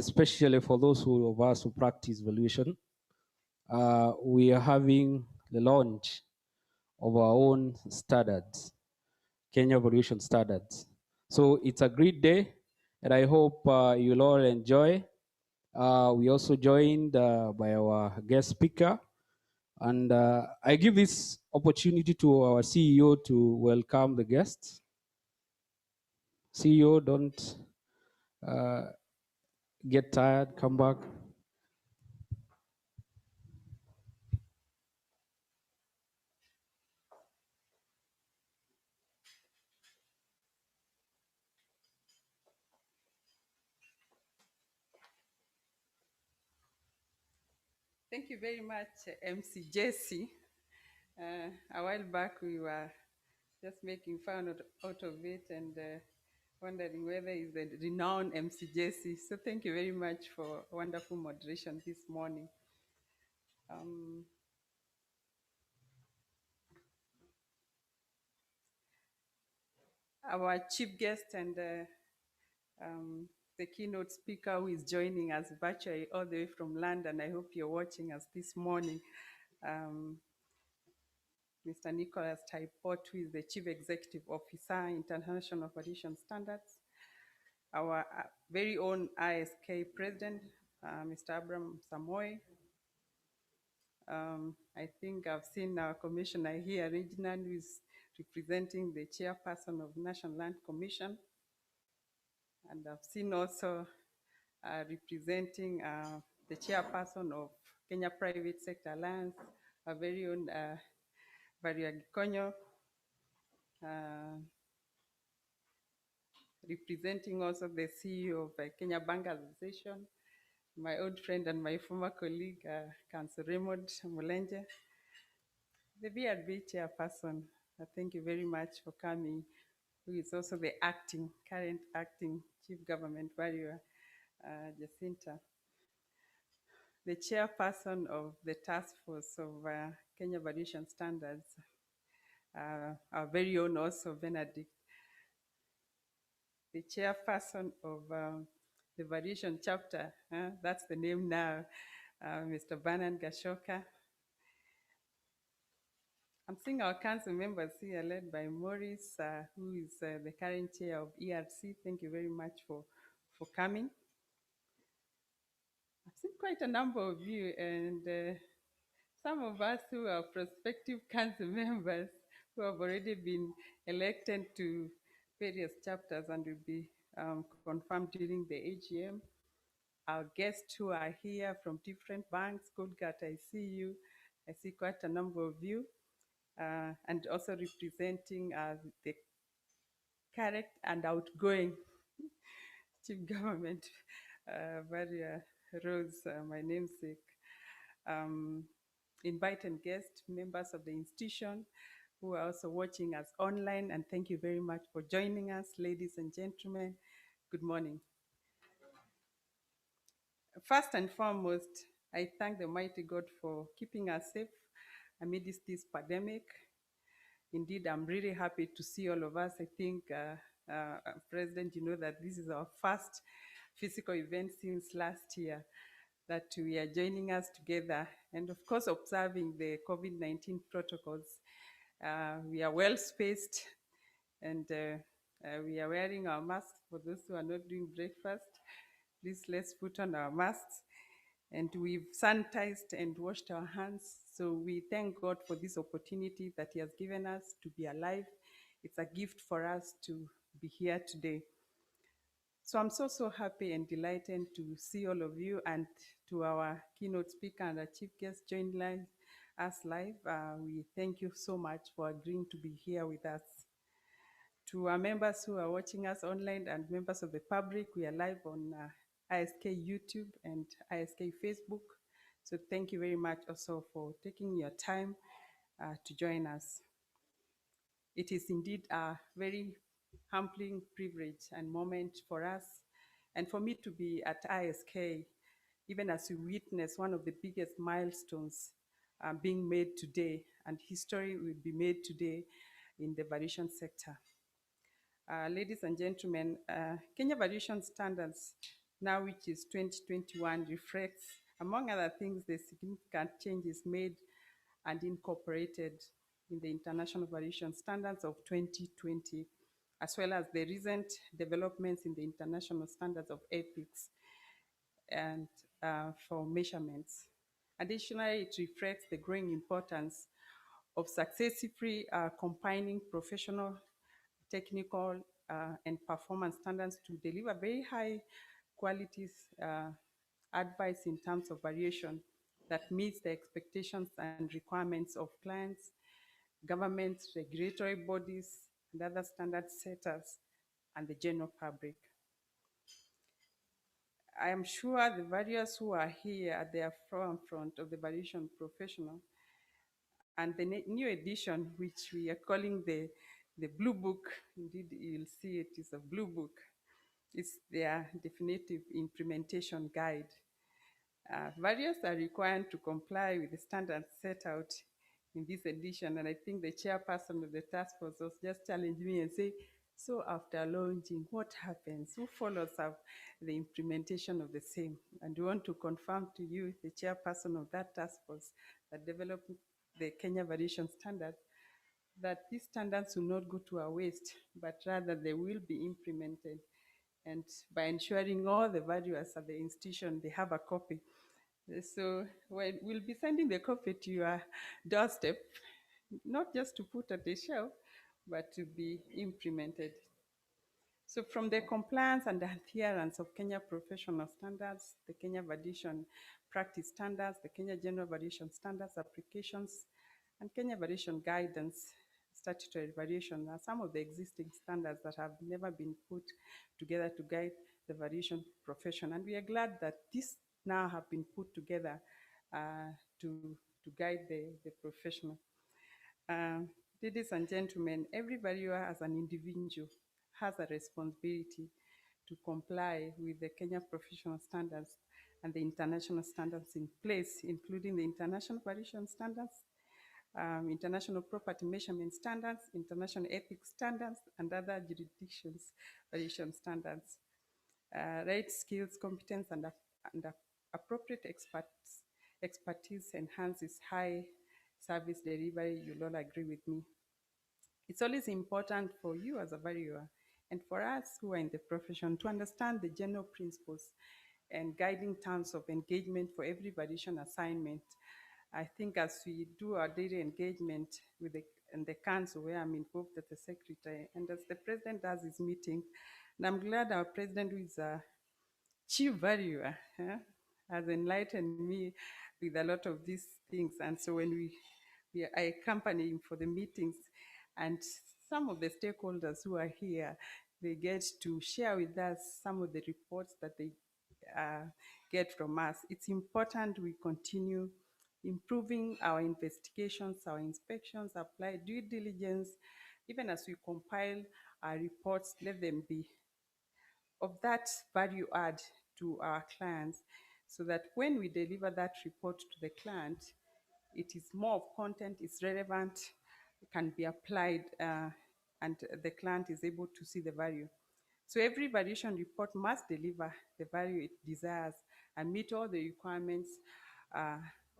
especially for those of us who practice valuation. We are having the launch of our own standards, Kenya Valuation Standards. So it's a great day, and I hope you'll all enjoy. We also joined by our guest speaker, and I give this opportunity to our CEO to welcome the guests. CEO, don't uh, get tired, come back. Thank you very much, MC Jesse. A while back, we were just making fun out of it and wondering whether it's the renowned MC Jesse. So thank you very much for wonderful moderation this morning. Our chief guest and the keynote speaker who is joining us virtually all the way from London. I hope you're watching us this morning. Mr. Nicholas Taipot, who is the Chief Executive Officer, International Valuation Standards. Our very own ISK President, Mr. Abraham Samoy. I think I've seen our commissioner here, Reginald, who is representing the chairperson of National Land Commission. And I've seen also representing the chairperson of Kenya Private Sector Alliance, our very own Varia Gikonyo, representing also the CEO of Kenya Bank Association, my old friend and my former colleague, Council Raymond Mulenje, the BRB chairperson. Thank you very much for coming, who is also the current acting chief government valuer, Jacinta. The chairperson of the task force of Kenya Valuation Standards, our very own also Benedict. The chairperson of the valuation chapter, that's the name now, Mr. Banan Gashoka. I'm seeing our council members here led by Maurice, who is the current chair of ERC. Thank you very much for coming. I've seen quite a number of you, and some of us who are prospective council members who have already been elected to various chapters and will be confirmed during the AGM. Our guests who are here from different banks, Goldgat, I see you. I see quite a number of you. And also representing the current and outgoing chief government, Varia Rose, my namesake. Invited guests, members of the institution who are also watching us online, and thank you very much for joining us, ladies and gentlemen. Good morning. First and foremost, I thank the mighty God for keeping us safe amidst this pandemic. Indeed, I'm really happy to see all of us. I think, President, you know that this is our first physical event since last year that we are joining us together and of course observing the COVID-19 protocols. We are well spaced and we are wearing our masks. For those who are not doing breakfast, please let's put on our masks. And we've sanitized and washed our hands. So we thank God for this opportunity that He has given us to be alive. It's a gift for us to be here today. So I'm so happy and delighted to see all of you, and to our keynote speaker and our chief guest joining us live. We thank you so much for agreeing to be here with us. To our members who are watching us online and members of the public, we are live on ISK YouTube and ISK Facebook. So thank you very much also for taking your time to join us. It is indeed a very humbling privilege and moment for us, and for me to be at ISK, even as we witness one of the biggest milestones being made today, and history will be made today in the valuation sector. Ladies and gentlemen, Kenya Valuation Standards now which is 2021, reflects, among other things, the significant changes made and incorporated in the International Valuation Standards of 2020, as well as the recent developments in the International Standards of Ethics and for measurements. Additionally, it reflects the growing importance of successively combining professional, technical, and performance standards to deliver very high qualities advice in terms of variation that meets the expectations and requirements of clients, governments, regulatory bodies, and other standard setters, and the general public. I am sure the various who are here at the forefront of the valuation professional, and the new edition, which we are calling the Blue Book, indeed you'll see it is a Blue Book, it's their definitive implementation guide. Various are required to comply with the standards set out in this edition, and I think the chairperson of the task force was just challenge me and say, so after launching, what happens? Who follows up the implementation of the same? And we want to confirm to you, the chairperson of that task force that developed the Kenya Valuation Standards, that these standards will not go to our waste, but rather they will be implemented. And by ensuring all the valuers at the institution, they have a copy. So we'll be sending the copy to your doorstep, not just to put at the shelf, but to be implemented. So from the compliance and adherence of Kenya professional standards, the Kenya Valuation practice standards, the Kenya General Valuation Standards applications, and Kenya Valuation guidance, statutory valuation are some of the existing standards that have never been put together to guide the valuation profession. And we are glad that these now have been put together to guide the professional. Ladies and gentlemen, every valuer as an individual has a responsibility to comply with the Kenya professional standards and the international standards in place, including the International Valuation Standards, International Property Measurement Standards, International Ethics Standards, and other jurisdictions' valuation standards. Right skills, competence, and appropriate expertise enhances high service delivery. You'll all agree with me. It's always important for you as a valuer and for us who are in the profession to understand the general principles and guiding terms of engagement for every valuation assignment. I think as we do our daily engagement with the council where I'm involved as the secretary, and as the president does his meeting, and I'm glad our president, who is a chief valuer, has enlightened me with a lot of these things. And so when I accompany him for the meetings, and some of the stakeholders who are here, they get to share with us some of the reports that they get from us. It's important we continue improving our investigations, our inspections, apply due diligence. Even as we compile our reports, let them be of that value add to our clients, so that when we deliver that report to the client, it is more of content, is relevant, can be applied, and the client is able to see the value. So every valuation report must deliver the value it desires and meet all the requirements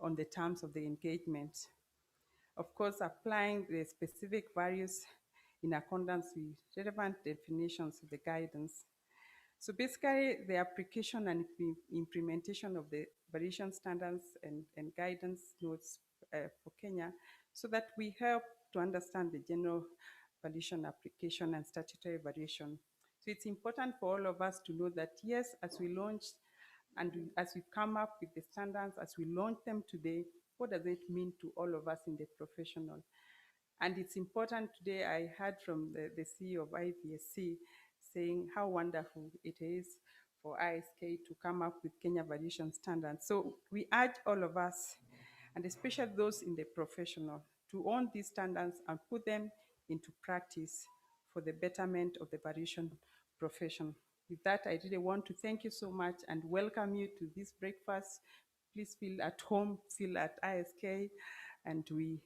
on the terms of the engagement. Of course, applying the specific values in accordance with relevant definitions of the guidance. So basically, the application and implementation of the valuation standards and guidance notes for Kenya, so that we help to understand the general valuation application and statutory valuation. So it's important for all of us to know that, yes, as we launch and as we come up with the standards, as we launch them today, what does it mean to all of us in the professional? And it's important today, I heard from the CEO of IVSC saying how wonderful it is for ISK to come up with Kenya valuation standards. So we urge all of us, and especially those in the professional, to own these standards and put them into practice for the betterment of the valuation profession. With that, I really want to thank you so much and welcome you to this breakfast. Please feel at home, feel at ISK, and we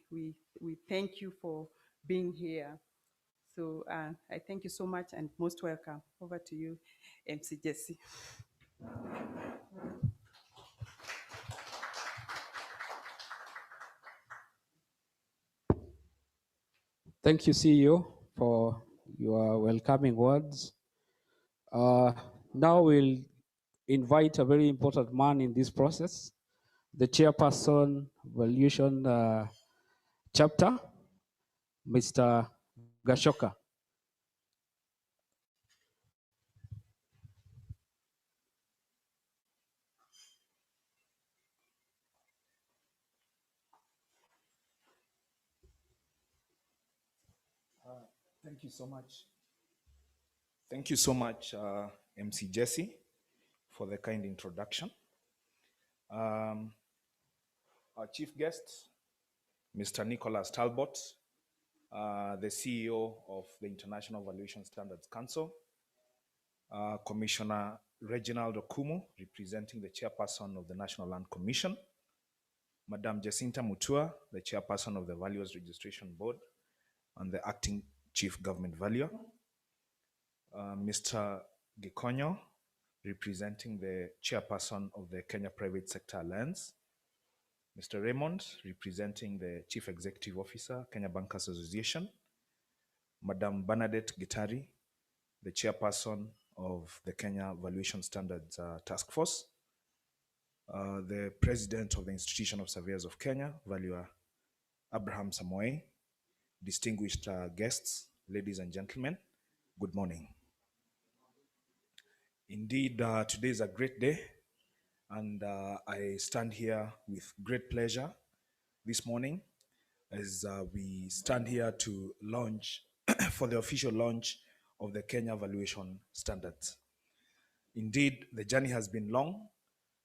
thank you for being here. So I thank you so much and most welcome. Over to you, MC Jesse. Thank you, CEO, for your welcoming words. Now we'll invite a very important man in this process, the chairperson, valuation chapter, Mr. Gashoka. Thank you so much. Thank you so much, MC Jesse, for the kind introduction. Our chief guest, Mr. Nicholas Talbot, the CEO of the International Valuation Standards Council, Commissioner Reginald Okumu, representing the chairperson of the National Land Commission, Madam Jacinta Mutua, the chairperson of the Valuers Registration Board and the acting chief government valuer, Mr. Gikonyo, representing the chairperson of the Kenya Private Sector Alliance, Mr. Raymond, representing the chief executive officer, Kenya Bankers Association, Madam Bernadette Gitari, the chairperson of the Kenya Valuation Standards Task Force, the president of the Institution of Surveyors of Kenya, Valuer Abraham Samoei, distinguished guests, ladies and gentlemen, good morning. Indeed, today is a great day, and I stand here with great pleasure this morning as we stand here to launch for the official launch of the Kenya Valuation Standards. Indeed, the journey has been long,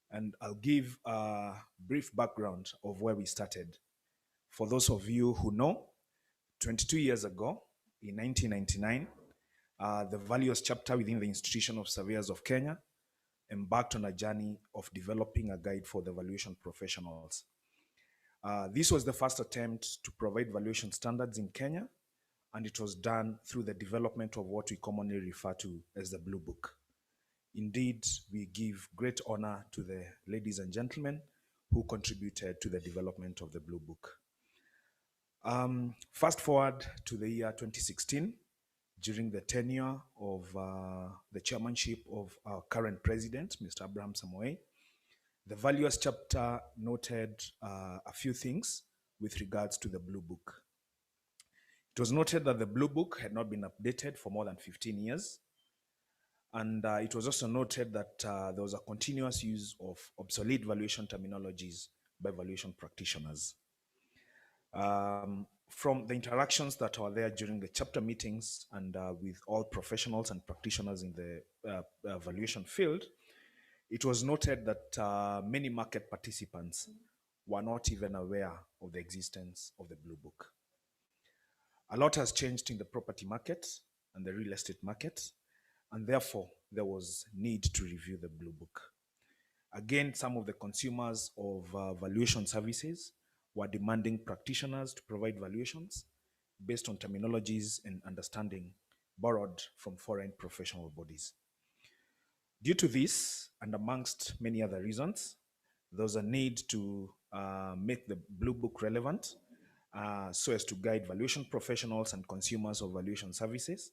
and I'll give a brief background of where we started. For those of you who know, 22 years ago, in 1999, the Valuers chapter within the Institution of Surveyors of Kenya embarked on a journey of developing a guide for the valuation professionals. This was the first attempt to provide valuation standards in Kenya, and it was done through the development of what we commonly refer to as the Blue Book. Indeed, we give great honor to the ladies and gentlemen who contributed to the development of the Blue Book. Fast forward to the year 2016, during the tenure of the chairmanship of our current president, Mr. Abraham Samoei, the Valuers chapter noted a few things with regards to the Blue Book. It was noted that the Blue Book had not been updated for more than 15 years. And it was also noted that there was a continuous use of obsolete valuation terminologies by valuation practitioners. From the interactions that were there during the chapter meetings and with all professionals and practitioners in the valuation field, it was noted that many market participants were not even aware of the existence of the Blue Book. A lot has changed in the property market and the real estate market, and therefore there was need to review the Blue Book. Again, some of the consumers of valuation services were demanding practitioners to provide valuations based on terminologies and understanding borrowed from foreign professional bodies. Due to this, and amongst many other reasons, there was a need to make the Blue Book relevant so as to guide valuation professionals and consumers of valuation services,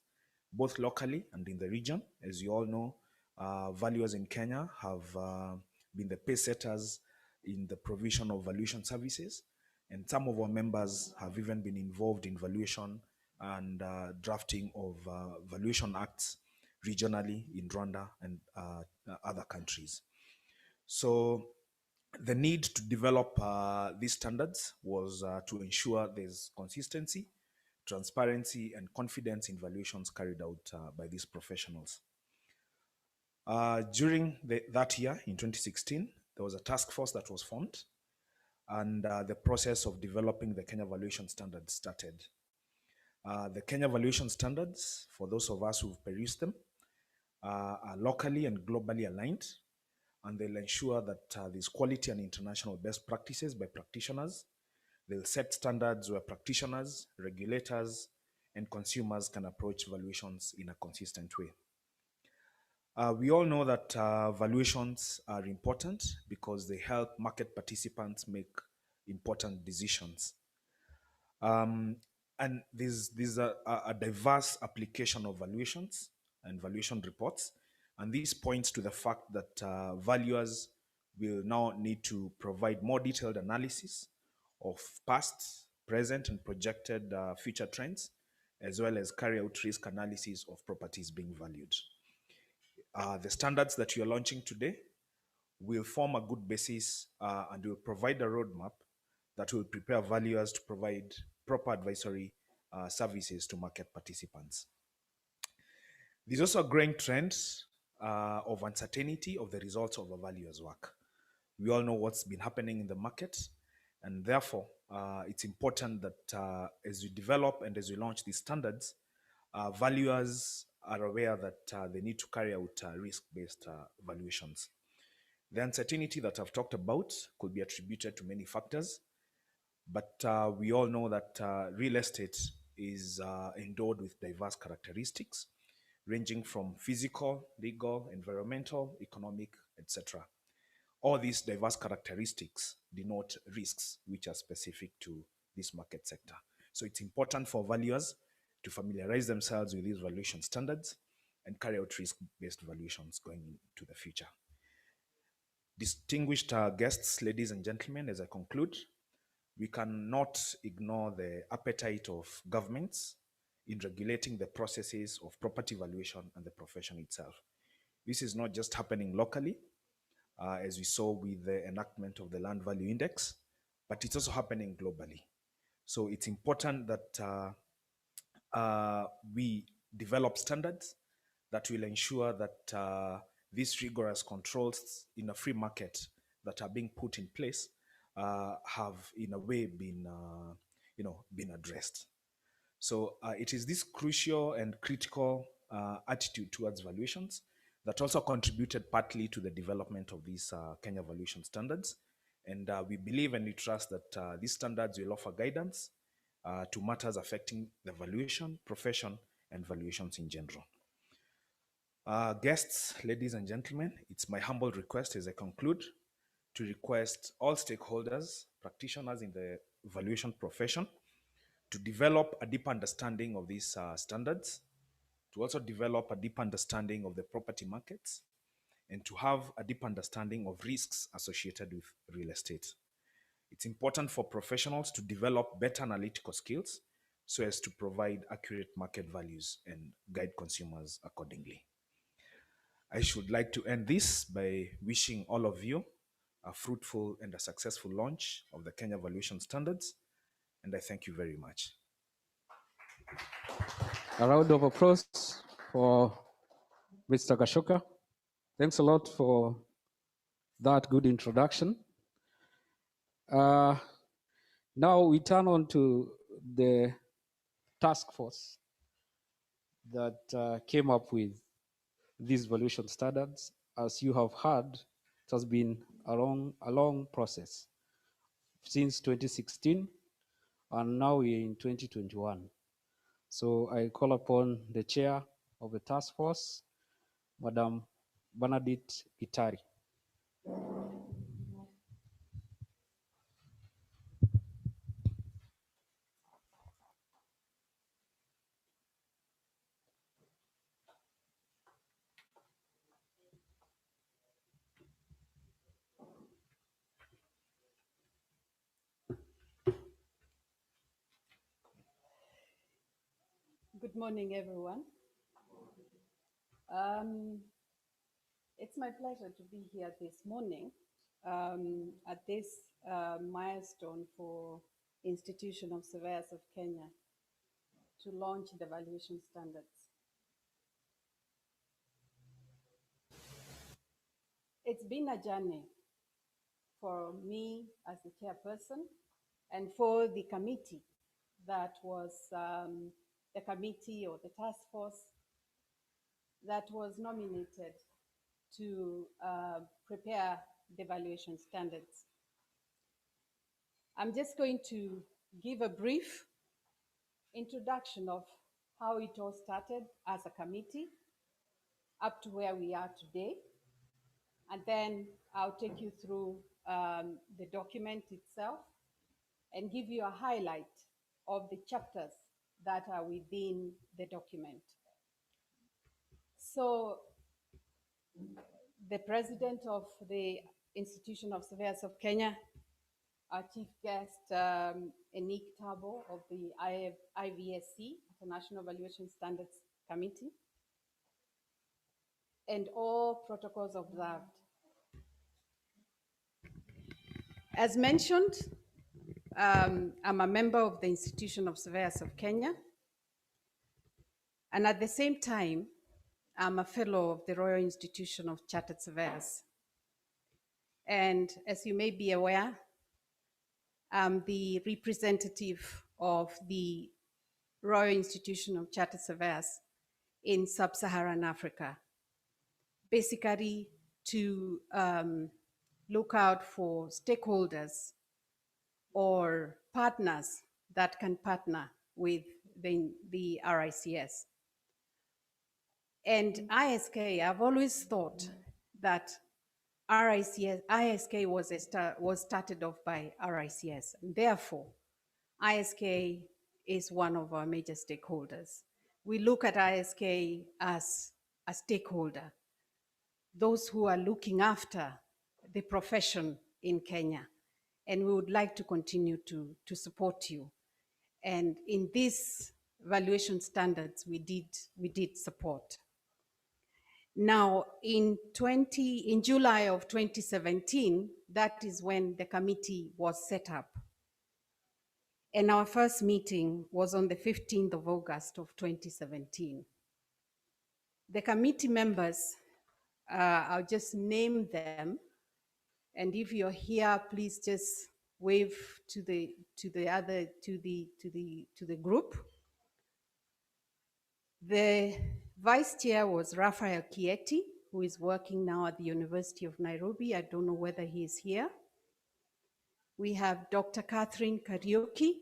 both locally and in the region. As you all know, valuers in Kenya have been the pace setters in the provision of valuation services, and some of our members have even been involved in valuation and drafting of valuation acts regionally in Rwanda and other countries. So the need to develop these standards was to ensure there's consistency, transparency, and confidence in valuations carried out by these professionals. During that year, in 2016, there was a task force that was formed, and the process of developing the Kenya Valuation Standards started. The Kenya Valuation Standards, for those of us who've perused them, are locally and globally aligned, and they'll ensure that there's quality and international best practices by practitioners. They'll set standards where practitioners, regulators, and consumers can approach valuations in a consistent way. We all know that valuations are important because they help market participants make important decisions. Um, and there's a diverse application of valuations and valuation reports. And this points to the fact that valuers will now need to provide more detailed analysis of past, present, and projected future trends, as well as carry out risk analysis of properties being valued. The standards that you are launching today will form a good basis and will provide a roadmap that will prepare valuers to provide proper advisory services to market participants. There's also a growing trend of uncertainty of the results of a valuer's work. We all know what's been happening in the market, and therefore it's important that as we develop and as we launch these standards, valuers are aware that they need to carry out risk-based valuations. The uncertainty that I've talked about could be attributed to many factors, but we all know that real estate is endowed with diverse characteristics, ranging from physical, legal, environmental, economic, etc. All these diverse characteristics denote risks which are specific to this market sector. So it's important for valuers to familiarize themselves with these valuation standards and carry out risk-based valuations going into the future. Distinguished guests, ladies and gentlemen, as I conclude, we cannot ignore the appetite of governments in regulating the processes of property valuation and the profession itself. This is not just happening locally, as we saw with the enactment of the Land Value Index, but it's also happening globally. So it's important that we develop standards that will ensure that these rigorous controls in a free market that are being put in place have, in a way, been addressed. So it is this crucial and critical attitude towards valuations that also contributed partly to the development of these Kenya valuation standards. And we believe and we trust that these standards will offer guidance to matters affecting the valuation, profession, and valuations in general. Guests, ladies and gentlemen, it's my humble request as I conclude to request all stakeholders, practitioners in the valuation profession, to develop a deep understanding of these standards, to also develop a deep understanding of the property markets, and to have a deep understanding of risks associated with real estate. It's important for professionals to develop better analytical skills so as to provide accurate market values and guide consumers accordingly. I should like to end this by wishing all of you a fruitful and a successful launch of the Kenya Valuation Standards, and I thank you very much. A round of applause for Mr. Kashoka. Thanks a lot for that good introduction. Now we turn on to the task force that came up with these valuation standards. As you have heard, it has been a long process since 2016, and now we're in 2021. So I call upon the chair of the task force, Madam Bernadette Itari. Good morning, everyone. It's my pleasure to be here this morning at this milestone for Institution of Surveyors of Kenya to launch the valuation standards. It's been a journey for me as the chairperson and for the committee that was the committee or the task force that was nominated to prepare the valuation standards. I'm just going to give a brief introduction of how it all started as a committee up to where we are today. And then I'll take you through the document itself and give you a highlight of the chapters that are within the document. So the president of the Institution of Surveyors of Kenya, our chief guest, Enik Tabo of the IVSC, International Valuation Standards Committee, and all protocols observed. As mentioned, I'm a member of the Institution of Surveyors of Kenya, and at the same time, I'm a fellow of the Royal Institution of Chartered Surveyors. And as you may be aware, I'm the representative of the Royal Institution of Chartered Surveyors in Sub-Saharan Africa, basically to look out for stakeholders or partners that can partner with the RICS. And ISK, I've always thought that ISK was started off by RICS, and therefore ISK is one of our major stakeholders. We look at ISK as a stakeholder, those who are looking after the profession in Kenya, and we would like to continue to support you. And in these valuation standards, we did support. Now, in July of 2017, that is when the committee was set up. And our first meeting was on the 15th of August of 2017. The committee members, I'll just name them. And if you're here, please just wave to the group. The vice chair was Raphael Kieti, who is working now at the University of Nairobi. I don't know whether he is here. We have Dr. Catherine Kariuki,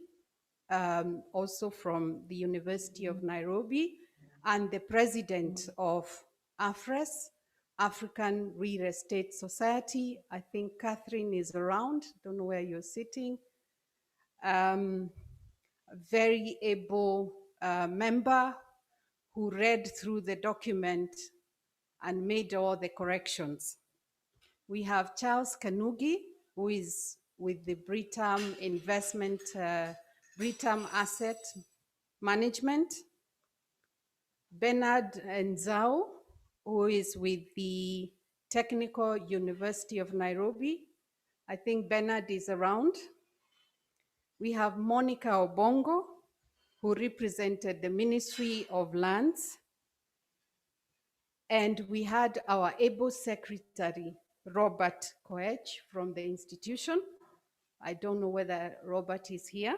also from the University of Nairobi, and the president of AFRES, African Real Estate Society. I think Catherine is around, don't know where you're sitting. Very able member who read through the document and made all the corrections. We have Charles Kanugi, who is with the Britam Investment, Britam Asset Management. Bernard Nzao, who is with the Technical University of Nairobi. I think Bernard is around. We have Monica Obongo, who represented the Ministry of Lands. And we had our able secretary, Robert Koech from the institution. I don't know whether Robert is here.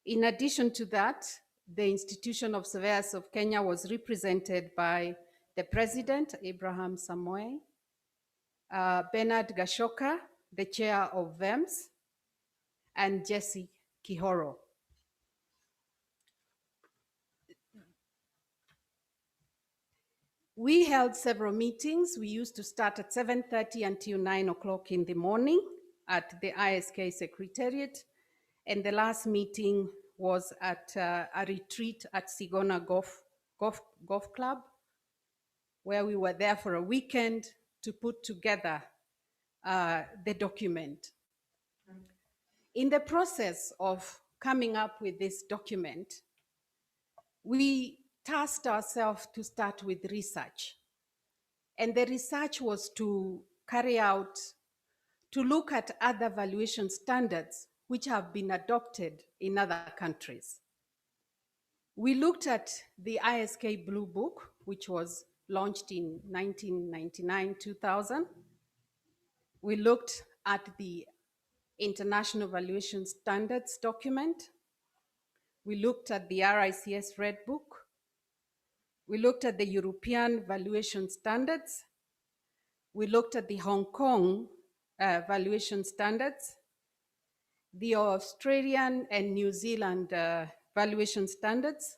In addition to that, the Institution of Surveyors of Kenya was represented by the president, Abraham Samoei, Bernard Gashoka, the chair of VEMS, and Jesse Kihoro. We held several meetings. We used to start at 7:30 until 9 o'clock in the morning at the ISK Secretariat. And the last meeting was at a retreat at Sigona Golf Club, where we were there for a weekend to put together the document. In the process of coming up with this document, we tasked ourselves to start with research. And the research was to look at other valuation standards which have been adopted in other countries. We looked at the ISK Blue Book, which was launched in 1999-2000. We looked at the International Valuation Standards document. We looked at the RICS Red Book. We looked at the European Valuation Standards. We looked at the Hong Kong Valuation Standards, the Australian and New Zealand Valuation Standards,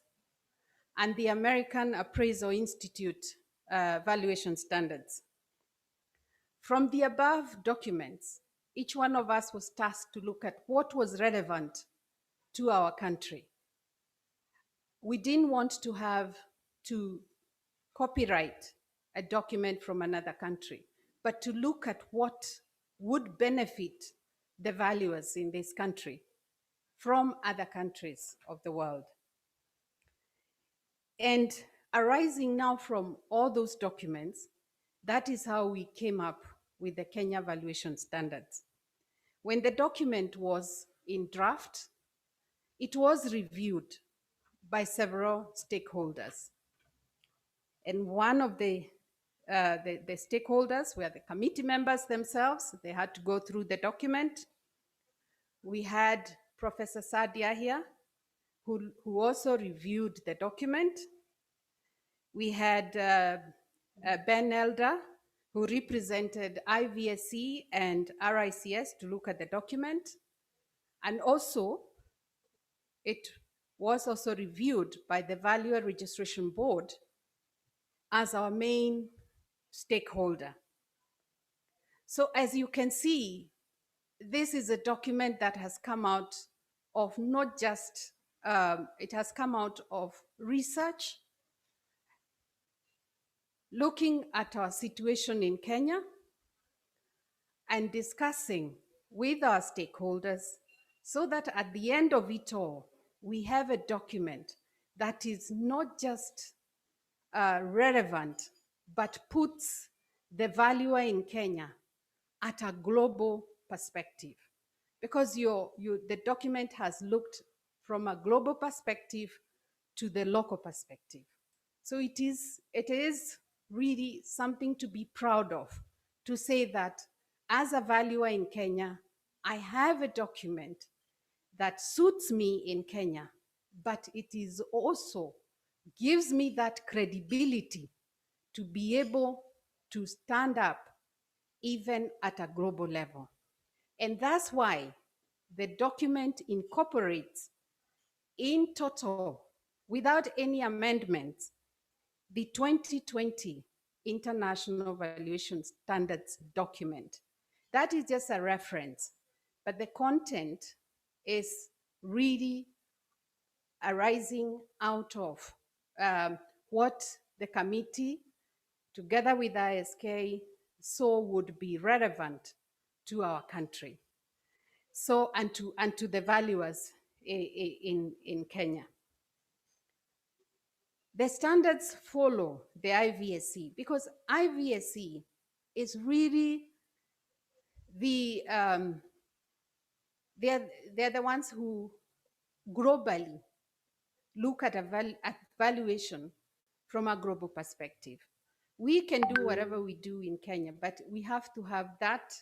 and the American Appraisal Institute valuation standards. From the above documents, each one of us was tasked to look at what was relevant to our country. We didn't want to have to copyright a document from another country, but to look at what would benefit the valuers in this country from other countries of the world. And arising now from all those documents, that is how we came up with the Kenya Valuation Standards. When the document was in draft, it was reviewed by several stakeholders. And one of the stakeholders were the committee members themselves. They had to go through the document. We had Professor Sadia here, who also reviewed the document. We had Ben Elder, who represented IVSC and RICS to look at the document. And also, it was also reviewed by the Valuer Registration Board as our main stakeholder. So as you can see, this is a document that has come out of not just, it has come out of research, looking at our situation in Kenya and discussing with our stakeholders so that at the end of it all, we have a document that is not just relevant, but puts the valuer in Kenya at a global perspective. Because the document has looked from a global perspective to the local perspective. So it is really something to be proud of, to say that as a valuer in Kenya, I have a document that suits me in Kenya, but it is also gives me that credibility to be able to stand up even at a global level. And that's why the document incorporates in total, without any amendments, the 2020 International Valuation Standards document. That is just a reference, but the content is really arising out of what the committee, together with ISK, saw would be relevant to our country. So, and to the valuers in Kenya. The standards follow the IVSC because IVSC is really they're the ones who globally look at valuation from a global perspective. We can do whatever we do in Kenya, but we have to have that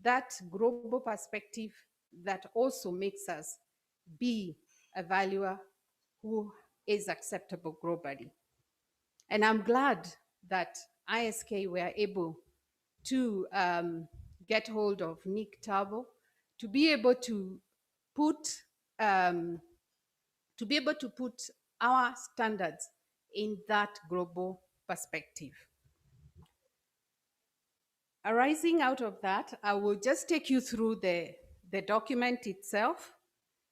that global perspective that also makes us be a valuer who is acceptable globally. And I'm glad that ISK were able to get hold of Nick Tabo to be able to put our standards in that global perspective. Arising out of that, I will just take you through the document itself.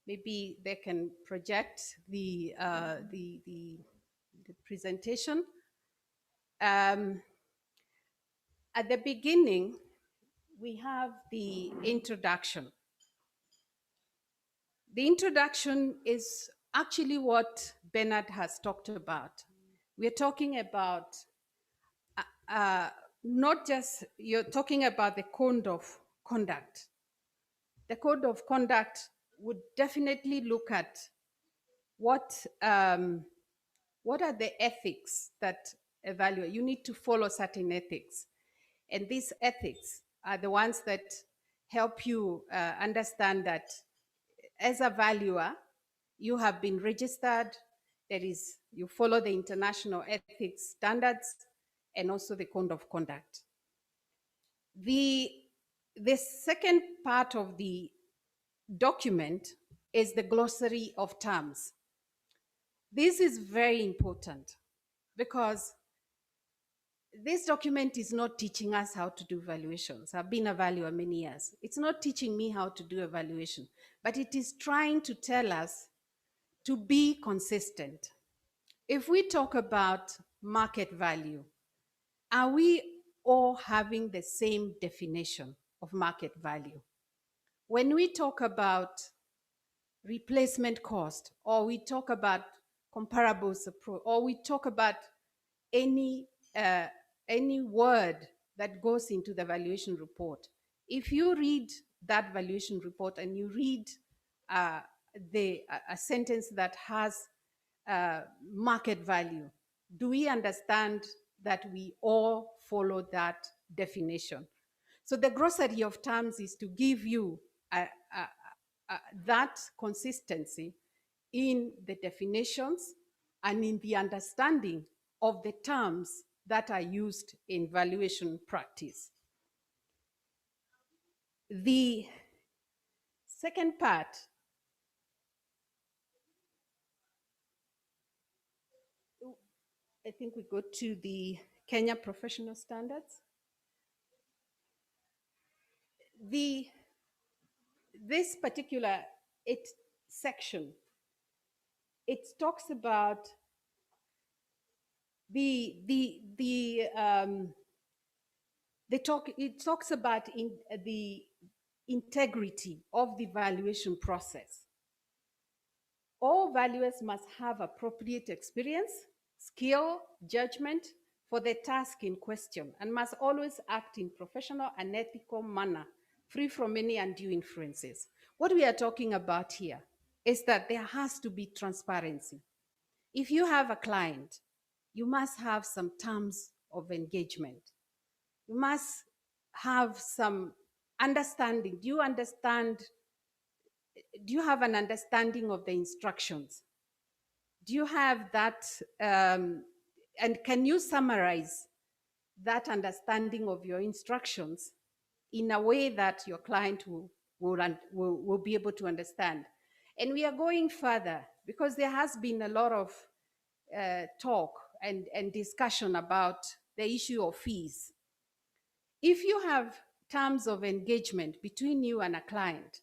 Maybe they can project the presentation. At the beginning, we have the introduction. The introduction is actually what Bernard has talked about. We're talking about not just, you're talking about the code of conduct. The code of conduct would definitely look at what are the ethics that evaluate. You need to follow certain ethics. And these ethics are the ones that help you understand that as a valuer, you have been registered, you follow the international ethics standards and also the code of conduct. The second part of the document is the glossary of terms. This is very important because this document is not teaching us how to do valuations. I've been a valuer many years. It's not teaching me how to do evaluation, but it is trying to tell us to be consistent. If we talk about market value, are we all having the same definition of market value? When we talk about replacement cost, or we talk about comparables approach, or we talk about any word that goes into the valuation report, if you read that valuation report and you read a sentence that has market value, do we understand that we all follow that definition? So the grocery of terms is to give you that consistency in the definitions and in the understanding of the terms that are used in valuation practice. The second part I think we go to the Kenya professional standards. This particular section, it talks about it talks about the integrity of the valuation process. All valuers must have appropriate experience, skill, judgment for the task in question, and must always act in professional and ethical manner, free from any undue influences. What we are talking about here is that there has to be transparency. If you have a client, you must have some terms of engagement. You must have some understanding. Do you have an understanding of the instructions? Do you have that, and can you summarize that understanding of your instructions in a way that your client will be able to understand? And we are going further because there has been a lot of talk and discussion about the issue of fees. If you have terms of engagement between you and a client,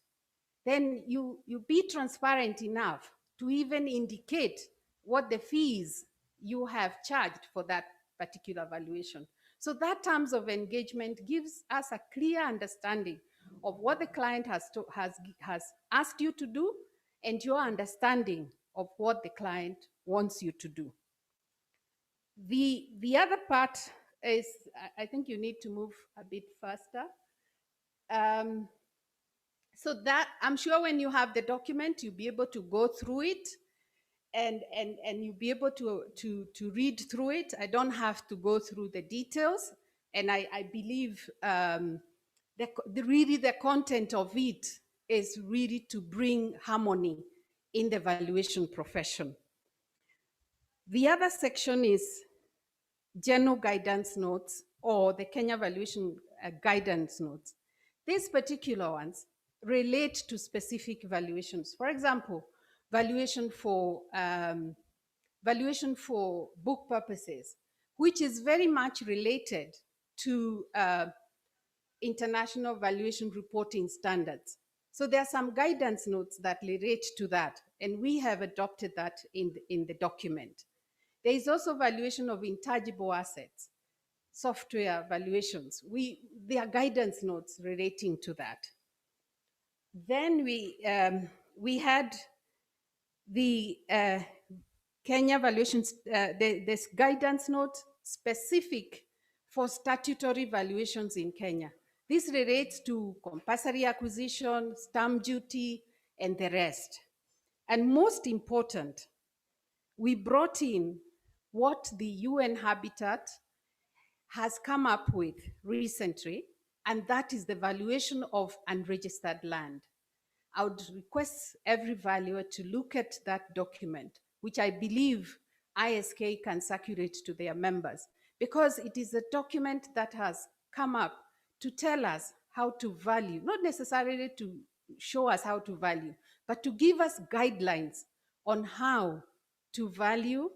then you be transparent enough to even indicate what the fees you have charged for that particular valuation. So that terms of engagement gives us a clear understanding of what the client has asked you to do and your understanding of what the client wants you to do. The other part is, I think you need to move a bit faster. So that, I'm sure when you have the document, you'll be able to go through it and you'll be able to read through it. I don't have to go through the details. And I believe really the content of it is really to bring harmony in the valuation profession. The other section is general guidance notes, or the Kenya Valuation guidance notes. These particular ones relate to specific valuations. For example, valuation for book purposes, which is very much related to international valuation reporting standards. So there are some guidance notes that relate to that, and we have adopted that in the document. There is also valuation of intangible assets, software valuations. There are guidance notes relating to that. Then we had the Kenya valuations, this guidance note specific for statutory valuations in Kenya. This relates to compulsory acquisition, stamp duty, and the rest. And most important, we brought in what the UN Habitat has come up with recently, and that is the valuation of unregistered land. I would request every valuer to look at that document, which I believe ISK can circulate to their members, because it is a document that has come up to tell us how to value, not necessarily to show us how to value, but to give us guidelines on how to value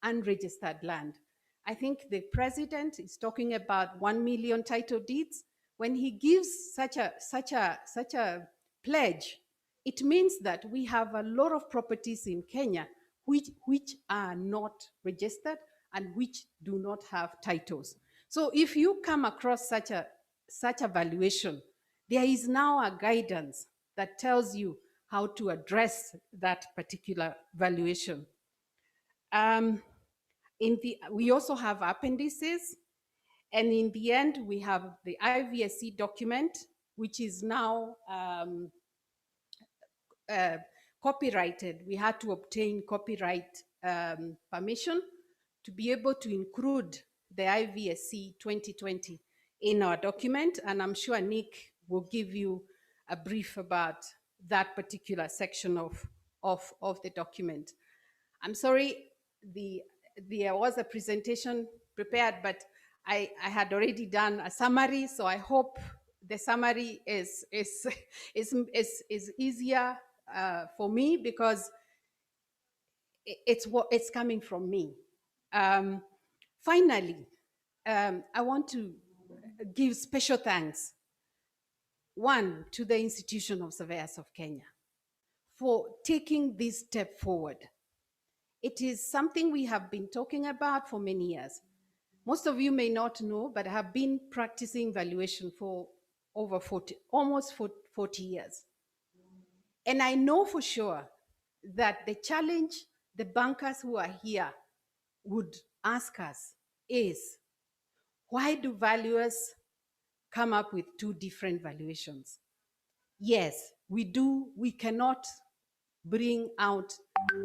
unregistered land. I think the president is talking about 1 million title deeds. When he gives such a pledge, it means that we have a lot of properties in Kenya which are not registered and which do not have titles. So if you come across such a valuation, there is now a guidance that tells you how to address that particular valuation. We also have appendices, and in the end, we have the IVSC document, which is now copyrighted. We had to obtain copyright permission to be able to include the IVSC 2020 in our document, and I'm sure Nick will give you a brief about that particular section of the document. I'm sorry, there was a presentation prepared, but I had already done a summary, so I hope the summary is easier for me, because it's coming from me. Finally, I want to give special thanks, one, to the Institution of Surveyors of Kenya for taking this step forward. It is something we have been talking about for many years. Most of you may not know, but I have been practicing valuation for over almost 40 years. And I know for sure that the challenge the bankers who are here would ask us is, why do valuers come up with two different valuations? Yes, we cannot bring out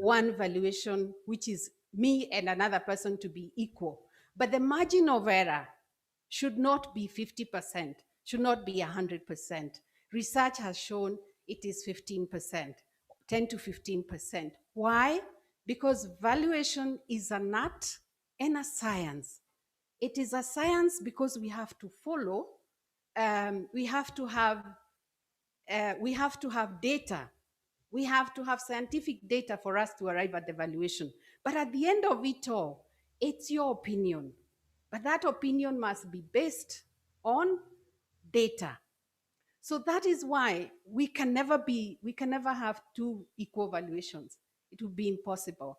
one valuation, which is me and another person to be equal. But the margin of error should not be 50%, should not be 100%. Research has shown it is 15%, 10 to 15%. Why? Because valuation is an art and a science. It is a science because we have to follow, we have to have data. We have to have scientific data for us to arrive at the valuation. But at the end of it all, it's your opinion. But that opinion must be based on data. So that is why we can never have two equal valuations. It would be impossible.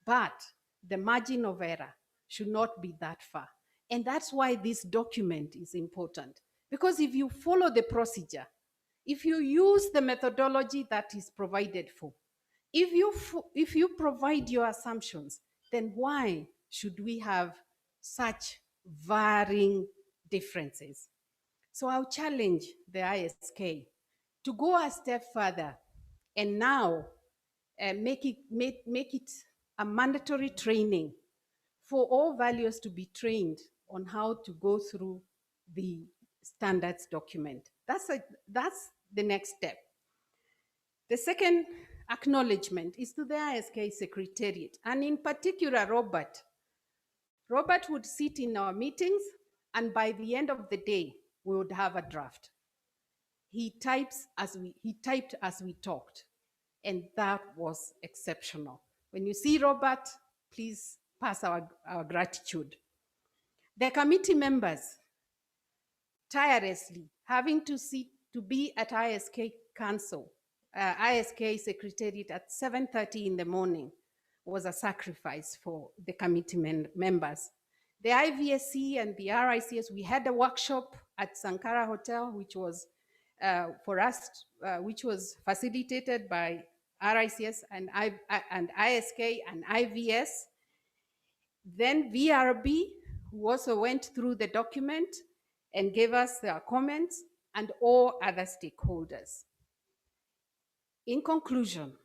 But the margin of error should not be that far. And that's why this document is important. Because if you follow the procedure, if you use the methodology that is provided for, if you provide your assumptions, then why should we have such varying differences? So I'll challenge the ISK to go a step further and now make it a mandatory training for all valuers to be trained on how to go through the standards document. That's the next step. The second acknowledgement is to the ISK Secretariat, and in particular, Robert. Robert would sit in our meetings, and by the end of the day, we would have a draft. He typed as we talked, and that was exceptional. When you see Robert, please pass our gratitude. The committee members, tirelessly having to be at ISK Council, ISK Secretariat at 7:30 in the morning was a sacrifice for the committee members. The IVSC and the RICS, we had a workshop at Sankara Hotel, which was for us, which was facilitated by RICS and ISK and IVS. Then VRB, who also went through the document and gave us their comments, and all other stakeholders. In conclusion,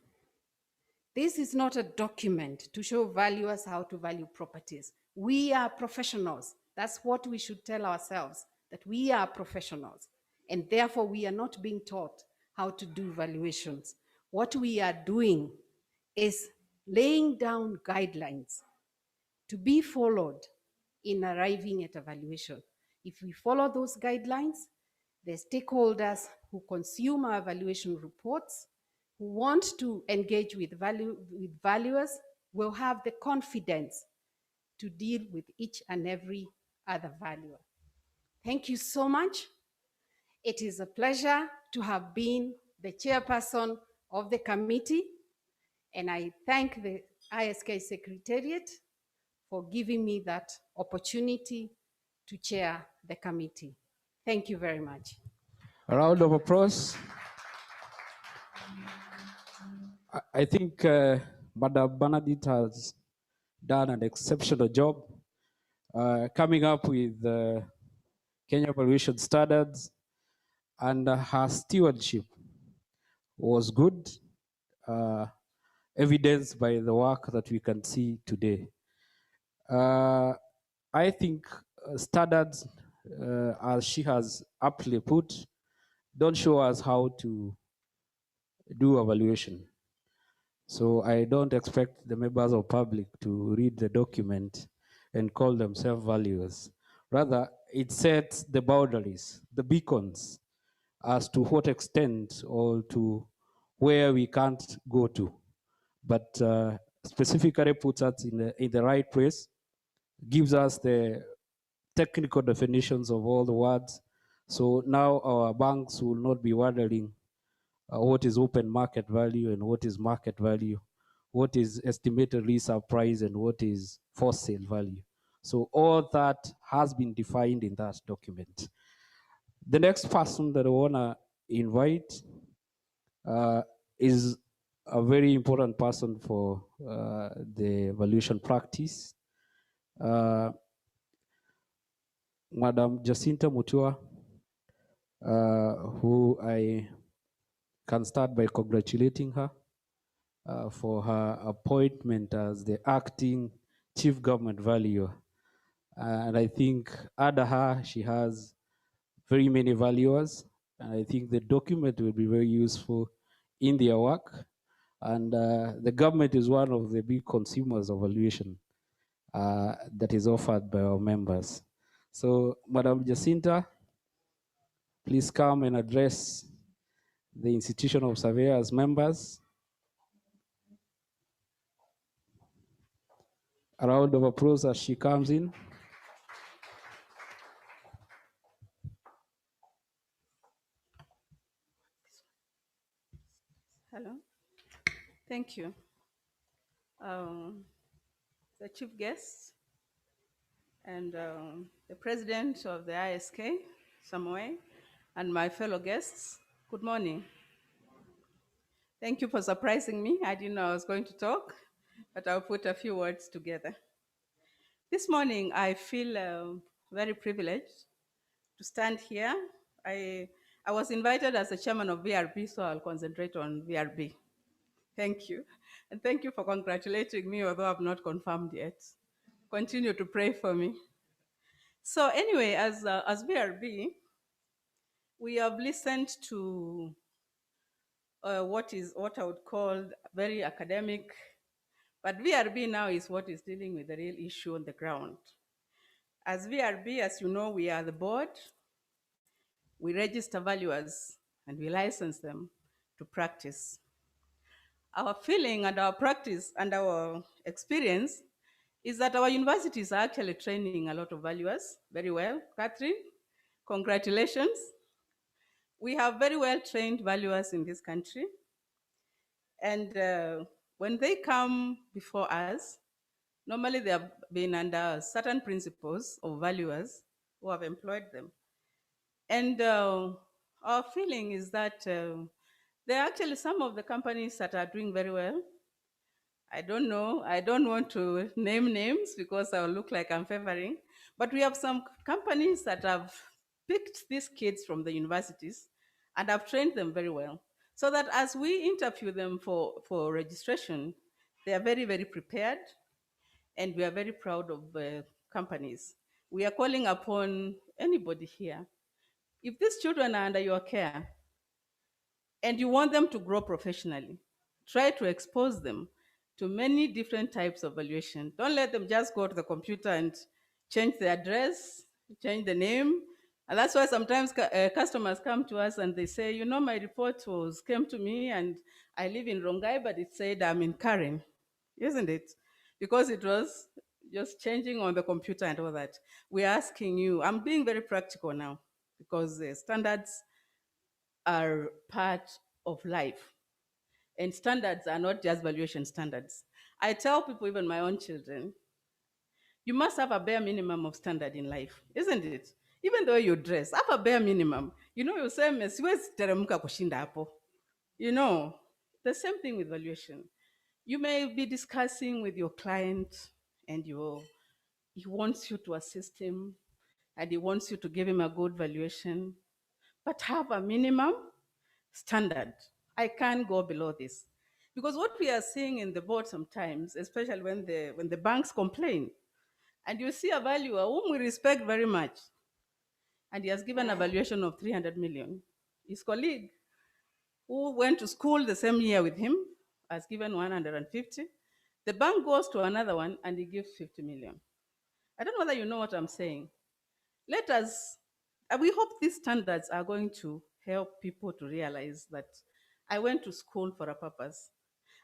this is not a document to show valuers how to value properties. We are professionals. That's what we should tell ourselves, that we are professionals, and therefore we are not being taught how to do valuations. What we are doing is laying down guidelines to be followed in arriving at a valuation. If we follow those guidelines, the stakeholders who consume our valuation reports, who want to engage with valuers, will have the confidence to deal with each and every other valuer. Thank you so much. It is a pleasure to have been the chairperson of the committee, and I thank the ISK Secretariat for giving me that opportunity to chair the committee. Thank you very much. A round of applause. I think Madam Bernadette has done an exceptional job coming up with Kenya valuation standards, and her stewardship was good, evidenced by the work that we can see today. I think standards, as she has aptly put, don't show us how to do evaluation. So I don't expect the members of public to read the document and call themselves valuers. Rather, it sets the boundaries, the beacons, as to what extent or to where we can't go to. But specifically puts us in the right place, gives us the technical definitions of all the words. So now our banks will not be wondering what is open market value and what is market value, what is estimated reserve price and what is for sale value. So all that has been defined in that document. The next person that I wanna invite is a very important person for the valuation practice. Madam Jacinta Mutua, who I can start by congratulating her for her appointment as the acting chief government valuer. And I think under her, she has very many valuers. And I think the document will be very useful in their work. And the government is one of the big consumers of valuation that is offered by our members. So, Madam Jacinta, please come and address the Institution of Surveyors members. A round of applause as she comes in. Hello. Thank you. The chief guest and the president of the ISK, Samoe, and my fellow guests, good morning. Thank you for surprising me. I didn't know I was going to talk, but I'll put a few words together. This morning, I feel very privileged to stand here. I was invited as the chairman of VRB, so I'll concentrate on VRB. Thank you. And thank you for congratulating me, although I've not confirmed yet. Continue to pray for me. So anyway, as VRB, we have listened to what I would call very academic, but VRB now is what is dealing with the real issue on the ground. As VRB, as you know, we are the board. We register valuers and we license them to practice. Our feeling and our practice and our experience is that our universities are actually training a lot of valuers very well. Catherine, congratulations. We have very well trained valuers in this country. And when they come before us, normally they have been under certain principles of valuers who have employed them. And our feeling is that there are actually some of the companies that are doing very well. I don't know. I don't want to name names because I'll look like I'm favoring. But we have some companies that have picked these kids from the universities and have trained them very well. So that as we interview them for registration, they are very, very prepared. And we are very proud of companies. We are calling upon anybody here. If these children are under your care and you want them to grow professionally, try to expose them to many different types of valuation. Don't let them just go to the computer and change the address, change the name. And that's why sometimes customers come to us and they say, you know, my report came to me and I live in Rongai, but it said I'm in Karen, isn't it? Because it was just changing on the computer and all that. We're asking you, I'm being very practical now because standards are part of life. And standards are not just valuation standards. I tell people, even my own children, you must have a bare minimum of standard in life, isn't it? Even the way you dress, have a bare minimum. You know, you say, siwezi teremka kushinda hapo. You know, the same thing with valuation. You may be discussing with your client and he wants you to assist him and he wants you to give him a good valuation, but have a minimum standard. I can't go below this. Because what we are seeing in the board sometimes, especially when the banks complain, and you see a valuer whom we respect very much, and he has given a valuation of 300 million. His colleague, who went to school the same year with him, has given 150. The bank goes to another one and he gives 50 million. I don't know whether you know what I'm saying. Let us, we hope these standards are going to help people to realize that I went to school for a purpose.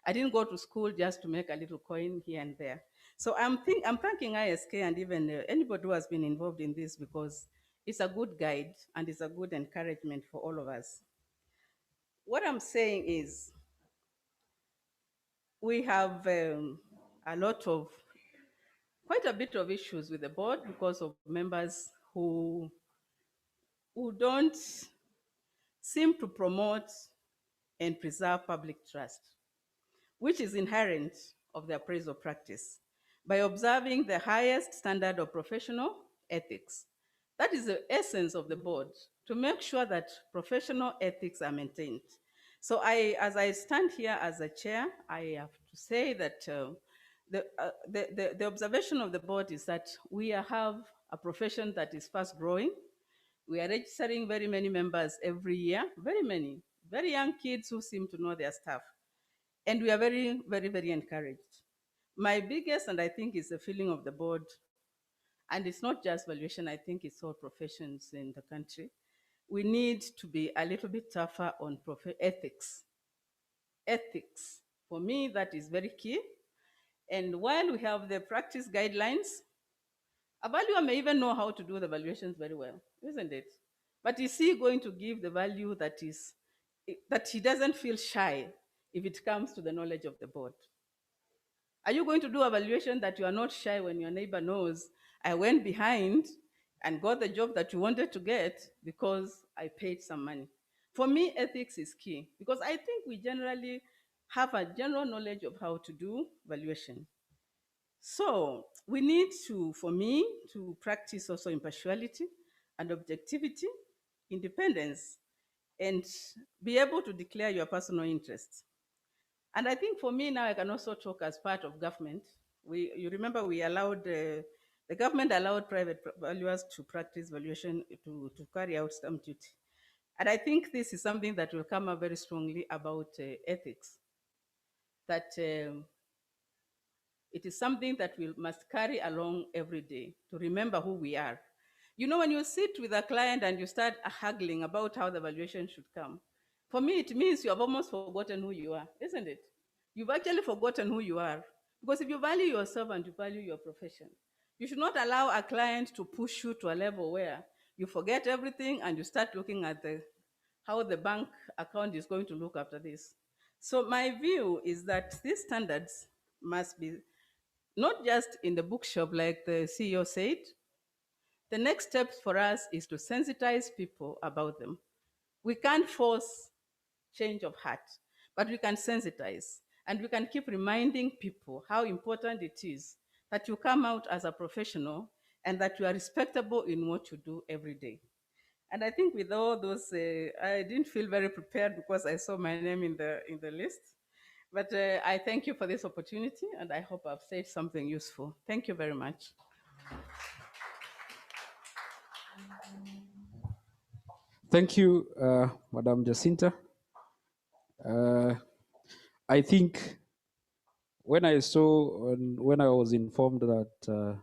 I didn't go to school just to make a little coin here and there. So I'm thanking ISK and even anybody who has been involved in this because it's a good guide and it's a good encouragement for all of us. What I'm saying is we have quite a bit of issues with the board because of members who don't seem to promote and preserve public trust, which is inherent of the appraisal practice, by observing the highest standard of professional ethics. That is the essence of the board, to make sure that professional ethics are maintained. So as I stand here as a chair, I have to say that the observation of the board is that we have a profession that is fast growing. We are registering very many members every year, very many, very young kids who seem to know their stuff. And we are very, very, very encouraged. My biggest, and I think is the feeling of the board, and it's not just valuation, I think it's all professions in the country. We need to be a little bit tougher on ethics. Ethics, for me, that is very key. And while we have the practice guidelines, a valuer may even know how to do the valuations very well, isn't it? But is he going to give the value that he doesn't feel shy if it comes to the knowledge of the board? Are you going to do a valuation that you are not shy when your neighbor knows I went behind and got the job that you wanted to get because I paid some money? For me, ethics is key because I think we generally have a general knowledge of how to do valuation. So we need to, for me, to practice also impartiality and objectivity, independence, and be able to declare your personal interests. And I think for me now, I can also talk as part of government. You remember we allowed, the government allowed private valuers to practice valuation to carry out stamp duty. And I think this is something that will come up very strongly about ethics, that it is something that we must carry along every day to remember who we are. You know, when you sit with a client and you start haggling about how the valuation should come, for me, it means you have almost forgotten who you are, isn't it? You've actually forgotten who you are. Because if you value yourself and you value your profession, you should not allow a client to push you to a level where you forget everything and you start looking at how the bank account is going to look after this. So my view is that these standards must be not just in the bookshop, like the CEO said. The next step for us is to sensitize people about them. We can't force change of heart, but we can sensitize. And we can keep reminding people how important it is that you come out as a professional and that you are respectable in what you do every day. And I think with all those, I didn't feel very prepared because I saw my name in the list. But I thank you for this opportunity, and I hope I've said something useful. Thank you very much. Thank you, Madam Jacinta. I think when I was informed that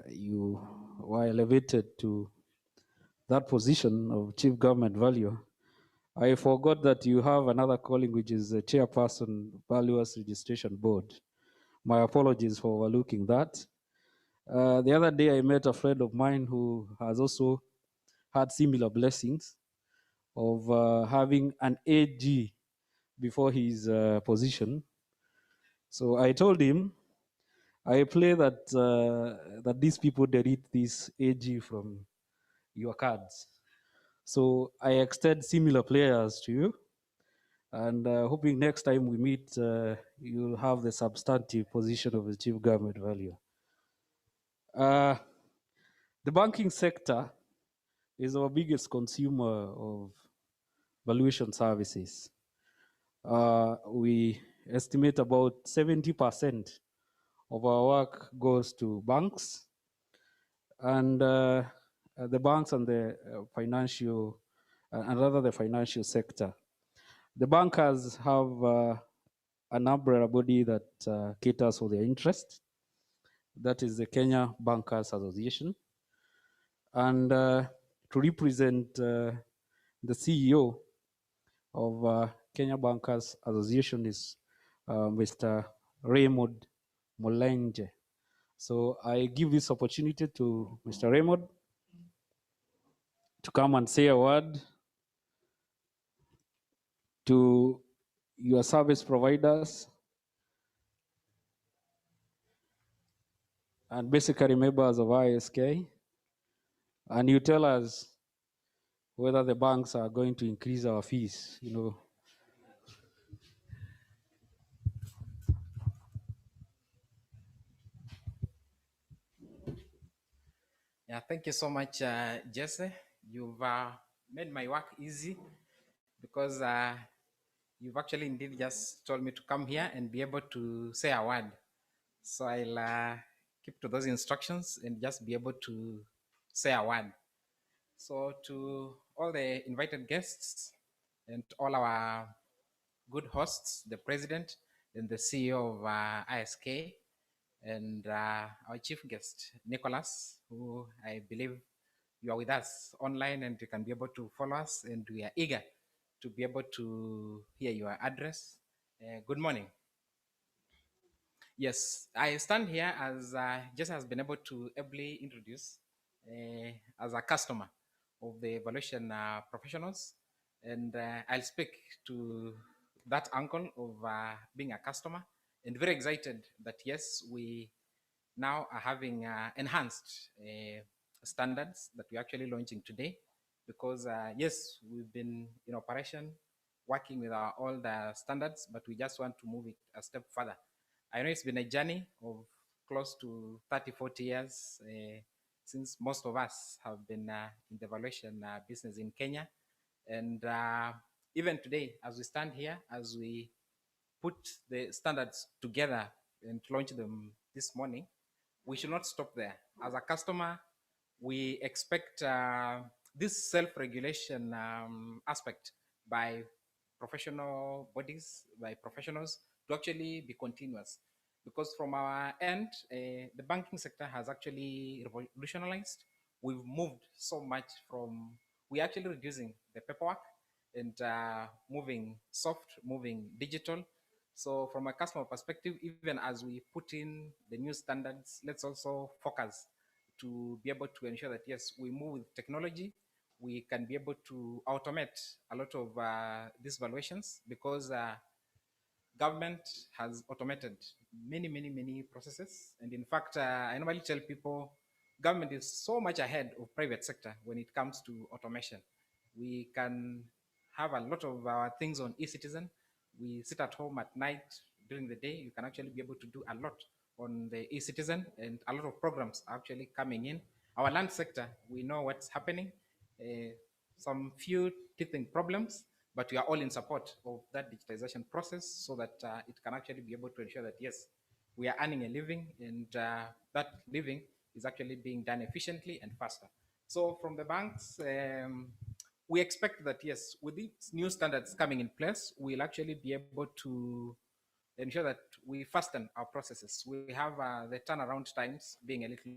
you were elevated to that position of Chief Government Valuer, I forgot that you have another calling, which is the Chairperson Valuers Registration Board. My apologies for overlooking that. The other day, I met a friend of mine who has also had similar blessings of having an AG before his position. So I told him, I play that these people delete this AG from your cards. So I extend similar players to you, and hoping next time we meet, you'll have the substantive position of the chief government value. The banking sector is our biggest consumer of valuation services. We estimate about 70% of our work goes to banks, and the banks and the financial, and rather the financial sector. The bankers have an umbrella body that caters for their interest. That is the Kenya Bankers Association. And to represent the CEO of Kenya Bankers Association is Mr. Raymond Molenje. So I give this opportunity to Mr. Raymond to come and say a word to your service providers and basically members of ISK, and you tell us whether the banks are going to increase our fees, you know. Yeah, thank you so much, Jesse. You've made my work easy because you've actually indeed just told me to come here and be able to say a word. So I'll keep to those instructions and just be able to say a word. So to all the invited guests and all our good hosts, the president and the CEO of ISK, and our chief guest, Nicholas, who I believe you are with us online and you can be able to follow us, and we are eager to be able to hear your address. Good morning. Yes, I stand here as just has been able to ably introduce as a customer of the evaluation professionals, and I'll speak to that angle of being a customer, and very excited that yes, we now are having enhanced standards that we're actually launching today, because yes, we've been in operation working with our all the standards, but we just want to move it a step further. I know it's been a journey of close to 30, 40 years since most of us have been in the valuation business in Kenya. And even today, as we stand here, as we put the standards together and launch them this morning, we should not stop there. As a customer, we expect this self-regulation aspect by professional bodies, by professionals, to actually be continuous. Because from our end, the banking sector has actually revolutionized. We've moved so much from, we're actually reducing the paperwork and moving soft, moving digital. So from a customer perspective, even as we put in the new standards, let's also focus to be able to ensure that, yes, we move with technology. We can be able to automate a lot of these valuations, because government has automated many, many, many processes. And in fact, I normally tell people government is so much ahead of private sector when it comes to automation. We can have a lot of our things on e-citizen. We sit at home at night, during the day, you can actually be able to do a lot on the e-citizen, and a lot of programs are actually coming in. Our land sector, we know what's happening. Some few teething problems, but we are all in support of that digitization process, so that it can actually be able to ensure that, yes, we are earning a living, and that living is actually being done efficiently and faster. So from the banks, we expect that, yes, with these new standards coming in place, we'll actually be able to ensure that we fasten our processes. We have the turnaround times being a little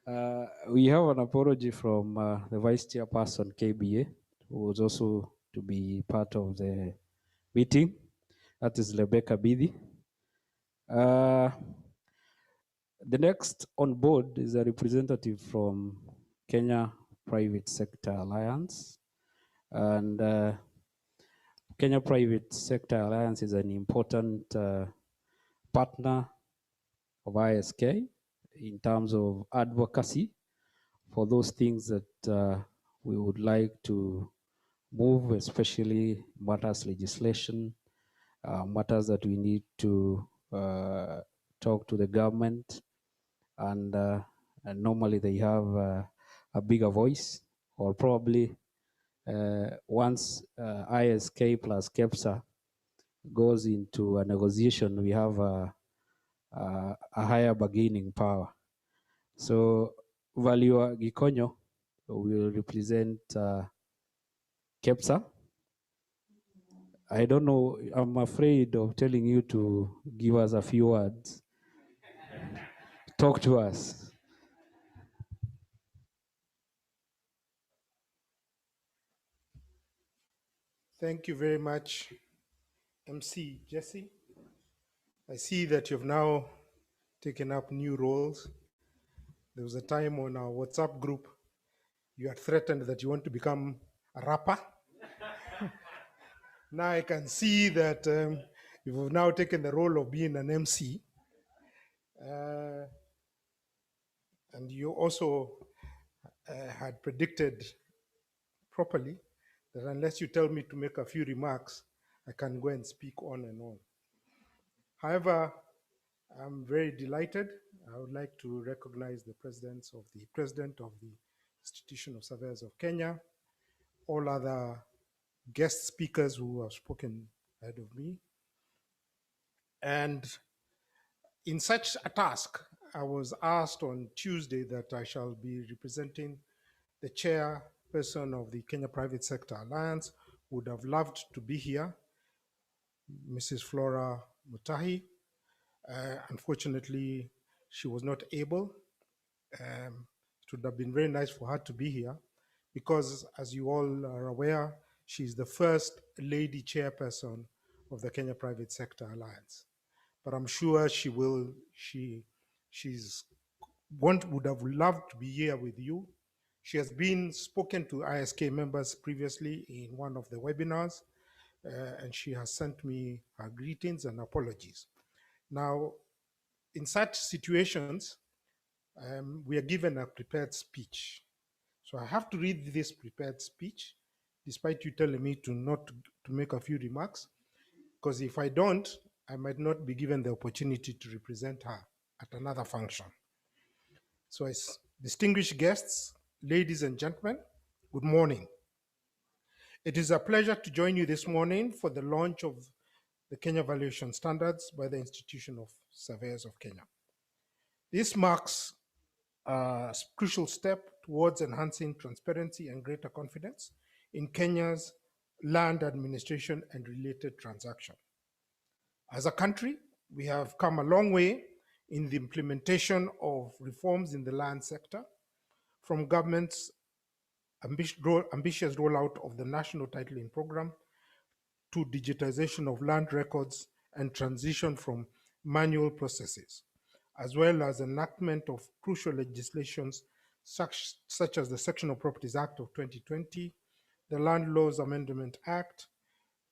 We have an apology from the Vice Chairperson, KBA, who was also to be part of the meeting. That is Rebecca Bidi. The next on board is a representative from Kenya Private Sector Alliance. And Kenya Private Sector Alliance is an important partner of ISK in terms of advocacy for those things that we would like to move, especially matters legislation, matters that we need to talk to the government, and normally they have a bigger voice, or probably once ISK plus KEPSA goes into a negotiation, we have a higher bargaining power. So Valua Gikonyo will represent KEPSA. I don't know, I'm afraid of telling you to give us a few words. Talk to us. Thank you very much, MC Jesse. I see that you've now taken up new roles. There was a time on our WhatsApp group, you had threatened that you want to become a rapper. Now I can see that you've now taken the role of being an MC. And you also had predicted properly that unless you tell me to make a few remarks, I can go and speak on and on. However, I'm very delighted. I would like to recognize the president of the Institution of Surveyors of Kenya, all other guest speakers who have spoken ahead of me. And in such a task, I was asked on Tuesday that I shall be representing the chairperson of the Kenya Private Sector Alliance. Would have loved to be here, Mrs. Flora Mutahi. Unfortunately, she was not able. It would have been very nice for her to be here because, as you all are aware, she's the first lady chairperson of the Kenya Private Sector Alliance. But I'm sure would have loved to be here with you. She has been spoken to ISK members previously in one of the webinars, and she has sent me her greetings and apologies. Now, in such situations, we are given a prepared speech. So I have to read this prepared speech, despite you telling me to make a few remarks, because if I don't, I might not be given the opportunity to represent her at another function. So as distinguished guests, ladies and gentlemen, good morning. It is a pleasure to join you this morning for the launch of the Kenya Valuation Standards by the Institution of Surveyors of Kenya. This marks a crucial step towards enhancing transparency and greater confidence in Kenya's land administration and related transactions. As a country, we have come a long way in the implementation of reforms in the land sector, from government's ambitious rollout of the National Titling Program to digitization of land records and transition from manual processes, as well as enactment of crucial legislations such as the Sectional Properties Act of 2020, the Land Laws Amendment Act,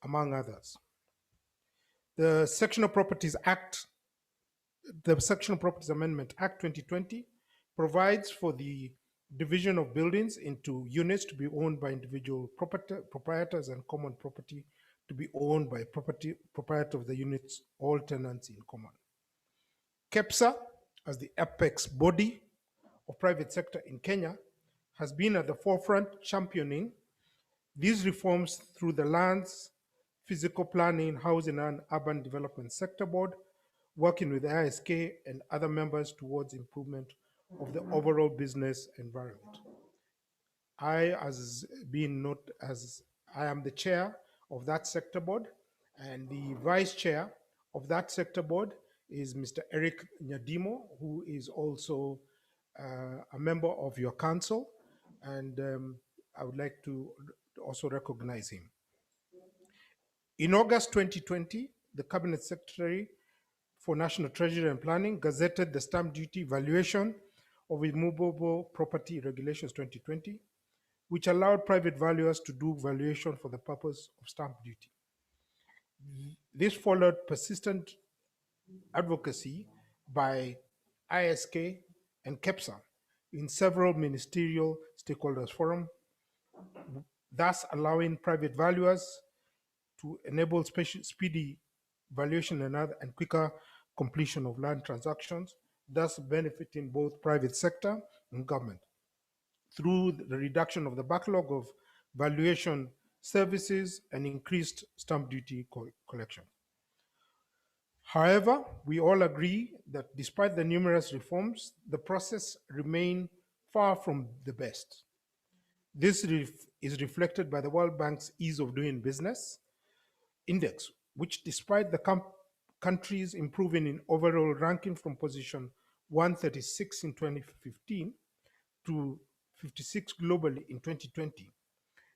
among others. The Sectional Properties Amendment Act 2020 provides for the division of buildings into units to be owned by individual proprietors and common property to be owned by proprietor of the units, all tenants in common. KEPSA, as the apex body of private sector in Kenya, has been at the forefront championing these reforms through the Lands, Physical Planning, Housing and Urban Development Sector Board, working with ISK and other members towards improvement of the overall business environment. I am the chair of that sector board, and the vice chair of that sector board is Mr. Eric Nyadimo, who is also a member of your council, and I would like to also recognize him. In August 2020, the Cabinet Secretary for National Treasury and Planning gazetted the Stamp Duty Valuation of Immovable Property Regulations 2020, which allowed private valuers to do valuation for the purpose of stamp duty. This followed persistent advocacy by ISK and KEPSA in several ministerial stakeholders forum, thus allowing private valuers to enable speedy valuation and quicker completion of land transactions, thus benefiting both private sector and government through the reduction of the backlog of valuation services and increased stamp duty collection. However, we all agree that despite the numerous reforms, the process remains far from the best. This is reflected by the World Bank's Ease of Doing Business Index, which despite the countries improving in overall ranking from position 136 in 2015 to 56 globally in 2020,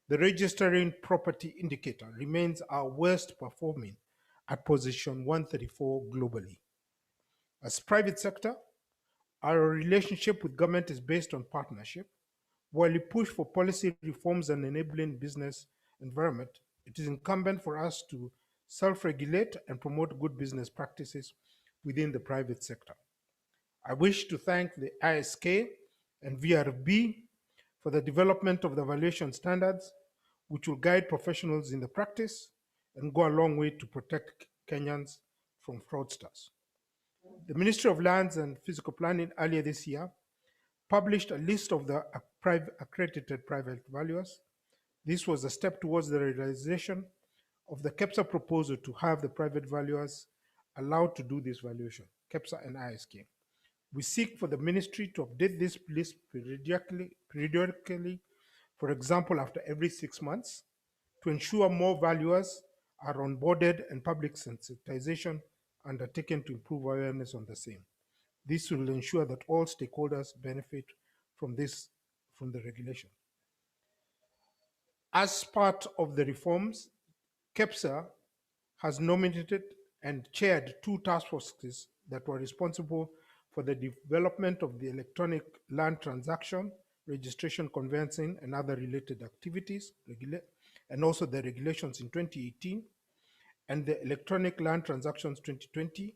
the registering property indicator remains our worst performing at position 134 globally. As private sector, our relationship with government is based on partnership. While we push for policy reforms and enabling business environment, it is incumbent for us to self-regulate and promote good business practices within the private sector. I wish to thank the ISK and VRB for the development of the valuation standards, which will guide professionals in the practice and go a long way to protect Kenyans from fraudsters. The Ministry of Lands and Physical Planning earlier this year published a list of the accredited private valuers. This was a step towards the realization of the KEPSA proposal to have the private valuers allowed to do this valuation, KEPSA and ISK. We seek for the ministry to update this list periodically, for example, after every 6 months, to ensure more valuers are onboarded and public sensitization undertaken to improve awareness on the same. This will ensure that all stakeholders benefit from the regulation. As part of the reforms, KEPSA has nominated and chaired 2 task forces that were responsible for the development of the electronic land transaction, registration, conveyancing, and other related activities, and also the regulations in 2018, and the electronic land transactions 2020.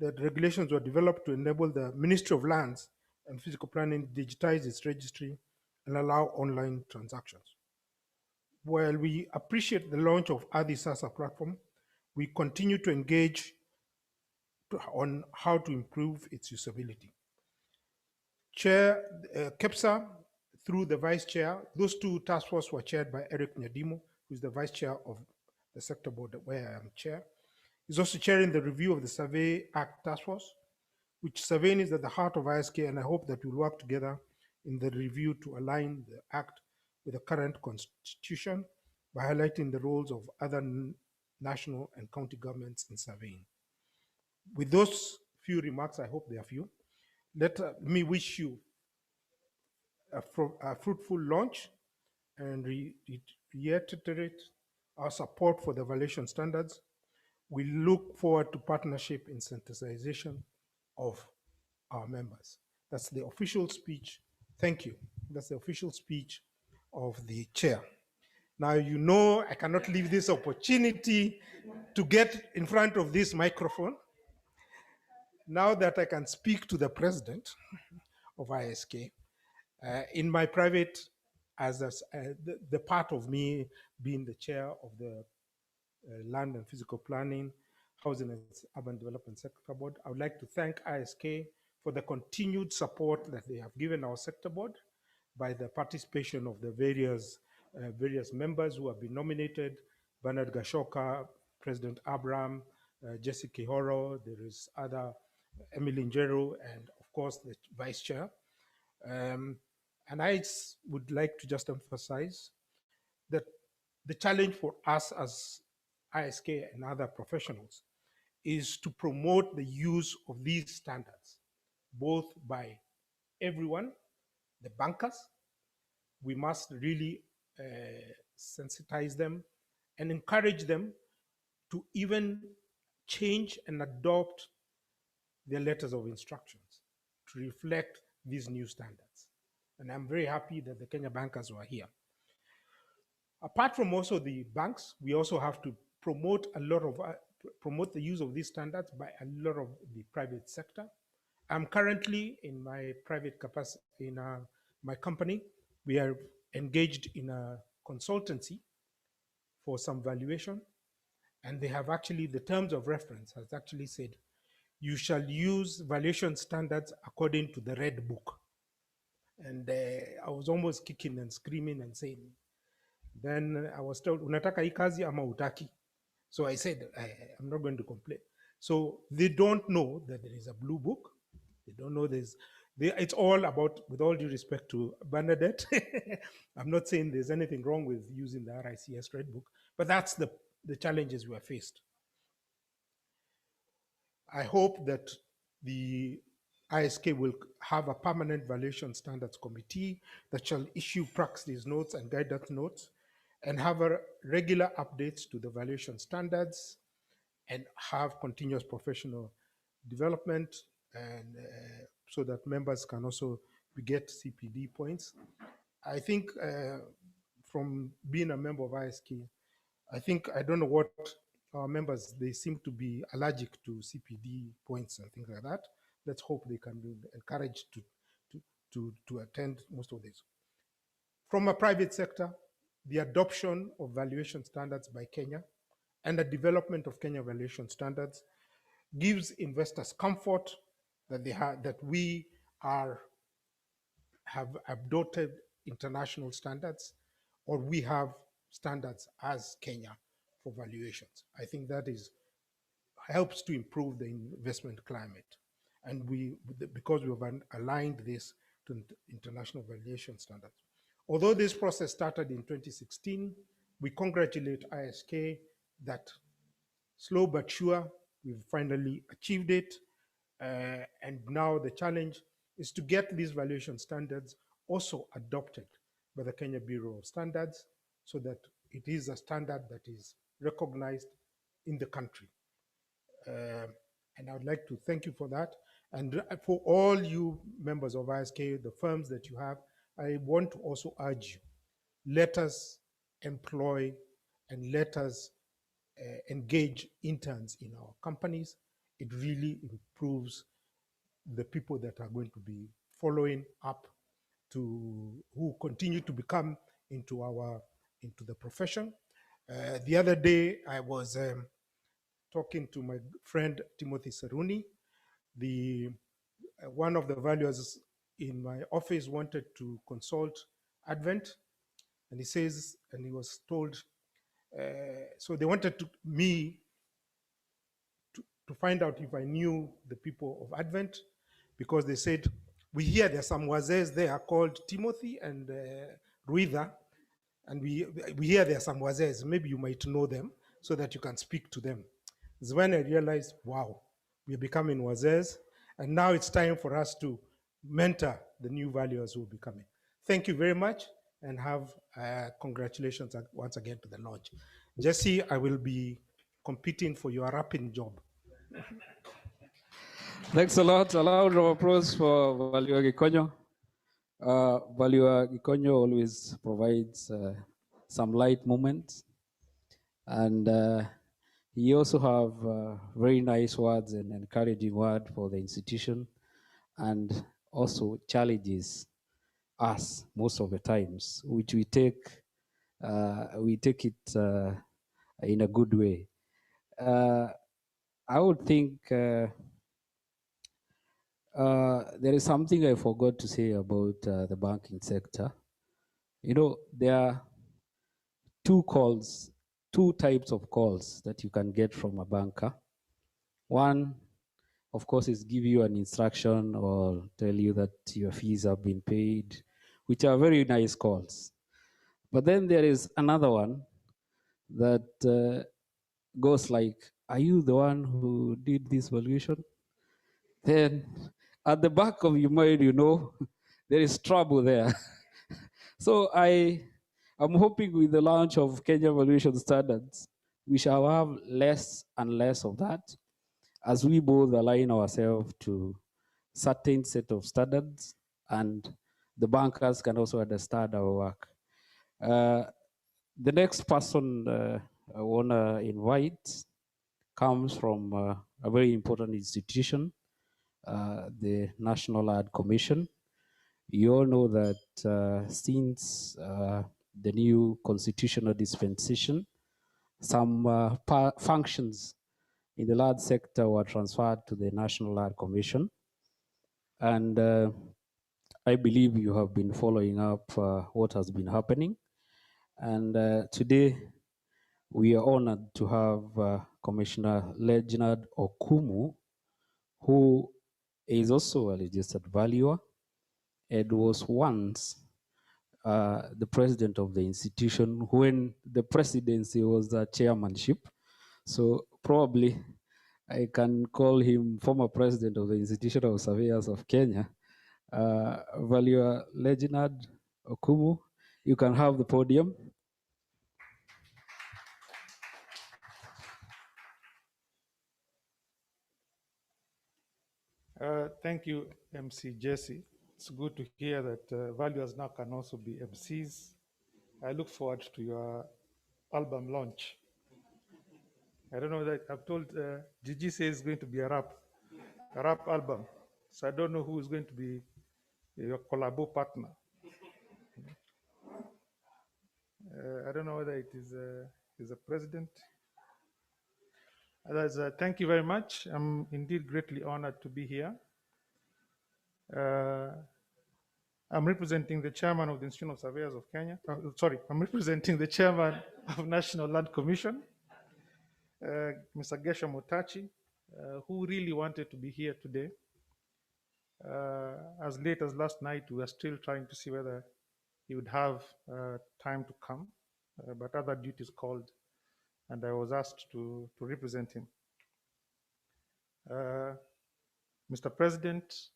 The regulations were developed to enable the Ministry of Lands and Physical Planning to digitize its registry and allow online transactions. While we appreciate the launch of AdiSasa platform, we continue to engage on how to improve its usability. Chair KEPSA, through the vice chair, those 2 task forces were chaired by Eric Nyadimo, who is the vice chair of the sector board where I am chair. He's also chairing the review of the Survey Act task force, which surveying is at the heart of ISK, and I hope that we'll work together in the review to align the act with the current constitution by highlighting the roles of other national and county governments in surveying. With those few remarks, I hope they are few. Let me wish you a fruitful launch and reiterate our support for the valuation standards. We look forward to partnership in sensitization of our members. That's the official speech. Thank you. That's the official speech of the chair. Now, you know, I cannot leave this opportunity to get in front of this microphone. Now that I can speak to the president of ISK, in my private, as the part of me being the chair of the Land and Physical Planning, Housing and Urban Development Sector Board, I would like to thank ISK for the continued support that they have given our sector board by the participation of the various members who have been nominated, Bernard Gashoka, President Abraham, Jesse Kihoro, there is other, Emily Njeru, and of course the vice chair. And I would like to just emphasize that the challenge for us as ISK and other professionals is to promote the use of these standards, both by everyone, the bankers. We must really sensitize them and encourage them to even change and adopt their letters of instructions to reflect these new standards. And I'm very happy that the Kenya bankers were here. Apart from also the banks, we also have to promote a lot of promote the use of these standards by a lot of the private sector. I'm currently in my private capacity in my company. We are engaged in a consultancy for some valuation, and they have actually, the terms of reference has actually said you shall use valuation standards according to the red book. And I was almost kicking and screaming and saying, then I was told, unataka hii kazi ama utaki? So I said, I'm not going to complain. So they don't know that there is a blue book. They don't know it's all about, with all due respect to Bernadette, I'm not saying there's anything wrong with using the RICS Red Book, but that's the challenges we are faced. I hope that the ISK will have a permanent valuation standards committee that shall issue practice notes and guidance notes and have a regular updates to the valuation standards and have continuous professional development, and so that members can also get CPD points. I think from being a member of ISK, I don't know what our members, they seem to be allergic to CPD points and things like that. Let's hope they can be encouraged to attend most of this. From a private sector, the adoption of valuation standards by Kenya and the development of Kenya valuation standards gives investors comfort that we have adopted international standards, or we have standards as Kenya for valuations. I think that helps to improve the investment climate. And because we have aligned this to international valuation standards. Although this process started in 2016, we congratulate ISK that slow but sure, we've finally achieved it. And now the challenge is to get these valuation standards also adopted by the Kenya Bureau of Standards so that it is a standard that is recognized in the country. And I would like to thank you for that. And for all you members of ISK, the firms that you have, I want to also urge you, let us employ and let us engage interns in our companies. It really improves the people that are going to be following up, to who continue to become into the profession. The other day, I was talking to my friend Timothy Saruni. One of the valuers in my office wanted to consult Advent, and he was told, so they wanted me to find out if I knew the people of Advent, because they said, we hear there's some wazes there called Timothy and Ruida, and we hear there are some wazes, maybe you might know them so that you can speak to them. It's when I realized, wow, we're becoming wazes, and now it's time for us to mentor the new valuers who will be coming. Thank you very much, and have congratulations once again to the launch. Jesse, I will be competing for your rapping job. Thanks a lot. A round of applause for Valua Gikonyo. Valua Gikonyo always provides some light moments, and he also have very nice words and encouraging word for the institution, and also challenges us most of the times, which we take it in a good way. I would think there is something I forgot to say about the banking sector. You know, there are two types of calls that you can get from a banker. One, of course, is give you an instruction or tell you that your fees have been paid, which are very nice calls. But then there is another one that goes like, are you the one who did this valuation? Then at the back of your mind, you know, there is trouble there. So I'm hoping with the launch of Kenya Valuation Standards, we shall have less and less of that as we both align ourselves to certain set of standards, and the bankers can also understand our work. The next person I want to invite comes from a very important institution, the National Art Commission. You all know that since the new constitutional dispensation, some functions in the large sector were transferred to the National Art Commission. And I believe you have been following up what has been happening. And today, we are honored to have Commissioner Leonard Okumu, who is also a registered valuer and was once the president of the institution when the presidency was the chairmanship. So probably I can call him former president of the Institution of Surveyors of Kenya. Valuer Leonard Okumu, you can have the podium. Thank you, MC Jesse. It's good to hear that valuers now can also be MCs. I look forward to your album launch. I don't know that I've told Gigi says it's going to be a rap album. So I don't know who is going to be your collabo partner. I don't know whether it is a president. Others, thank you very much. I'm indeed greatly honored to be here. I'm representing the chairman of the Institute of Surveyors of Kenya. I'm representing the chairman of National Land Commission, Mr. Gesha Mutachi, who really wanted to be here today. As late as last night, we were still trying to see whether he would have time to come, but other duties called, and I was asked to represent him. Mr. President,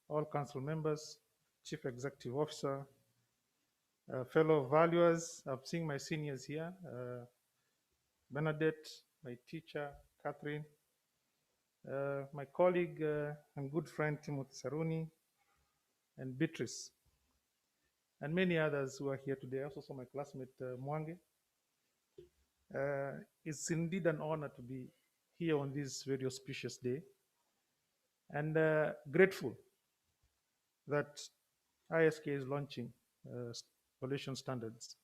all council members, Chief Executive Officer, fellow valuers, I'm seeing my seniors here, Bernadette, my teacher, Catherine, my colleague and good friend, Timothy Saruni, and Beatrice, and many others who are here today. I also saw my classmate, Mwange. It's indeed an honor to be here on this very auspicious day, and grateful that ISK is launching valuation standards.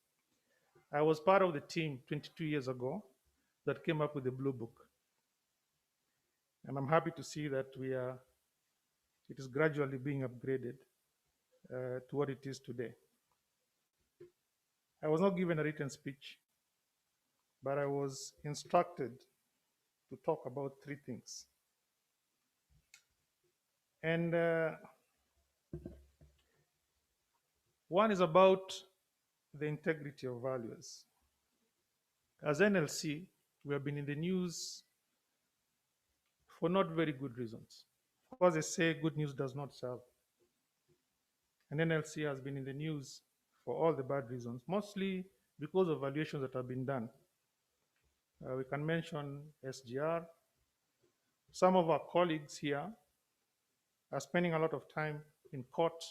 I was part of the team 22 years ago that came up with the Blue Book. And I'm happy to see that it is gradually being upgraded to what it is today. I was not given a written speech, but I was instructed to talk about three things. And one is about the integrity of values. As NLC, we have been in the news for not very good reasons. Of course, they say good news does not sell. And NLC has been in the news for all the bad reasons, mostly because of valuations that have been done. We can mention SGR. Some of our colleagues here are spending a lot of time in court,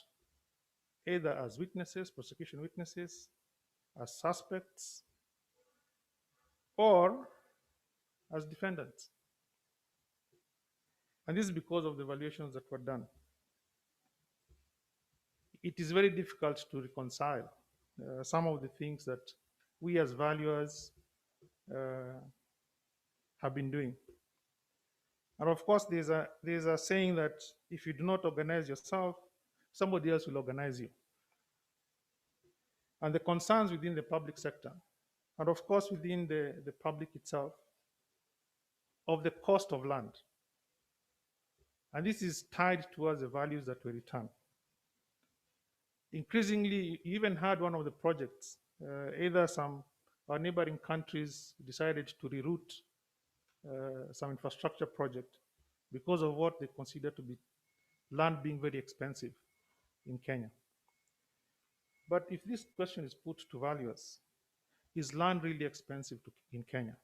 either as witnesses, prosecution witnesses, as suspects, or as defendants. And this is because of the valuations that were done. It is very difficult to reconcile some of the things that we as valuers have been doing. And of course, there's a saying that if you do not organize yourself, somebody else will organize you. And the concerns within the public sector, and of course within the public itself, of the cost of land. And this is tied towards the values that were returned. Increasingly, you even had one of the projects, either our neighboring countries decided to reroute some infrastructure project because of what they consider to be land being very expensive in Kenya. But if this question is put to valuers, is land really expensive in Kenya?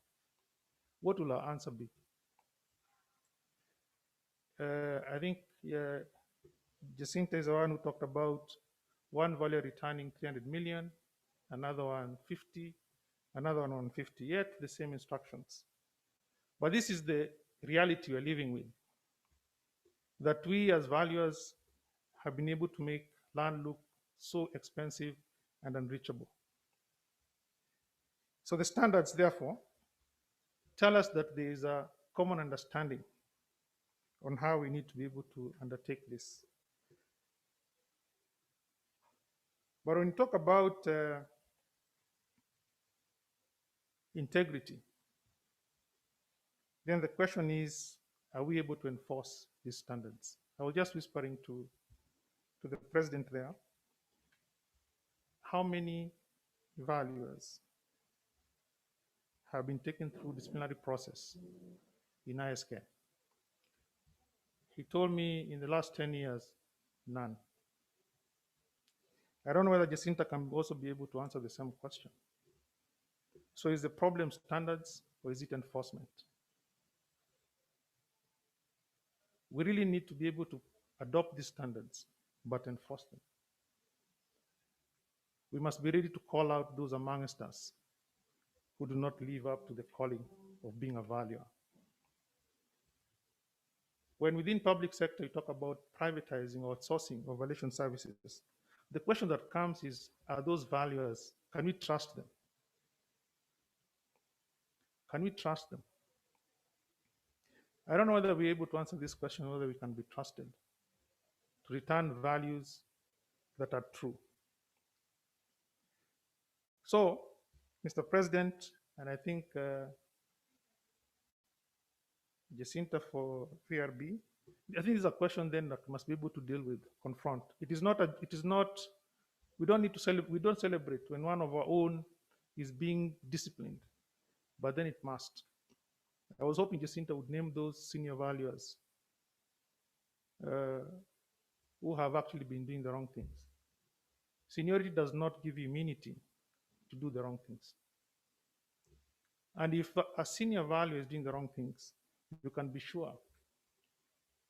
What will our answer be? I think Jacinta is the one who talked about one value returning 300 million, another one 50, another one 150, yet the same instructions. But this is the reality we're living with, that we as valuers have been able to make land look so expensive and unreachable. So the standards, therefore, tell us that there is a common understanding on how we need to be able to undertake this. But when you talk about integrity, then the question is, are we able to enforce these standards? I was just whispering to the president there, how many valuers have been taken through disciplinary process in ISK? He told me in the last 10 years, none. I don't know whether Jacinta can also be able to answer the same question. So is the problem standards or is it enforcement? We really need to be able to adopt these standards, but enforce them. We must be ready to call out those amongst us who do not live up to the calling of being a valuer. When within public sector you talk about privatizing or outsourcing of valuation services, the question that comes is, are those valuers, can we trust them? Can we trust them? I don't know whether we're able to answer this question, whether we can be trusted to return values that are true. So, Mr. President, and I think Jacinta for 3RB, I think it's a question then that must be able to deal with, confront. It is not, we don't need to celebrate, we don't celebrate when one of our own is being disciplined, but then it must. I was hoping Jacinta would name those senior valuers who have actually been doing the wrong things. Seniority does not give you immunity to do the wrong things. And if a senior valuer is doing the wrong things, you can be sure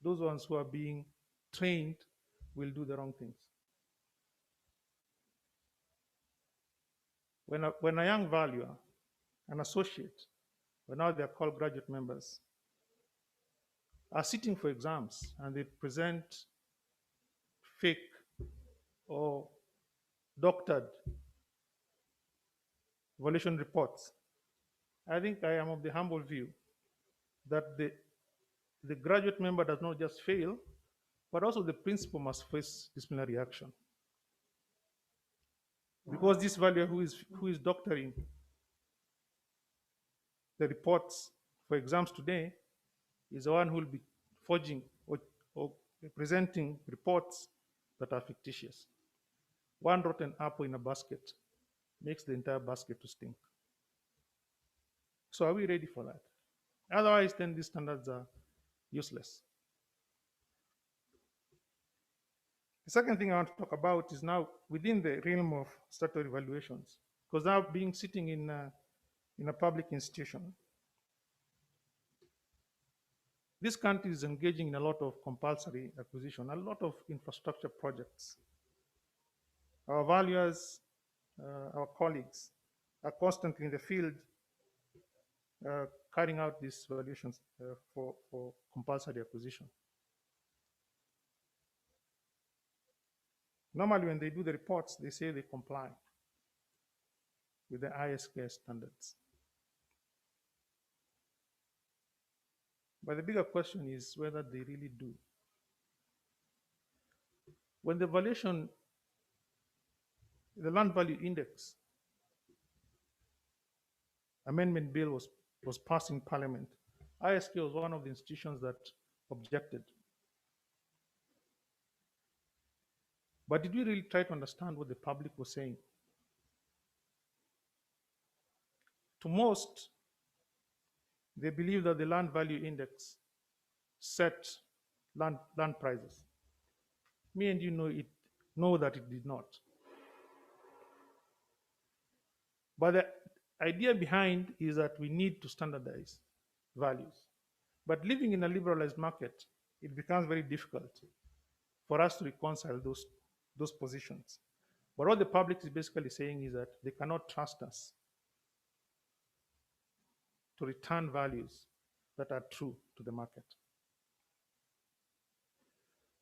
those ones who are being trained will do the wrong things. When a young valuer, an associate, or now they're called graduate members, are sitting for exams and they present fake or doctored evaluation reports, I think I am of the humble view that the graduate member does not just fail, but also the principal must face disciplinary action. Because this valuer who is doctoring the reports for exams today is the one who will be forging or presenting reports that are fictitious. One rotten apple in a basket makes the entire basket to stink. So are we ready for that? Otherwise, then these standards are useless. The second thing I want to talk about is now within the realm of statutory evaluations, because now being sitting in a public institution, this country is engaging in a lot of compulsory acquisition, a lot of infrastructure projects. Our valuers, our colleagues are constantly in the field carrying out these evaluations for compulsory acquisition. Normally, when they do the reports, they say they comply with the ISK standards. But the bigger question is whether they really do. When the valuation, the land value index amendment bill was passed in Parliament, ISK was one of the institutions that objected. But did we really try to understand what the public was saying? To most, they believe that the land value index set land prices. Me and you know that it did not. But the idea behind is that we need to standardize values. But living in a liberalized market, it becomes very difficult for us to reconcile those positions. But what the public is basically saying is that they cannot trust us to return values that are true to the market.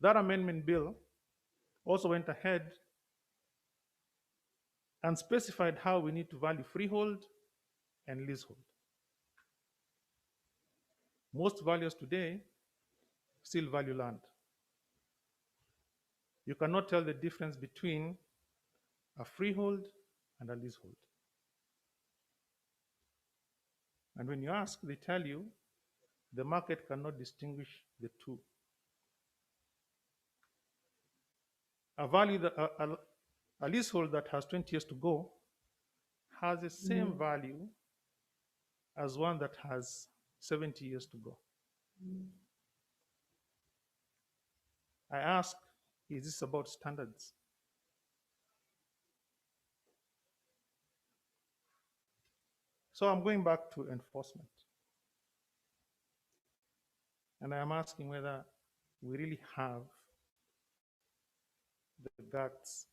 That amendment bill also went ahead and specified how we need to value freehold and leasehold. Most valuers today still value land. You cannot tell the difference between a freehold and a leasehold. And when you ask, they tell you the market cannot distinguish the two. A leasehold that has 20 years to go has the same value as one that has 70 years to go. I ask, is this about standards? So I'm going back to enforcement. And I am asking whether we really have the guts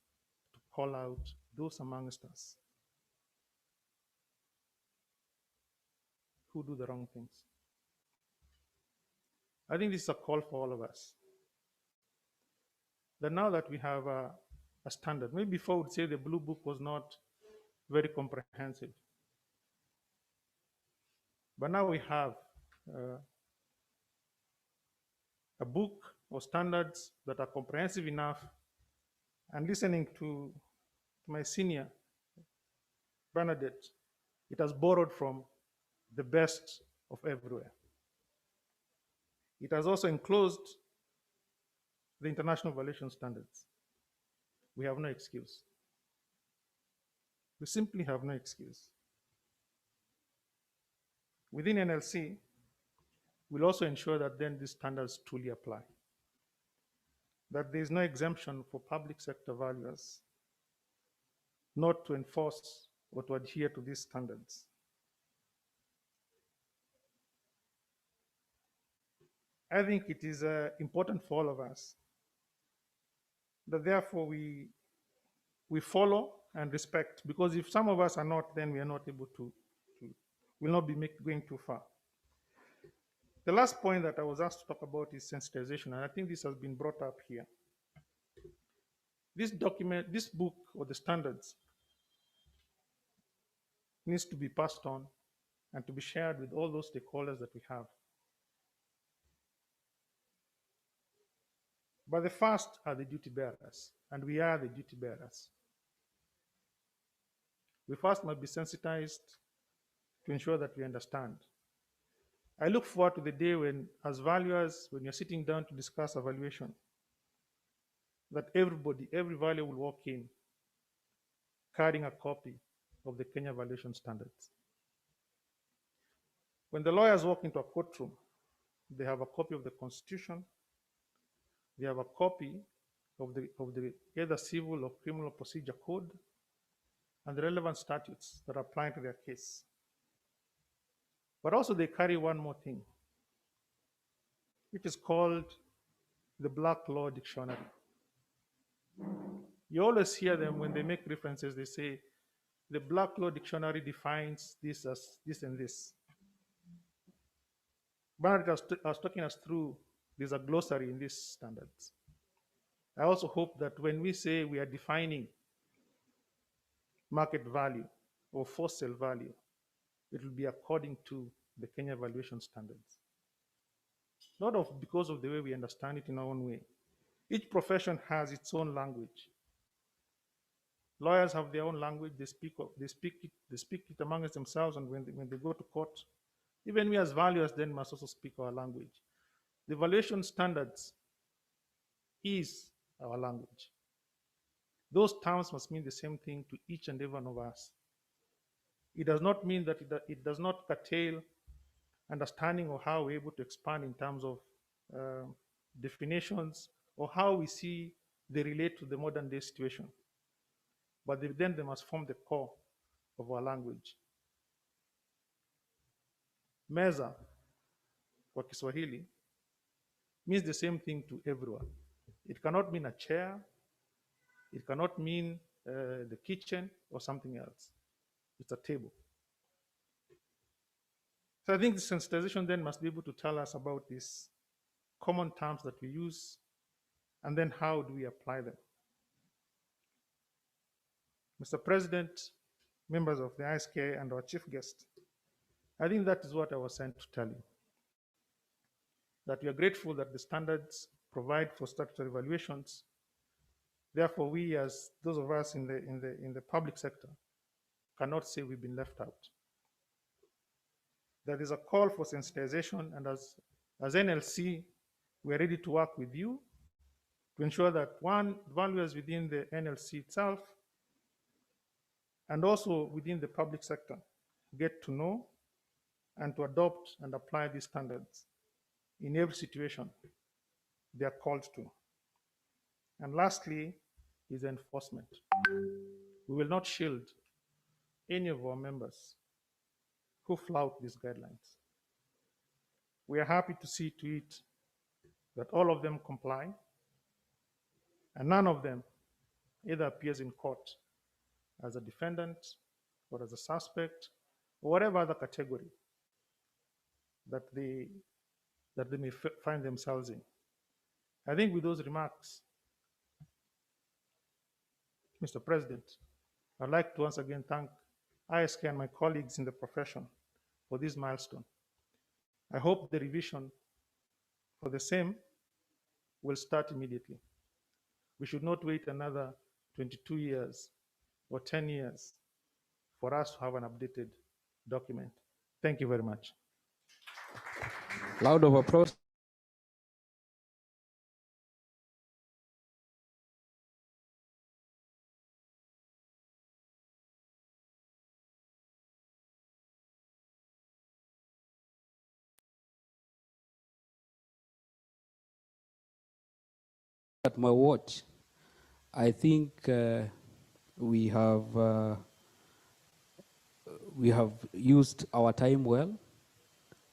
to call out those amongst us who do the wrong things. I think this is a call for all of us. That now that we have a standard, maybe before we'd say the Blue Book was not very comprehensive. But now we have a book or standards that are comprehensive enough. And listening to my senior, Bernadette, it has borrowed from the best of everywhere. It has also enclosed the international valuation standards. We have no excuse. We simply have no excuse. Within NLC, we'll also ensure that then these standards truly apply. That there is no exemption for public sector valuers not to enforce or to adhere to these standards. I think it is important for all of us that therefore we follow and respect, because if some of us are not, then we are not able to will not be going too far. The last point that I was asked to talk about is sensitization, and I think this has been brought up here. This document, this book, or the standards needs to be passed on and to be shared with all those stakeholders that we have. But the first are the duty bearers, and we are the duty bearers. We first must be sensitized to ensure that we understand. I look forward to the day when, as valuers, when you're sitting down to discuss evaluation, that everybody, every valuer will walk in carrying a copy of the Kenya Valuation Standards. When the lawyers walk into a courtroom, they have a copy of the Constitution, they have a copy of the either civil or criminal procedure code, and the relevant statutes that apply to their case. But also they carry one more thing, which is called the Black Law Dictionary. You always hear them when they make references, they say, the Black Law Dictionary defines this as this and this. Bernard was talking us through, there's a glossary in these standards. I also hope that when we say we are defining market value or for sale value, it will be according to the Kenya Valuation Standards. Not because of the way we understand it in our own way. Each profession has its own language. Lawyers have their own language. They speak it amongst themselves, and when they go to court, even we as valuers then must also speak our language. The valuation standards is our language. Those terms must mean the same thing to each and every one of us. It does not mean that it does not curtail understanding of how we're able to expand in terms of definitions or how we see they relate to the modern day situation, but then they must form the core of our language. Meza kwa Kiswahili means the same thing to everyone. It cannot mean a chair, it cannot mean the kitchen or something else. It's a table. So I think the sensitization then must be able to tell us about these common terms that we use, and then how do we apply them. Mr. President, members of the ISK, and our chief guest, I think that is what I was sent to tell you. That we are grateful that the standards provide for statutory evaluations. Therefore, we, as those of us in the public sector, cannot say we've been left out. There is a call for sensitization, and as NLC, we are ready to work with you to ensure that, one, valuers within the NLC itself and also within the public sector get to know and to adopt and apply these standards in every situation they are called to. And lastly is enforcement. We will not shield any of our members who flout these guidelines. We are happy to see to it that all of them comply and none of them either appears in court as a defendant or as a suspect or whatever other category that they may find themselves in. I think with those remarks, Mr. President, I'd like to once again thank ISK and my colleagues in the profession for this milestone. I hope the revision for the same will start immediately. We should not wait another 22 years or 10 years for us to have an updated document. Thank you very much. Loud of applause. At my watch, I think we have used our time well,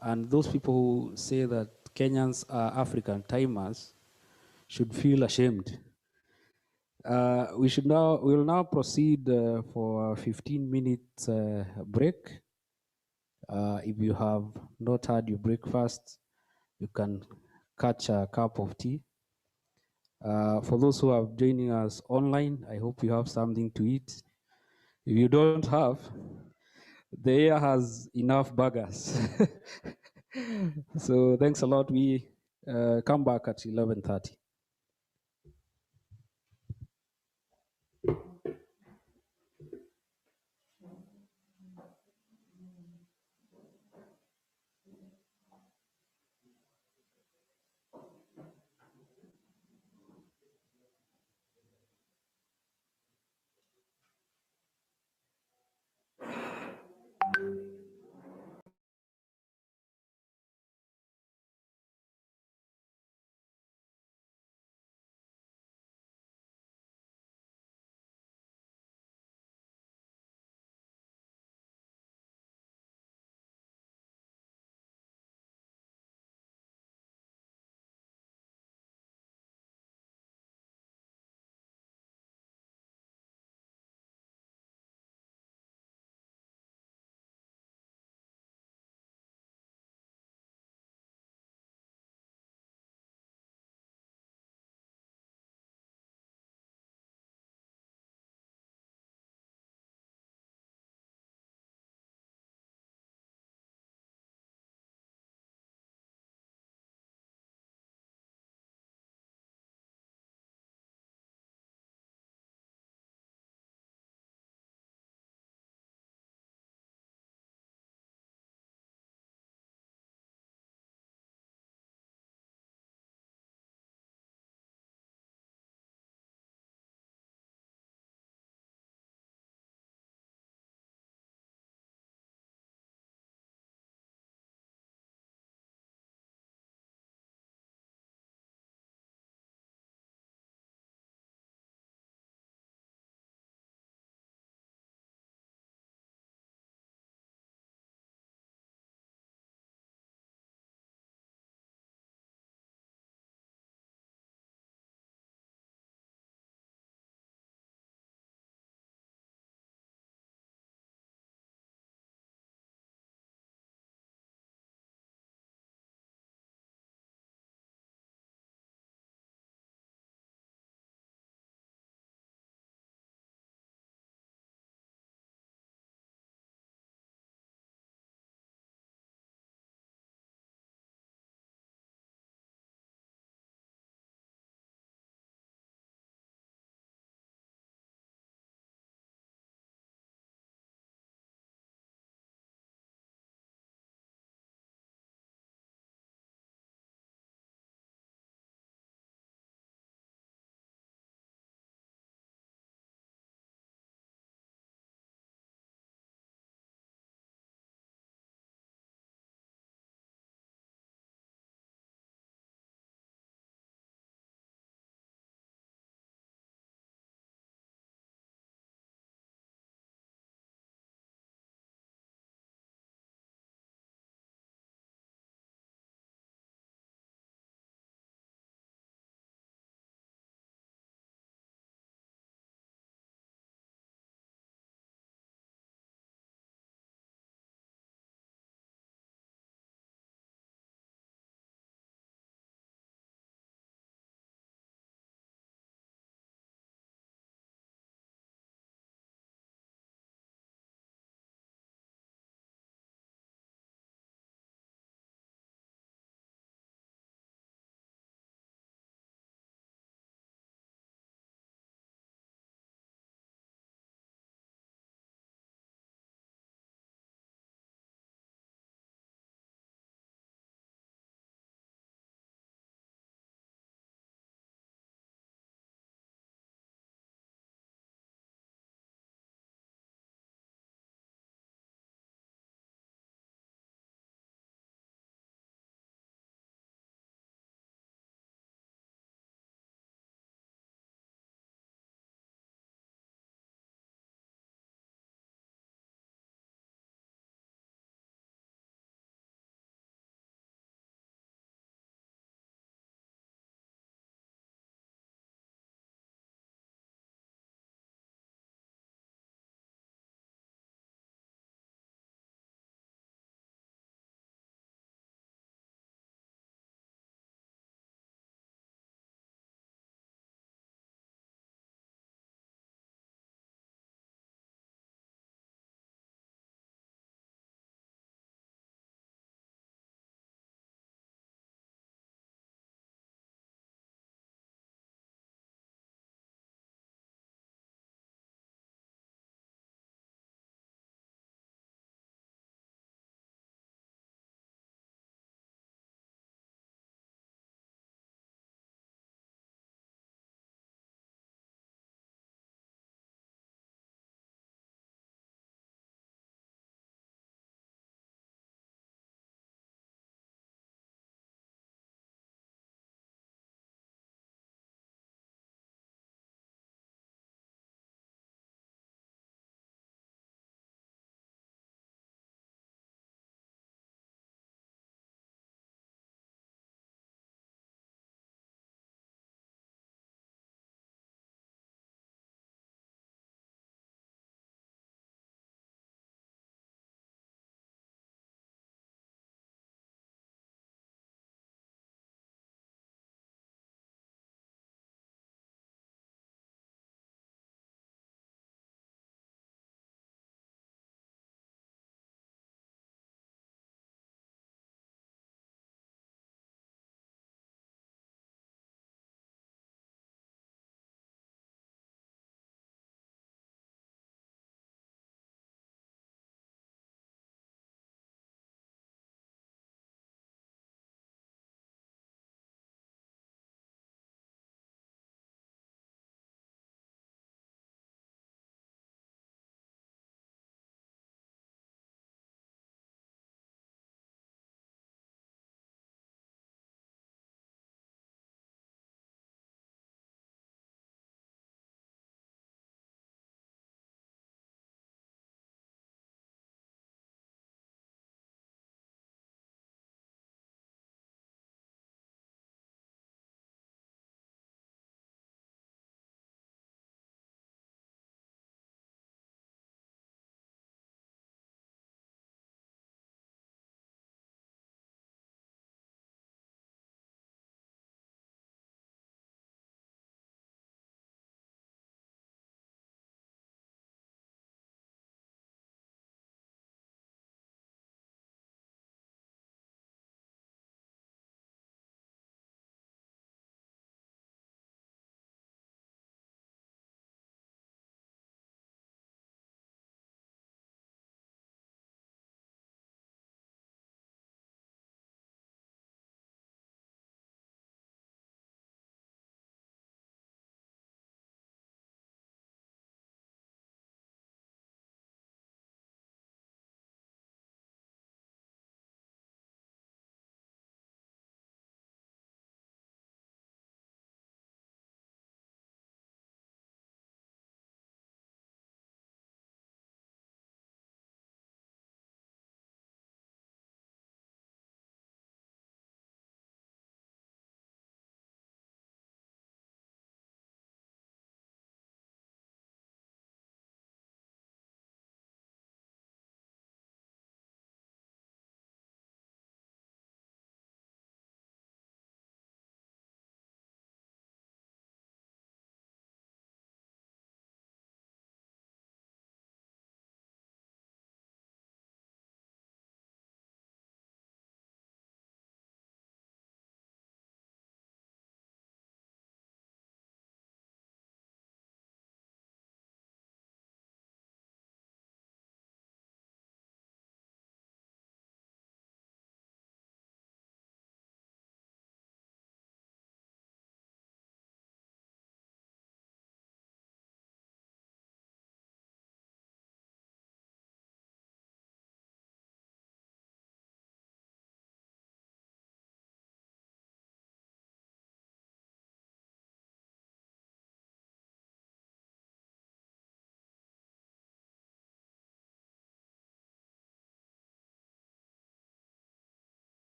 and those people who say that Kenyans are African timers should feel ashamed. We will now proceed for a 15-minute break. If you have not had your breakfast, you can catch a cup of tea. For those who are joining us online, I hope you have something to eat. If you don't have, the air has enough burgers. So thanks a lot. We come back at 11:30.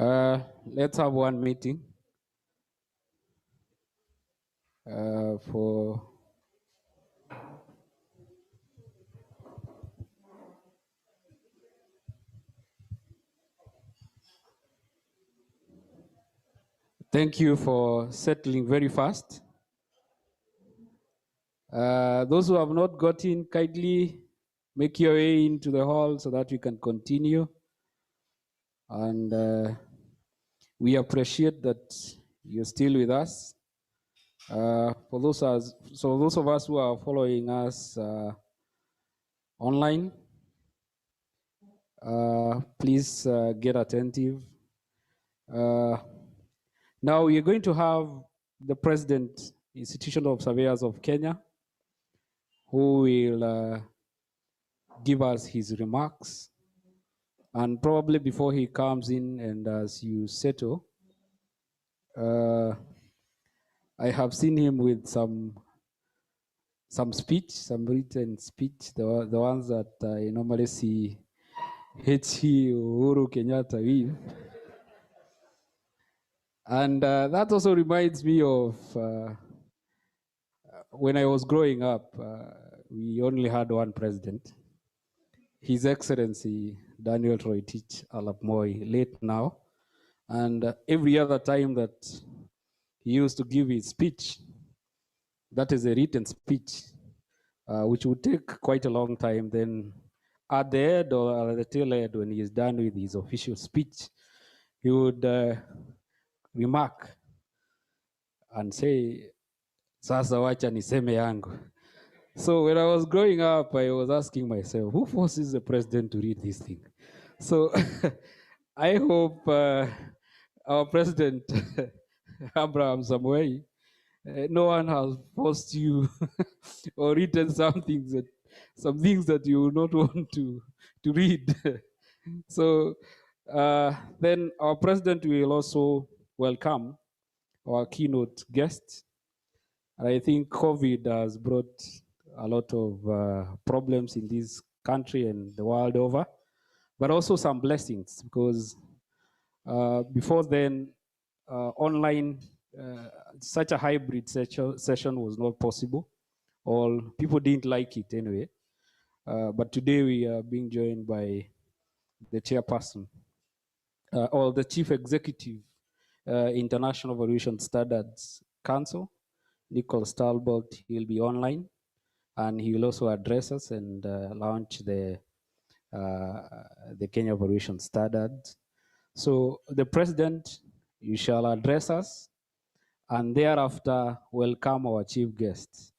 Let's have one meeting for thank you for settling very fast. Those who have not got in, kindly make your way into the hall so that we can continue. And we appreciate that you're still with us. For those of us who are following us online, please get attentive. Now we are going to have the President, Institution of Surveyors of Kenya, who will give us his remarks. And probably before he comes in and as you settle, I have seen him with some speech, some written speech, the ones that I normally see HE Uhuru Kenyatta with. And that also reminds me of when I was growing up, we only had one president, His Excellency Daniel Toroitich Arap Moi, late now. And every other time that he used to give his speech, that is a written speech, which would take quite a long time. Then at the end or at the tail end, when he is done with his official speech, he would remark and say, sasa wacha niseme yangu. So when I was growing up, I was asking myself, who forces the president to read this thing? So I hope our president, Abraham Samuel, no one has forced you or written some things that you would not want to read. So then our president will also welcome our keynote guest. And I think COVID has brought a lot of problems in this country and the world over, but also some blessings, because before then, online, such a hybrid session was not possible, or people didn't like it anyway. But today we are being joined by the chairperson or the chief executive, International Valuation Standards Council, Nicholas Talbot. He'll be online, and he will also address us and launch the Kenya Valuation Standards. So the president, you shall address us, and thereafter welcome our chief guest.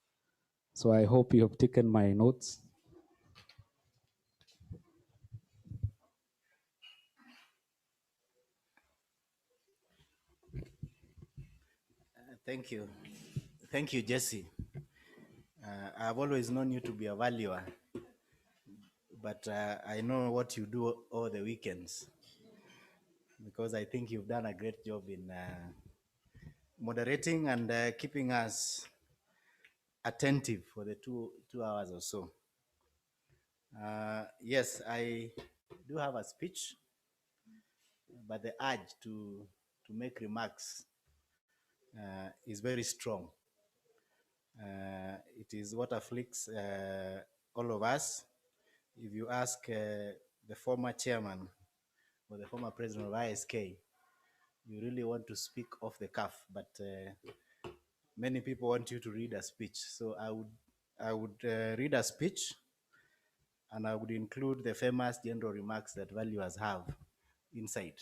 So I hope you have taken my notes. Thank you. Thank you, Jesse. I've always known you to be a valuer, but I know what you do all the weekends, because I think you've done a great job in moderating and keeping us attentive for the two hours or so. Yes, I do have a speech, but the urge to make remarks is very strong. It is what afflicts all of us. If you ask the former chairman or the former president of ISK, you really want to speak off the cuff, but many people want you to read a speech. So I would read a speech, and I would include the famous general remarks that valuers have inside.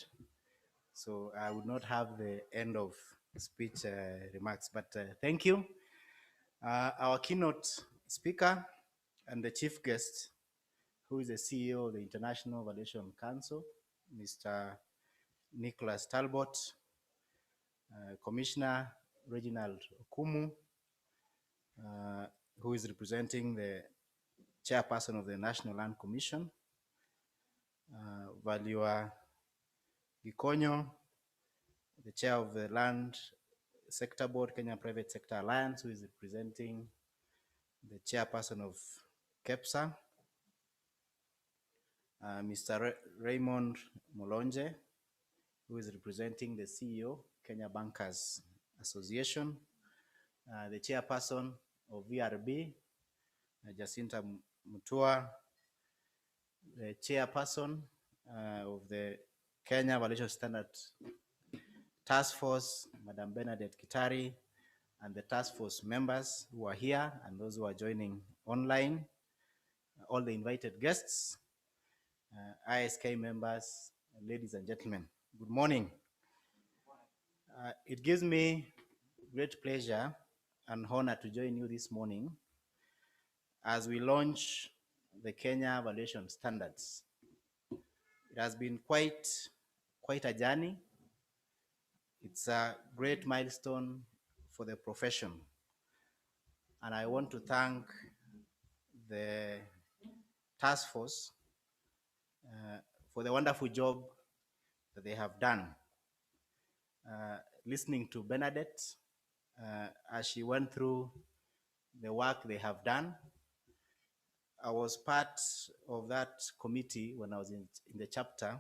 So I would not have the end of speech remarks, but thank you. Our keynote speaker and the chief guest, who is the CEO of the International Valuation Council, Mr. Nicholas Talbot, Commissioner Reginald Okumu, who is representing the chairperson of the National Land Commission, Valuer Gikonyo, the chair of the Land Sector Board, Kenya Private Sector Alliance, who is representing the chairperson of KEPSA, Mr. Raymond Molonje, who is representing the CEO, Kenya Bankers Association, the chairperson of VRB, Jacinta Mutua, the chairperson of the Kenya Valuation Standards Task Force, Madam Bernadette Kitari, and the task force members who are here and those who are joining online, all the invited guests, ISK members, ladies and gentlemen, good morning. It gives me great pleasure and honor to join you this morning as we launch the Kenya Valuation Standards. It has been quite a journey. It's a great milestone for the profession. And I want to thank the task force for the wonderful job that they have done. Listening to Bernadette as she went through the work they have done, I was part of that committee when I was in the chapter,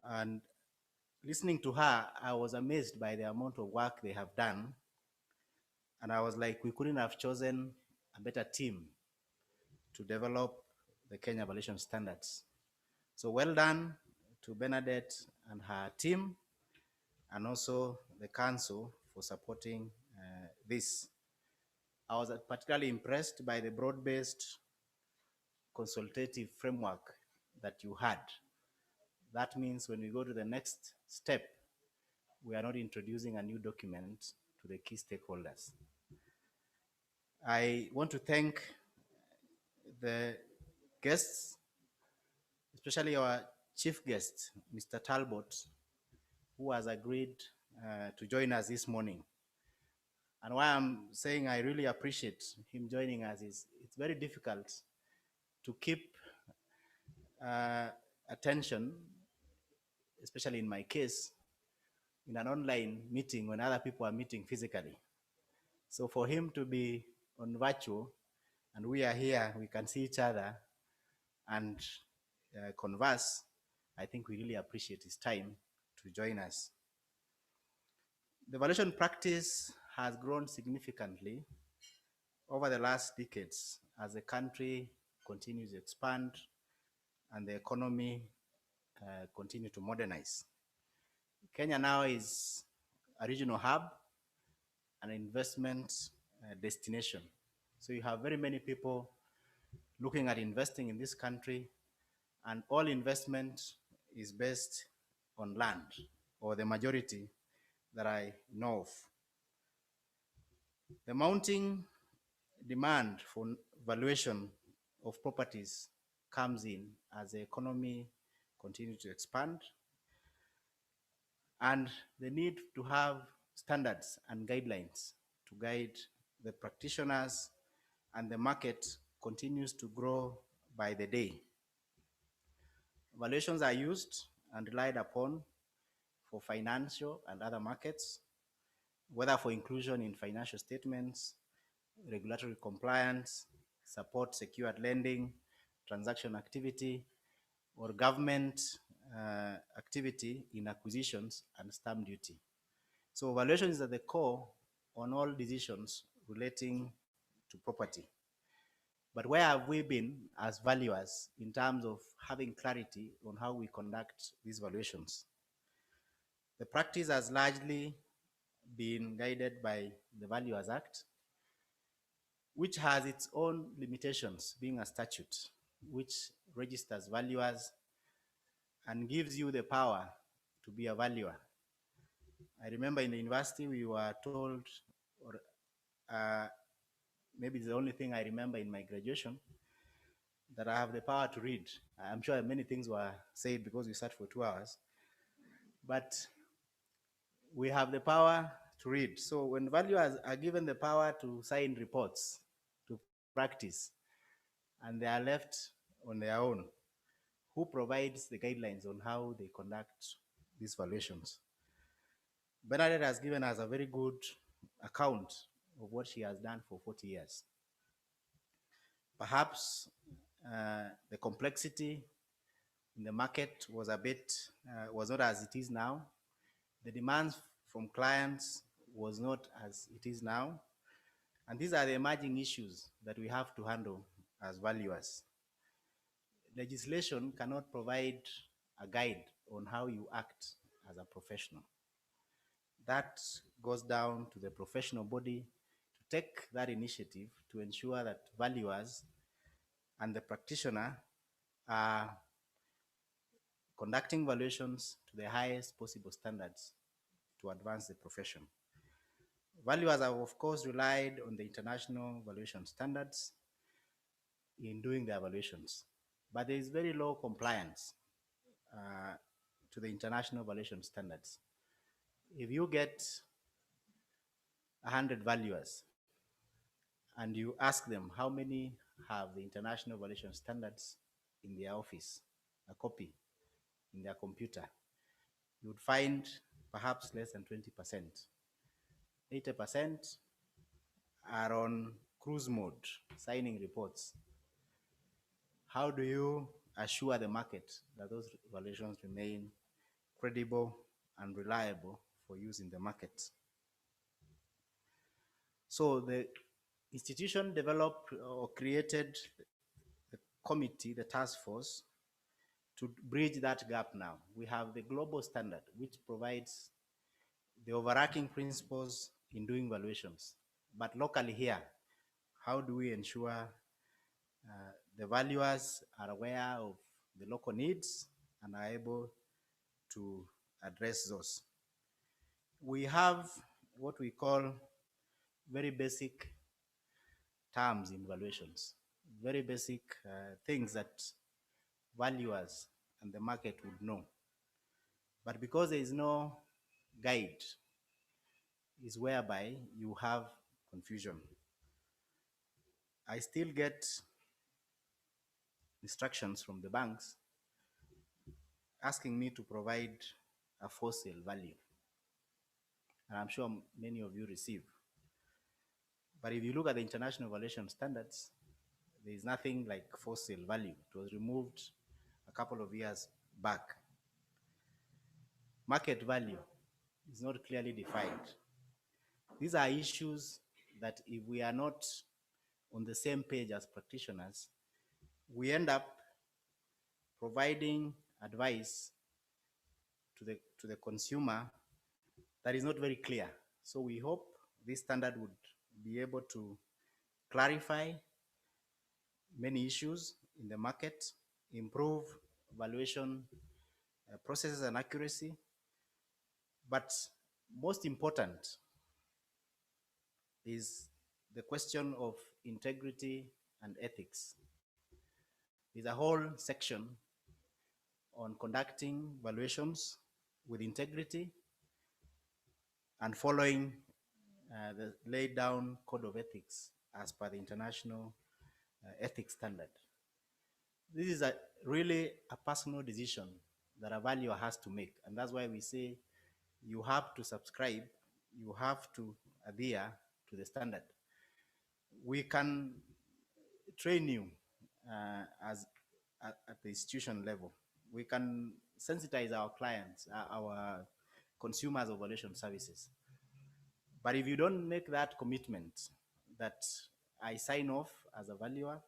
and listening to her, I was amazed by the amount of work they have done. And I was like, we couldn't have chosen a better team to develop the Kenya Valuation Standards. So well done to Bernadette and her team, and also the council for supporting this. I was particularly impressed by the broad-based consultative framework that you had. That means when we go to the next step, we are not introducing a new document to the key stakeholders. I want to thank the guests, especially our chief guest, Mr. Talbot, who has agreed to join us this morning. And why I'm saying I really appreciate him joining us is it's very difficult to keep attention, especially in my case, in an online meeting when other people are meeting physically. So for him to be on virtual and we are here, we can see each other and converse, I think we really appreciate his time to join us. The valuation practice has grown significantly over the last decades as the country continues to expand and the economy continues to modernize. Kenya now is a regional hub, an investment destination. So you have very many people looking at investing in this country, and all investment is based on land, or the majority that I know of. The mounting demand for valuation of properties comes in as the economy continues to expand, and the need to have standards and guidelines to guide the practitioners and the market continues to grow by the day. Valuations are used and relied upon for financial and other markets, whether for inclusion in financial statements, regulatory compliance, support secured lending, transaction activity, or government activity in acquisitions and stamp duty. So valuation is at the core on all decisions relating to property. But where have we been as valuers in terms of having clarity on how we conduct these valuations? The practice has largely been guided by the Valuers Act, which has its own limitations, being a statute, which registers valuers and gives you the power to be a valuer. I remember in the university we were told, or maybe it's the only thing I remember in my graduation, that I have the power to read. I'm sure many things were said because we sat for 2 hours, but we have the power to read. So when valuers are given the power to sign reports, to practice, and they are left on their own, who provides the guidelines on how they conduct these valuations? Bernadette has given us a very good account of what she has done for 40 years. Perhaps the complexity in the market was a bit, was not as it is now. The demands from clients was not as it is now. And these are the emerging issues that we have to handle as valuers. Legislation cannot provide a guide on how you act as a professional. That goes down to the professional body to take that initiative to ensure that valuers and the practitioner are conducting valuations to the highest possible standards to advance the profession. Valuers have, of course, relied on the international valuation standards in doing the evaluations, but there is very low compliance to the international valuation standards. If you get 100 valuers and you ask them how many have the international valuation standards in their office, a copy in their computer, you would find perhaps less than 20%. 80% are on cruise mode, signing reports. How do you assure the market that those valuations remain credible and reliable for use in the market? So the institution developed or created the committee, the task force, to bridge that gap now. We have the global standard, which provides the overarching principles in doing valuations. But locally here, how do we ensure the valuers are aware of the local needs and are able to address those? We have what we call very basic terms in valuations, very basic things that valuers and the market would know. But because there is no guide, is whereby you have confusion. I still get instructions from the banks asking me to provide a for sale value. And I'm sure many of you receive. But if you look at the international valuation standards, there is nothing like for sale value. It was removed a couple of years back. Market value is not clearly defined. These are issues that if we are not on the same page as practitioners, we end up providing advice to the consumer that is not very clear. So we hope this standard would be able to clarify many issues in the market, improve valuation processes and accuracy, but most important is the question of integrity and ethics. There's a whole section on conducting valuations with integrity and following the laid down code of ethics as per the international ethics standard. This is really a personal decision that a valuer has to make, and that's why we say you have to subscribe, you have to adhere to the standard. We can train you at the institution level. We can sensitize our clients, our consumers of valuation services. But if you don't make that commitment that I sign off as a valuer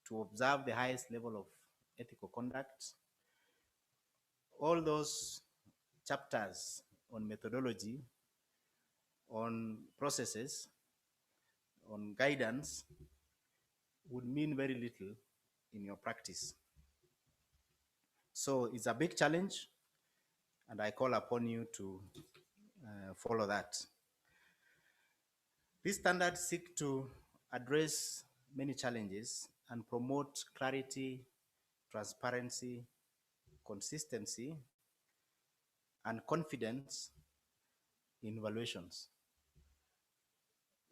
to observe the highest level of ethical conduct, all those chapters on methodology, on processes, on guidance would mean very little in your practice. So it's a big challenge, and I call upon you to follow that. These standards seek to address many challenges and promote clarity, transparency, consistency, and confidence in valuations.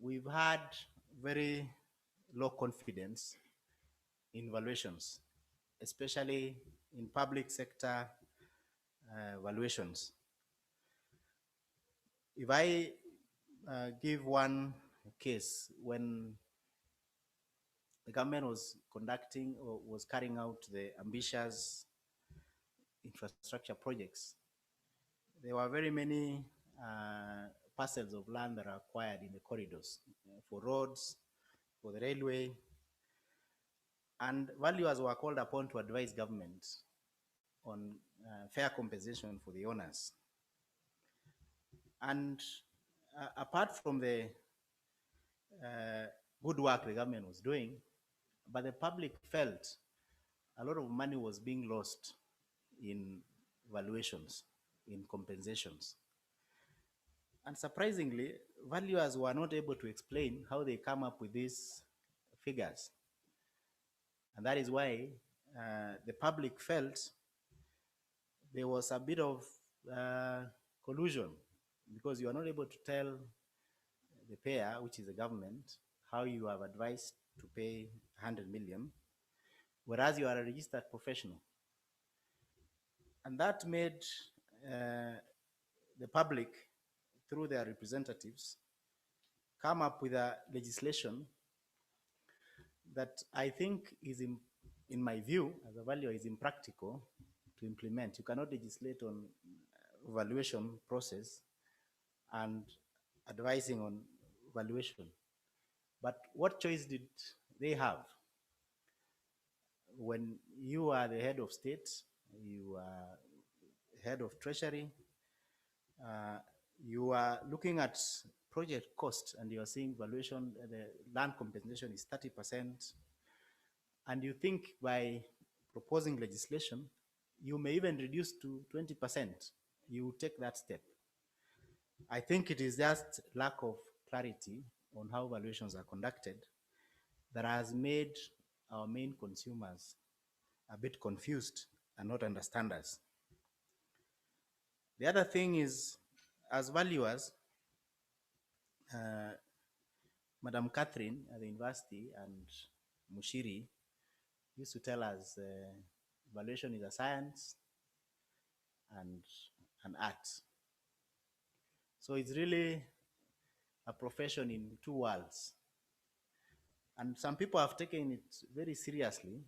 We've had very low confidence in valuations, especially in public sector valuations. If I give one case when the government was conducting or was carrying out the ambitious infrastructure projects, there were very many parcels of land that are acquired in the corridors for roads, for the railway, and valuers were called upon to advise government on fair compensation for the owners. And apart from the good work the government was doing, but the public felt a lot of money was being lost in valuations, in compensations. And surprisingly, valuers were not able to explain how they come up with these figures. And that is why the public felt there was a bit of collusion, because you are not able to tell the payer, which is the government, how you have advised to pay 100 million, whereas you are a registered professional. And that made the public, through their representatives, come up with a legislation that I think is, in my view, as a valuer, is impractical to implement. You cannot legislate on valuation process and advising on valuation. But what choice did they have? When you are the head of state, you are head of treasury, you are looking at project cost and you are seeing valuation, the land compensation is 30%, and you think by proposing legislation, you may even reduce to 20%. You take that step. I think it is just lack of clarity on how valuations are conducted that has made our main consumers a bit confused and not understand us. The other thing is, as valuers, Madam Catherine at the university and Mushiri used to tell us valuation is a science and an art. So it's really a profession in two worlds. And some people have taken it very seriously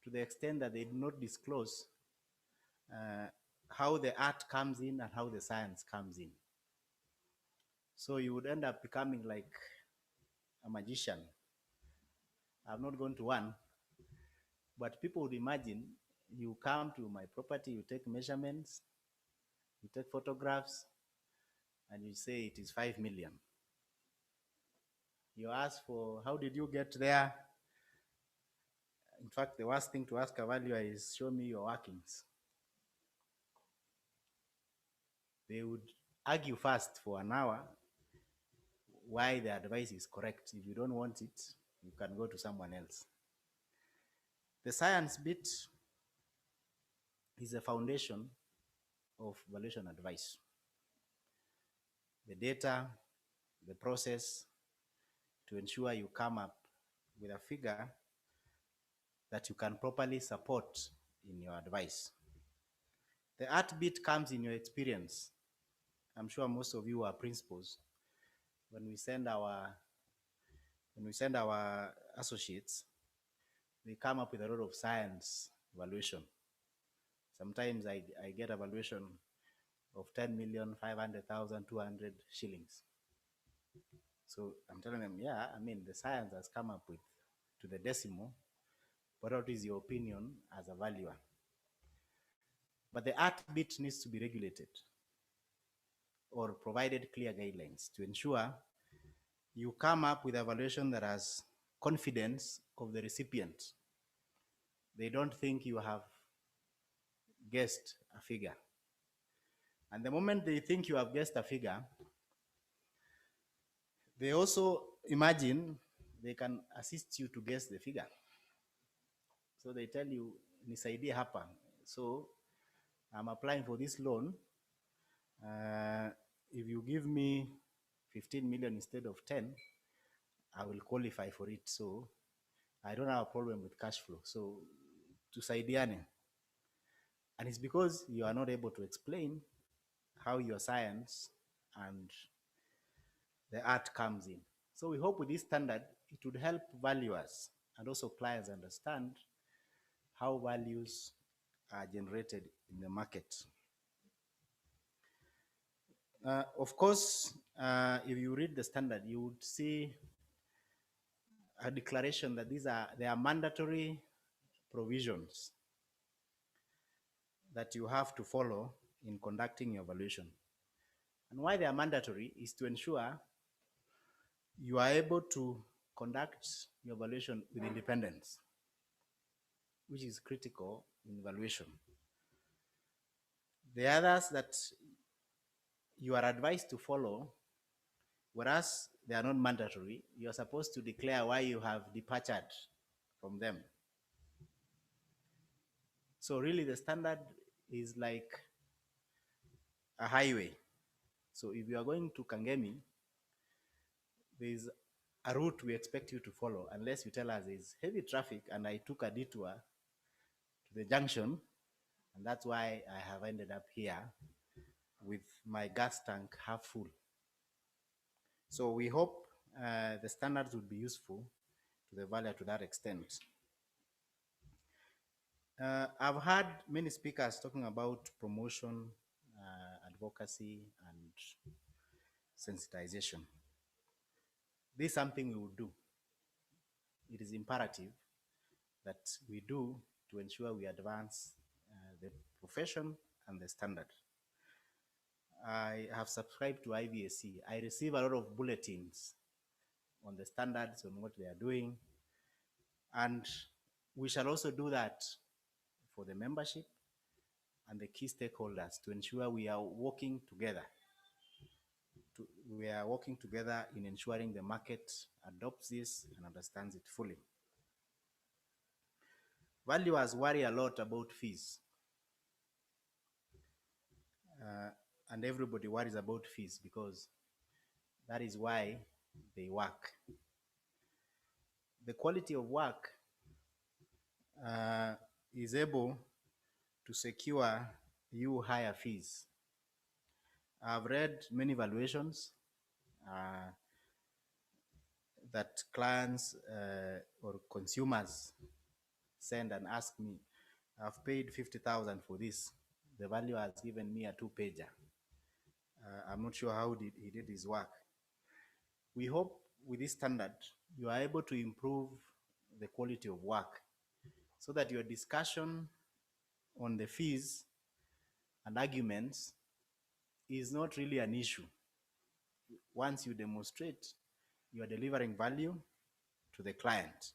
to the extent that they do not disclose how the art comes in and how the science comes in. So you would end up becoming like a magician. I've not gone to one, but people would imagine you come to my property, you take measurements, you take photographs, and you say it is 5 million. You ask for, how did you get there? In fact, the worst thing to ask a valuer is, show me your workings. They would argue first for an hour why the advice is correct. If you don't want it, you can go to someone else. The science bit is the foundation of valuation advice. The data, the process, to ensure you come up with a figure that you can properly support in your advice. The art bit comes in your experience. I'm sure most of you are principals. When we send our associates, they come up with a lot of science valuation. Sometimes I get a valuation of 10,500,200 shillings. So I'm telling them, yeah, I mean, the science has come up with to the decimal, but what is your opinion as a valuer? But the art bit needs to be regulated or provided clear guidelines to ensure you come up with a valuation that has confidence of the recipient. They don't think you have guessed a figure. And the moment they think you have guessed a figure, they also imagine they can assist you to guess the figure. So they tell you, nisaidie hapa. So I'm applying for this loan. If you give me 15 million instead of 10, I will qualify for it. So I don't have a problem with cash flow. So tusaidiane. And it's because you are not able to explain how your science and the art comes in. So we hope with this standard, it would help valuers and also clients understand how values are generated in the market. Of course, if you read the standard, you would see a declaration that they are mandatory provisions that you have to follow in conducting your valuation. And why they are mandatory is to ensure you are able to conduct your valuation with independence, which is critical in valuation. The others that you are advised to follow, whereas they are not mandatory, you are supposed to declare why you have departed from them. So really the standard is like a highway. So if you are going to Kangemi, there is a route we expect you to follow, unless you tell us there's heavy traffic and I took a detour to the junction, and that's why I have ended up here with my gas tank half full. So we hope the standards would be useful to the valuer to that extent. I've heard many speakers talking about promotion, advocacy, and sensitization. This is something we would do. It is imperative that we do to ensure we advance the profession and the standard. I have subscribed to IVAC. I receive a lot of bulletins on the standards, on what they are doing. And we shall also do that for the membership and the key stakeholders to ensure we are working together. We are working together in ensuring the market adopts this and understands it fully. Valuers worry a lot about fees. And everybody worries about fees because that is why they work. The quality of work is able to secure you higher fees. I've read many valuations that clients or consumers send and ask me, I've paid 50,000 for this. The valuer has given me a 2-pager. I'm not sure how he did his work. We hope with this standard, you are able to improve the quality of work so that your discussion on the fees and arguments is not really an issue. Once you demonstrate you are delivering value to the client.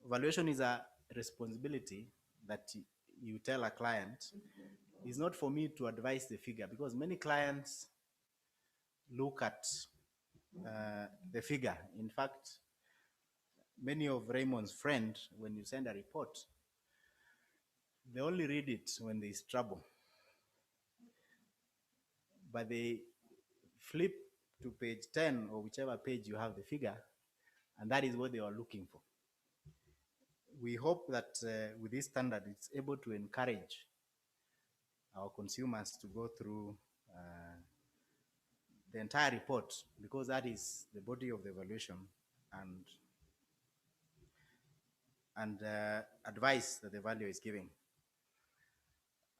Valuation is a responsibility that you tell a client. It's not for me to advise the figure, because many clients look at the figure. In fact, many of Raymond's friends, when you send a report, they only read it when there is trouble. But they flip to page 10 or whichever page you have the figure, and that is what they are looking for. We hope that with this standard, it's able to encourage our consumers to go through the entire report, because that is the body of the evaluation and advice that the valuer is giving.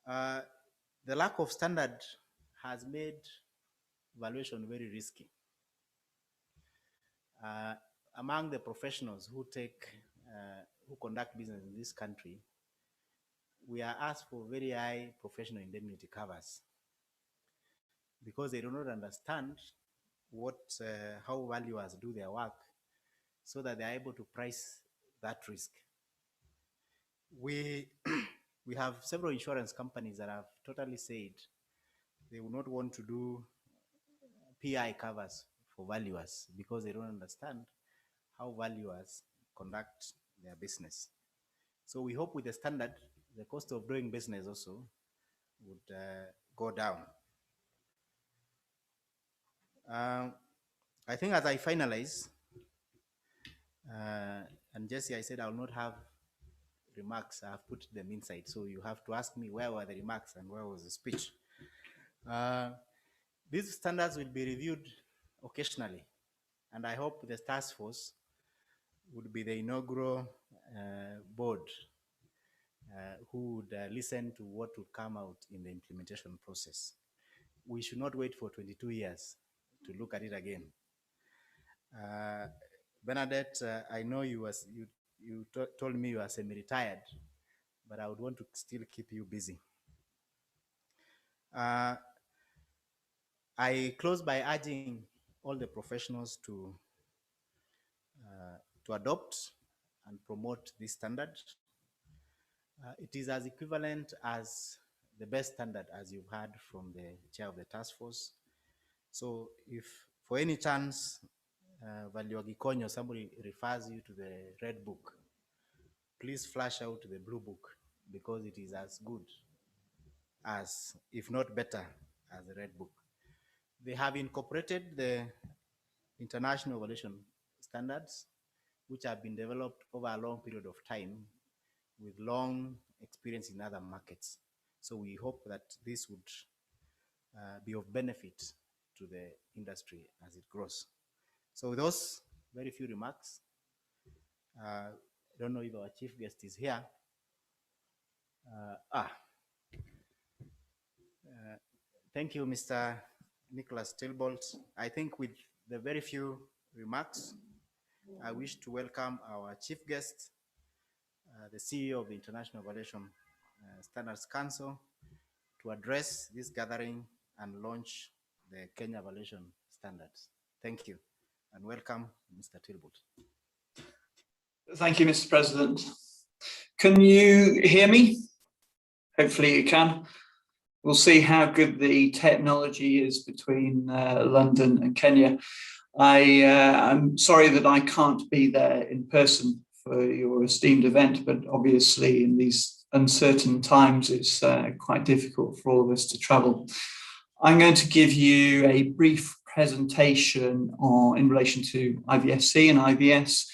The lack of standard has made valuation very risky. Among the professionals who conduct business in this country, we are asked for very high professional indemnity covers because they do not understand how valuers do their work, so that they are able to price that risk. We have several insurance companies that have totally said they will not want to do PI covers for valuers because they don't understand how valuers conduct their business. So we hope with the standard, the cost of doing business also would go down. I think as I finalize, and Jesse, I said I will not have remarks. I have put them inside. So you have to ask me where were the remarks and where was the speech. These standards will be reviewed occasionally And I hope the task force would be the inaugural board who would listen to what would come out in the implementation process. We should not wait for 22 years to look at it again. Bernadette, I know you told me you are semi-retired, but I would want to still keep you busy. I close by urging all the professionals to adopt and promote this standard. It is as equivalent as the best standard, as you've heard from the chair of the task force. So if for any chance Valuation, somebody refers you to the red book, please flash out the blue book, because it is as good as, if not better, as the red book. They have incorporated the international valuation standards, which have been developed over a long period of time with long experience in other markets. So we hope that this would be of benefit to the industry as it grows. So with those very few remarks, I don't know if our chief guest is here. Thank you, Mr. Nicholas Tilbolt. I think with the very few remarks, I wish to welcome our chief guest, the CEO of the International Valuation Standards Council, to address this gathering and launch the Kenya Valuation Standards. Thank you, and welcome, Mr. Tilbolt. Thank you, Mr. President. Can you hear me? Hopefully you can. We'll see how good the technology is between London and Kenya. I'm sorry that I can't be there in person for your esteemed event, but obviously in these uncertain times, it's quite difficult for all of us to travel. I'm going to give you a brief presentation in relation to IVSC and IVS,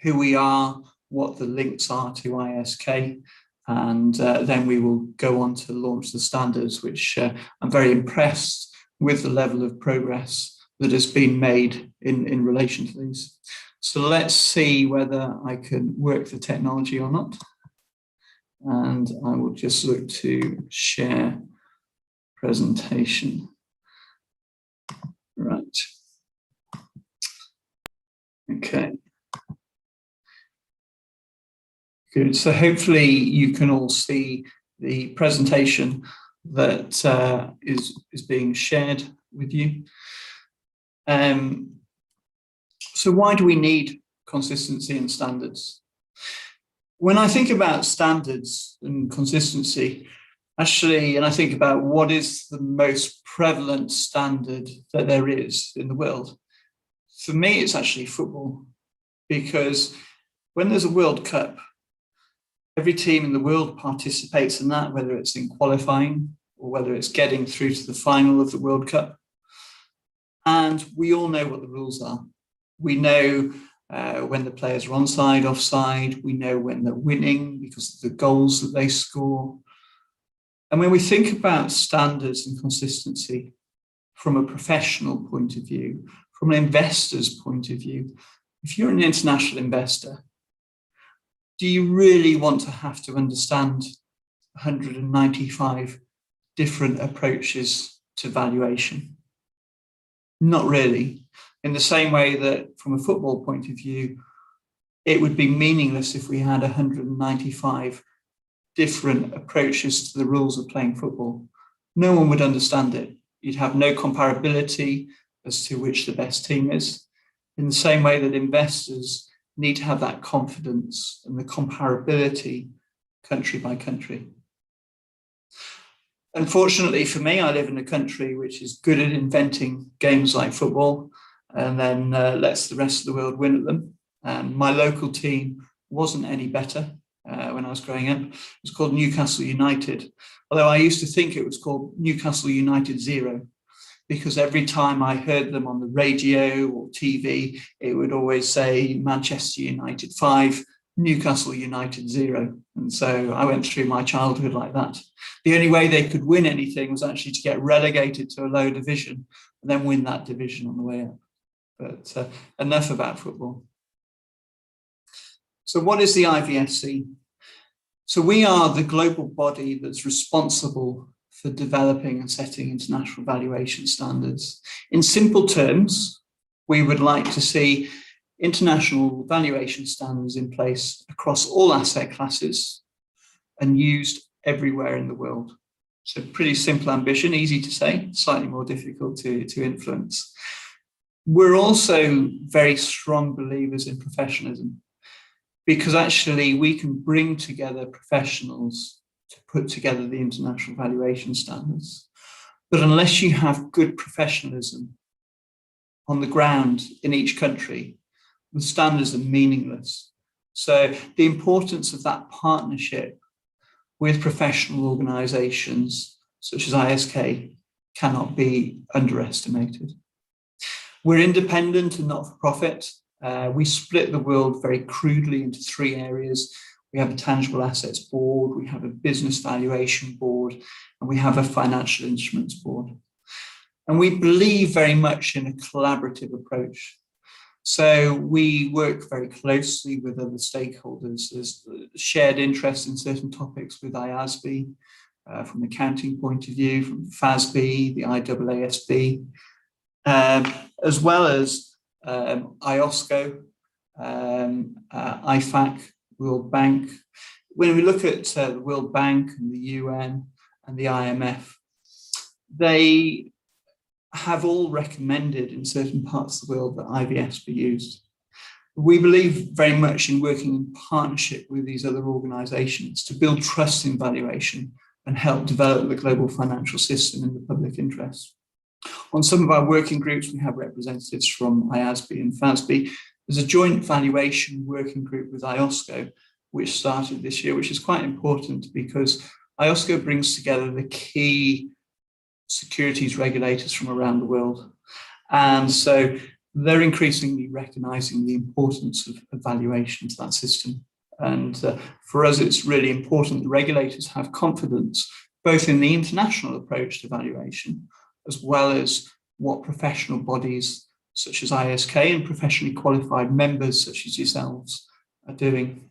who we are, what the links are to ISK, and then we will go on to launch the standards, which I'm very impressed with the level of progress that has been made in relation to these. So let's see whether I can work the technology or not. And I will just look to share presentation. Right. Okay. Good. So hopefully you can all see the presentation that is being shared with you. So why do we need consistency and standards? When I think about standards and consistency, actually, and I think about what is the most prevalent standard that there is in the world, for me, it's actually football, because when there's a World Cup, every team in the world participates in that, whether it's in qualifying or whether it's getting through to the final of the World Cup. And we all know what the rules are. We know when the players are onside, offside. We know when they're winning because of the goals that they score. And when we think about standards and consistency from a professional point of view, from an investor's point of view, if you're an international investor, do you really want to have to understand 195 different approaches to valuation? Not really. In the same way that from a football point of view, it would be meaningless if we had 195 different approaches to the rules of playing football. No one would understand it. You'd have no comparability as to which the best team is. In the same way that investors need to have that confidence and the comparability country by country. Unfortunately for me, I live in a country which is good at inventing games like football and then lets the rest of the world win at them. And my local team wasn't any better when I was growing up. It was called Newcastle United, although I used to think it was called Newcastle United 0, because every time I heard them on the radio or TV, it would always say Manchester United 5, Newcastle United 0. And so I went through my childhood like that. The only way they could win anything was actually to get relegated to a lower division and then win that division on the way up. But enough about football. So what is the IVSC? So we are the global body that's responsible for developing and setting international valuation standards. In simple terms, we would like to see international valuation standards in place across all asset classes and used everywhere in the world. So pretty simple ambition, easy to say, slightly more difficult to influence. We're also very strong believers in professionalism, because actually we can bring together professionals to put together the international valuation standards. But unless you have good professionalism on the ground in each country, the standards are meaningless. So the importance of that partnership with professional organizations such as ISK cannot be underestimated. We're independent and not-for-profit. We split the world very crudely into 3 areas. We have a tangible assets board, we have a business valuation board, and we have a financial instruments board. And we believe very much in a collaborative approach. So we work very closely with other stakeholders. There's shared interest in certain topics with IASB, from an accounting point of view, from FASB, the IAASB, as well as IOSCO, IFAC, World Bank. When we look at the World Bank and the UN and the IMF, they have all recommended in certain parts of the world that IVS be used. We believe very much in working in partnership with these other organizations to build trust in valuation and help develop the global financial system in the public interest. On some of our working groups, we have representatives from IASB and FASB. There's a joint valuation working group with IOSCO, which started this year, which is quite important because IOSCO brings together the key securities regulators from around the world. And so they're increasingly recognizing the importance of valuation to that system. And for us, it's really important that regulators have confidence both in the international approach to valuation, as well as what professional bodies such as ISK and professionally qualified members such as yourselves are doing.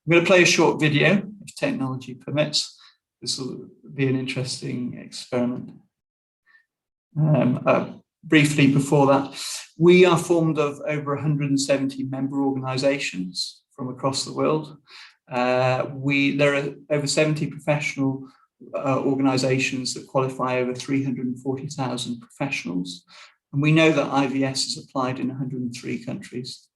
I'm going to play a short video, if technology permits. This will be an interesting experiment. Briefly before that, we are formed of over 170 member organizations from across the world. There are over 70 professional organizations that qualify over 340,000 professionals. And we know that IVS is applied in 103 countries.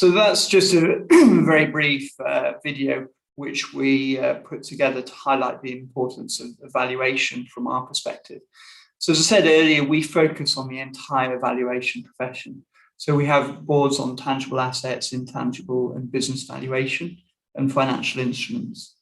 So that's just a very brief video which we put together to highlight the importance of valuation from our perspective. So as I said earlier, we focus on the entire valuation profession. So we have boards on tangible assets, intangible and business valuation and financial instruments.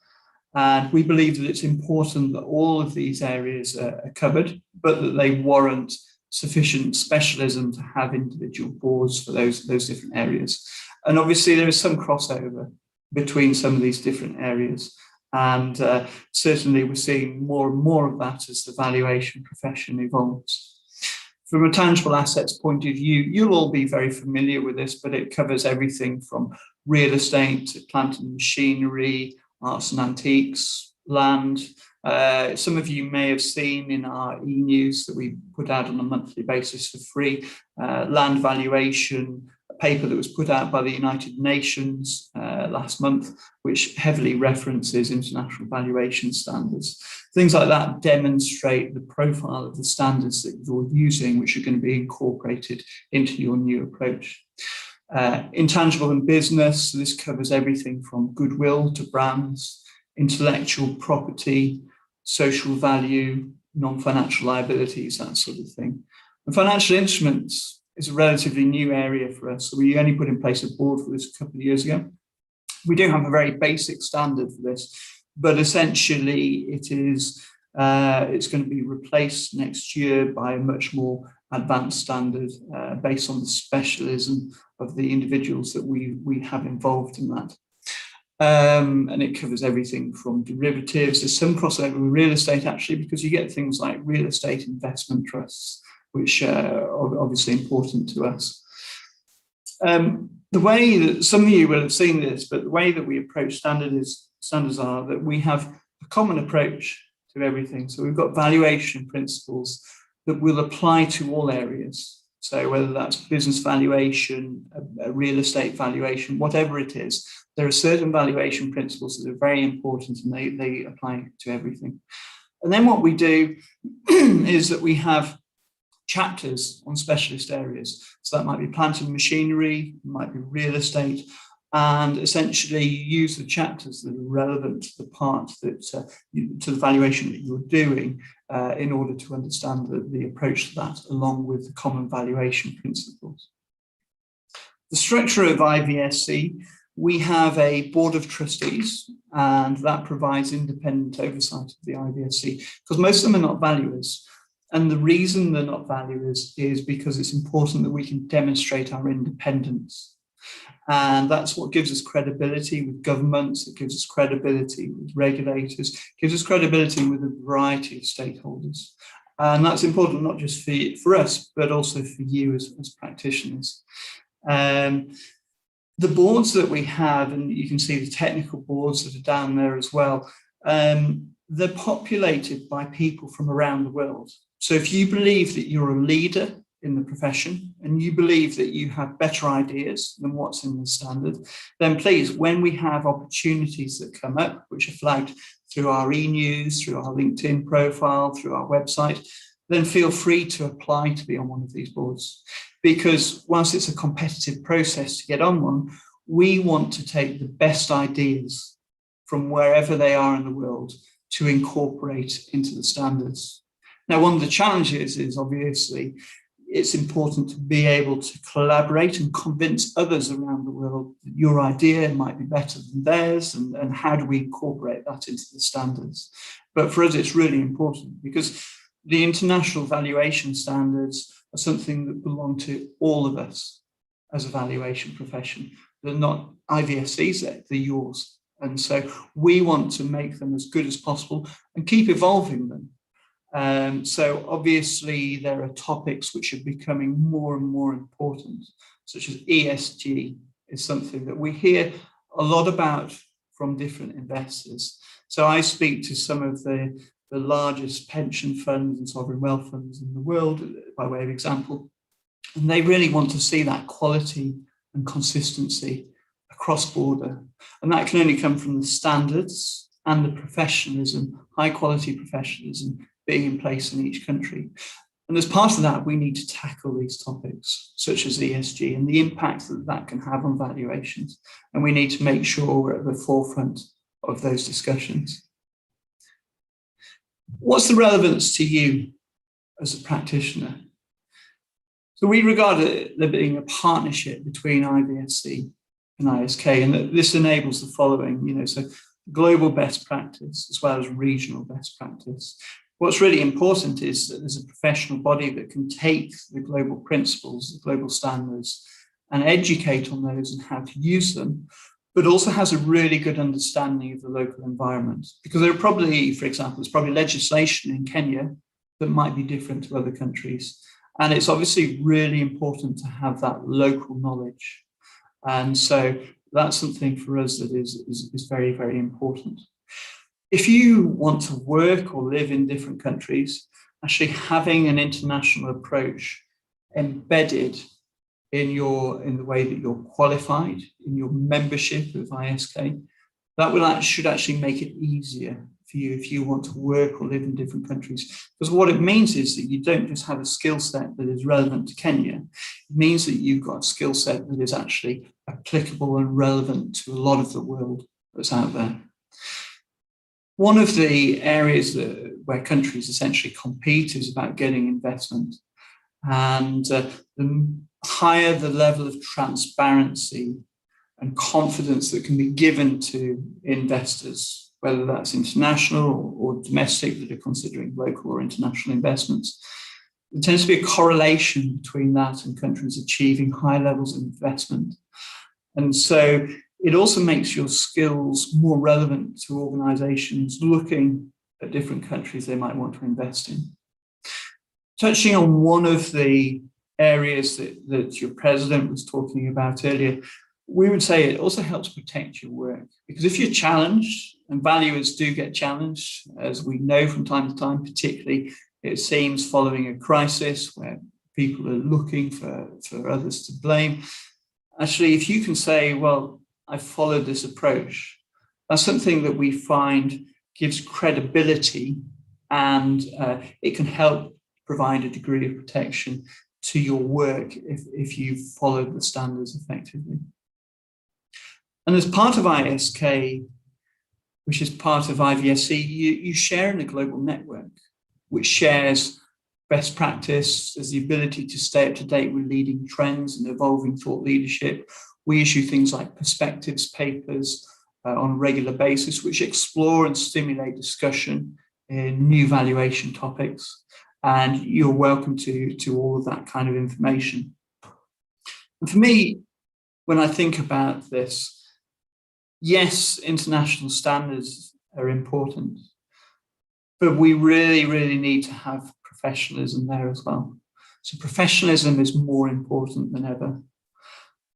And we believe that it's important that all of these areas are covered, but that they warrant sufficient specialism to have individual boards for those different areas. And obviously there is some crossover between some of these different areas. And certainly we're seeing more and more of that as the valuation profession evolves. From a tangible assets point of view, you'll all be very familiar with this, but it covers everything from real estate to plant and machinery, arts and antiques, land. Some of you may have seen in our e-news that we put out on a monthly basis for free, land valuation, a paper that was put out by the United Nations last month, which heavily references international valuation standards. Things like that demonstrate the profile of the standards that you're using, which are going to be incorporated into your new approach. Intangible and business, so this covers everything from goodwill to brands, intellectual property, social value, non-financial liabilities, that sort of thing. And financial instruments is a relatively new area for us. So we only put in place a board for this a couple of years ago. We do have a very basic standard for this, but essentially it's going to be replaced next year by a much more advanced standard based on the specialism of the individuals that we have involved in that. And it covers everything from derivatives. There's some crossover with real estate actually, because you get things like real estate investment trusts, which are obviously important to us. The way that some of you will have seen this, but the way that we approach standards are that we have a common approach to everything. So we've got valuation principles that will apply to all areas. So whether that's business valuation, a real estate valuation, whatever it is, there are certain valuation principles that are very important and they apply to everything. And then what we do is that we have chapters on specialist areas. So that might be plant and machinery, it might be real estate, and essentially you use the chapters that are relevant to the part that to the valuation that you're doing in order to understand the approach to that, along with the common valuation principles. The structure of IVSC, we have a board of trustees, and that provides independent oversight of the IVSC, because most of them are not valuers. And the reason they're not valuers is because it's important that we can demonstrate our independence. And that's what gives us credibility with governments, it gives us credibility with regulators, gives us credibility with a variety of stakeholders. And that's important not just for us, but also for you as practitioners. The boards that we have, and you can see the technical boards that are down there as well, they're populated by people from around the world. So if you believe that you're a leader in the profession and you believe that you have better ideas than what's in the standard, then please, when we have opportunities that come up, which are flagged through our e-news, through our LinkedIn profile, through our website, then feel free to apply to be on one of these boards. Because whilst it's a competitive process to get on one, we want to take the best ideas from wherever they are in the world to incorporate into the standards. Now, one of the challenges is obviously it's important to be able to collaborate and convince others around the world that your idea might be better than theirs, and how do we incorporate that into the standards. But for us, it's really important because the international valuation standards are something that belong to all of us as a valuation profession. They're not IVSC's, they're yours. And so we want to make them as good as possible and keep evolving them. So obviously there are topics which are becoming more and more important, such as ESG is something that we hear a lot about from different investors. So I speak to some of the largest pension funds and sovereign wealth funds in the world, by way of example, and they really want to see that quality and consistency across border. And that can only come from the standards and the professionalism, high quality professionalism being in place in each country. And as part of that, we need to tackle these topics, such as ESG and the impact that that can have on valuations. And we need to make sure we're at the forefront of those discussions. What's the relevance to you as a practitioner? So we regard there being a partnership between IVSC and ISK, and that this enables the following, so global best practice as well as regional best practice. What's really important is that there's a professional body that can take the global principles, the global standards, and educate on those and how to use them, but also has a really good understanding of the local environment. Because there are probably, for example, there's probably legislation in Kenya that might be different to other countries. And it's obviously really important to have that local knowledge. And so that's something for us that is very, very important. If you want to work or live in different countries, actually having an international approach embedded in the way that you're qualified, in your membership of ISK, that should actually make it easier for you if you want to work or live in different countries. Because what it means is that you don't just have a skill set that is relevant to Kenya. It means that you've got a skill set that is actually applicable and relevant to a lot of the world that's out there. One of the areas where countries essentially compete is about getting investment. And the higher the level of transparency and confidence that can be given to investors, whether that's international or domestic that are considering local or international investments, there tends to be a correlation between that and countries achieving high levels of investment. And so it also makes your skills more relevant to organizations looking at different countries they might want to invest in. Touching on one of the areas that your president was talking about earlier, we would say it also helps protect your work. Because if you're challenged, and valuers do get challenged, as we know from time to time, particularly it seems following a crisis where people are looking for others to blame. Actually, if you can say, well, I've followed this approach, that's something that we find gives credibility, and it can help provide a degree of protection to your work if you've followed the standards effectively. And as part of ISK, which is part of IVSC, you share in a global network, which shares best practice. There's the ability to stay up to date with leading trends and evolving thought leadership. We issue things like perspectives papers on a regular basis, which explore and stimulate discussion in new valuation topics. And you're welcome to all of that kind of information. And for me, when I think about this, yes, international standards are important, but we really, really need to have professionalism there as well. So professionalism is more important than ever.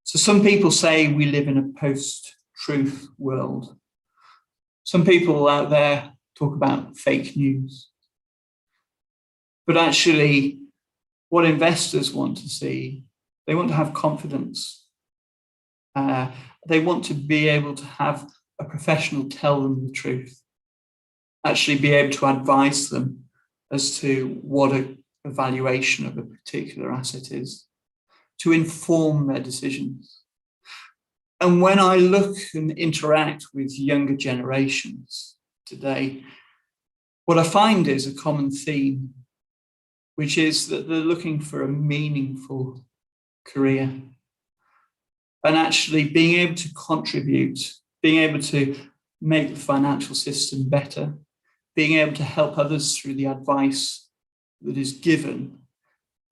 So some people say we live in a post-truth world. Some people out there talk about fake news. But actually, what investors want to see, they want to have confidence. They want to be able to have a professional tell them the truth, actually be able to advise them as to what a valuation of a particular asset is, to inform their decisions. And when I look and interact with younger generations today, what I find is a common theme, which is that they're looking for a meaningful career. And actually being able to contribute, being able to make the financial system better, being able to help others through the advice that is given,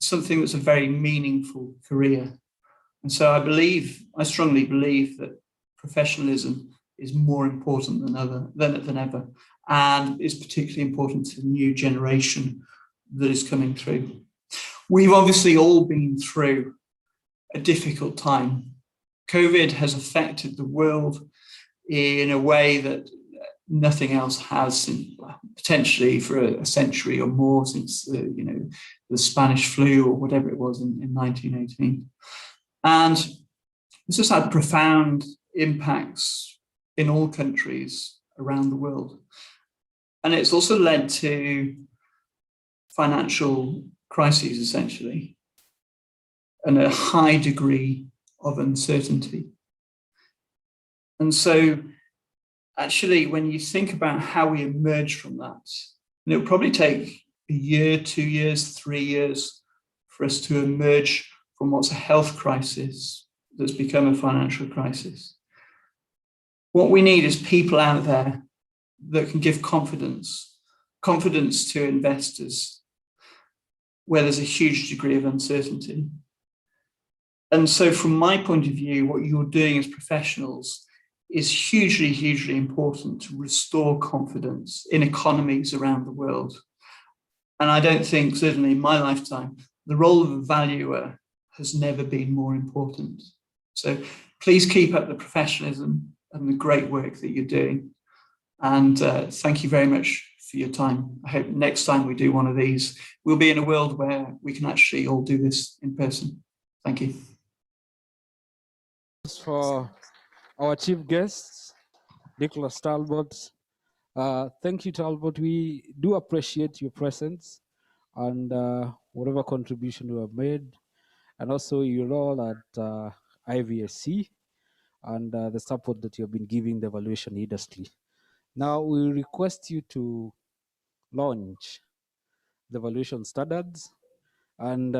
something that's a very meaningful career. And so I strongly believe that professionalism is more important than ever, and is particularly important to the new generation that is coming through. We've obviously all been through a difficult time. COVID has affected the world in a way that nothing else has, potentially for a century or more since the Spanish flu or whatever it was in 1918. And this has had profound impacts in all countries around the world. And it's also led to financial crises, essentially, and a high degree of uncertainty. And so, actually, when you think about how we emerge from that, and it'll probably take a year, 2 years, 3 years for us to emerge from what's a health crisis that's become a financial crisis. What we need is people out there that can give confidence to investors where there's a huge degree of uncertainty. And so from my point of view, what you're doing as professionals is hugely, hugely important to restore confidence in economies around the world. And I don't think, certainly in my lifetime, the role of a valuer has never been more important. So please keep up the professionalism and the great work that you're doing. And thank you very much for your time. I hope next time we do one of these, we'll be in a world where we can actually all do this in person. Thank you. For our chief guests, Nicholas Talbot. Thank you, Talbot. We do appreciate your presence and whatever contribution you have made, and also your role at IVSC and the support that you have been giving the valuation industry. Now we request you to launch the valuation standards, and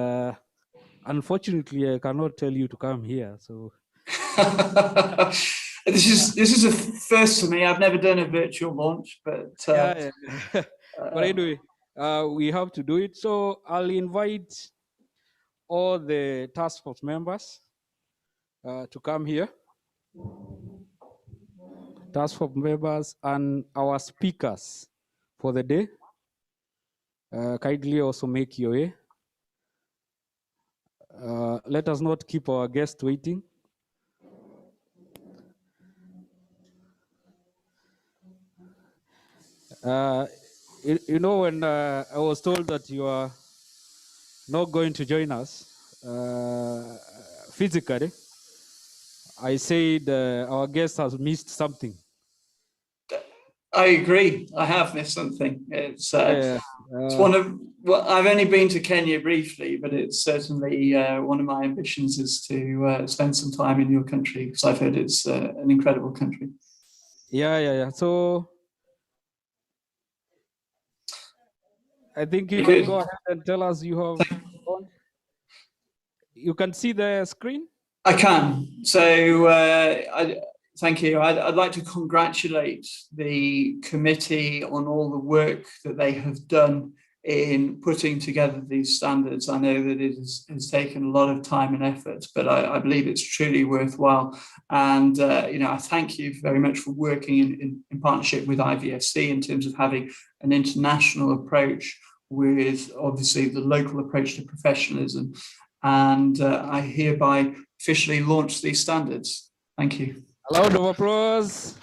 unfortunately I cannot tell you to come here, so this is a first for me. I've never done a virtual launch, but yeah. But anyway, we have to do it. So I'll invite all the task force members to come here. Task force members and our speakers for the day. Kindly also make your way. Let us not keep our guests waiting. You know, when I was told that you are not going to join us physically, I said our guest has missed something. I agree. I have missed something. It's one of, well, I've only been to Kenya briefly, but it's certainly one of my ambitions is to spend some time in your country, because I've heard it's an incredible country. Yeah. So I think you can go ahead and tell us you have gone. You can see the screen? I can. So thank you. I'd like to congratulate the committee on all the work that they have done in putting together these standards. I know that it has taken a lot of time and effort, but I believe it's truly worthwhile. And I thank you very much for working in partnership with IVSC in terms of having an international approach with obviously the local approach to professionalism. And I hereby officially launch these standards. Thank you. A round of applause.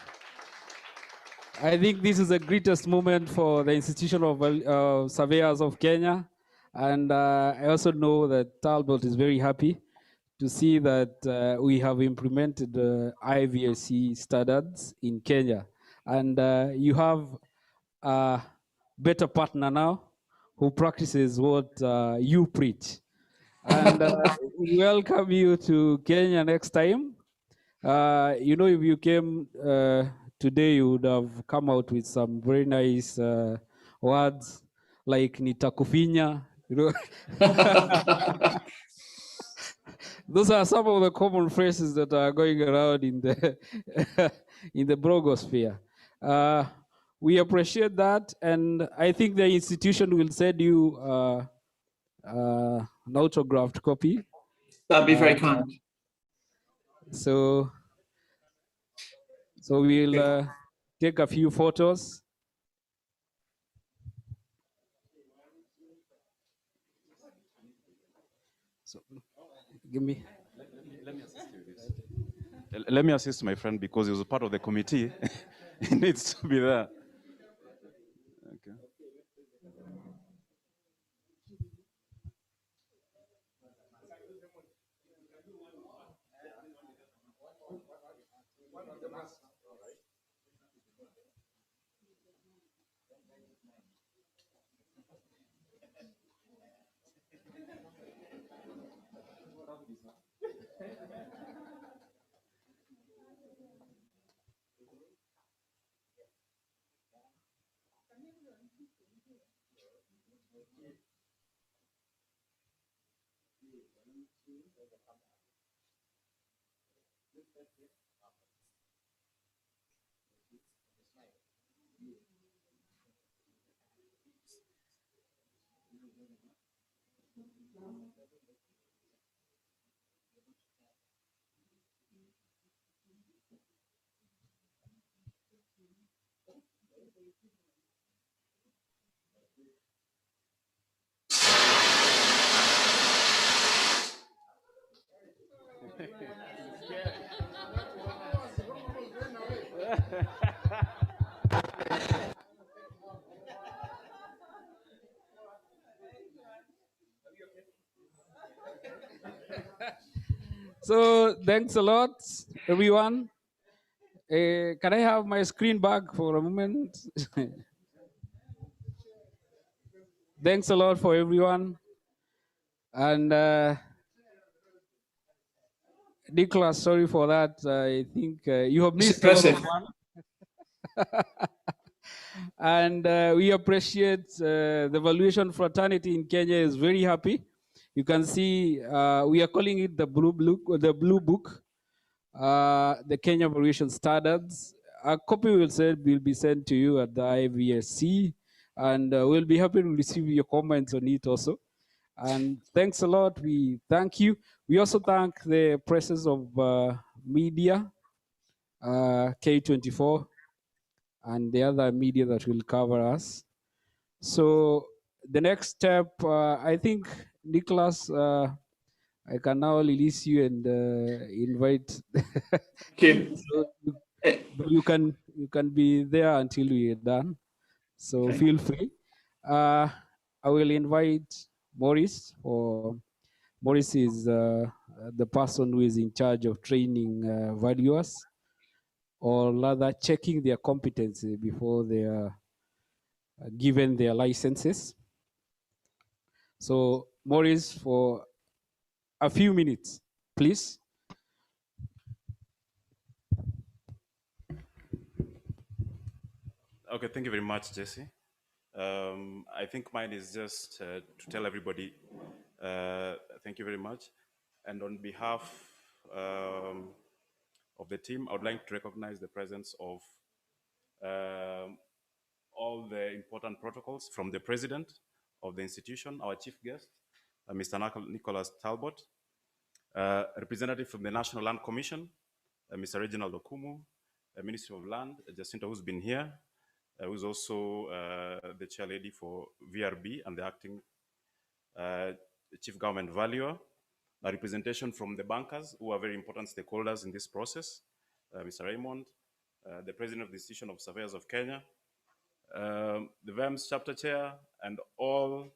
I think this is the greatest moment for the Institution of Surveyors of Kenya. And I also know that Talbot is very happy to see that we have implemented IVSC standards in Kenya. And you have a better partner now who practices what you preach. And we welcome you to Kenya next time. If you came today, you would have come out with some very nice words like nitakufinya. Those are some of the common phrases that are going around in the in the blogosphere. We appreciate that, and I think the institution will send you an autographed copy. That'd be very kind. So we'll take a few photos. So give me. Let me assist my friend because he was part of the committee. He needs to be there. Okay. So thanks a lot, everyone. Can I have my screen back for a moment? Thanks a lot for everyone. And Nicholas, sorry for that. I think you have It's missed a lot of impressive. fun. And we appreciate the valuation fraternity in Kenya is very happy. You can see we are calling it the blue book, the Kenya valuation standards. A copy will be sent to you at the IVSC, and we'll be happy to receive your comments on it also. And thanks a lot. We thank you. We also thank the presses of media, K24, and the other media that will cover us. So the next step, I think, Nicholas, I can now release you and invite. Thank you. So you can be there until we are done. So Okay. feel free. I will invite Maurice. Or Maurice is the person who is in charge of training valuers, or rather checking their competency before they are given their licenses. So Maurice, for a few minutes, please. Okay, thank you very much, Jesse. I think mine is just to tell everybody thank you very much. And on behalf of the team, I would like to recognize the presence of all the important protocols from the president of the institution, our chief guest, Mr. Nicholas Talbot, representative from the National Land Commission, Mr. Reginald Okumu, Ministry of Land, Jacinta, who's been here, who's also the chair lady for VRB and the acting chief government valuer, a representation from the bankers, who are very important stakeholders in this process, Mr. Raymond, the president of the Institution of Surveyors of Kenya, the VEMS chapter chair, and all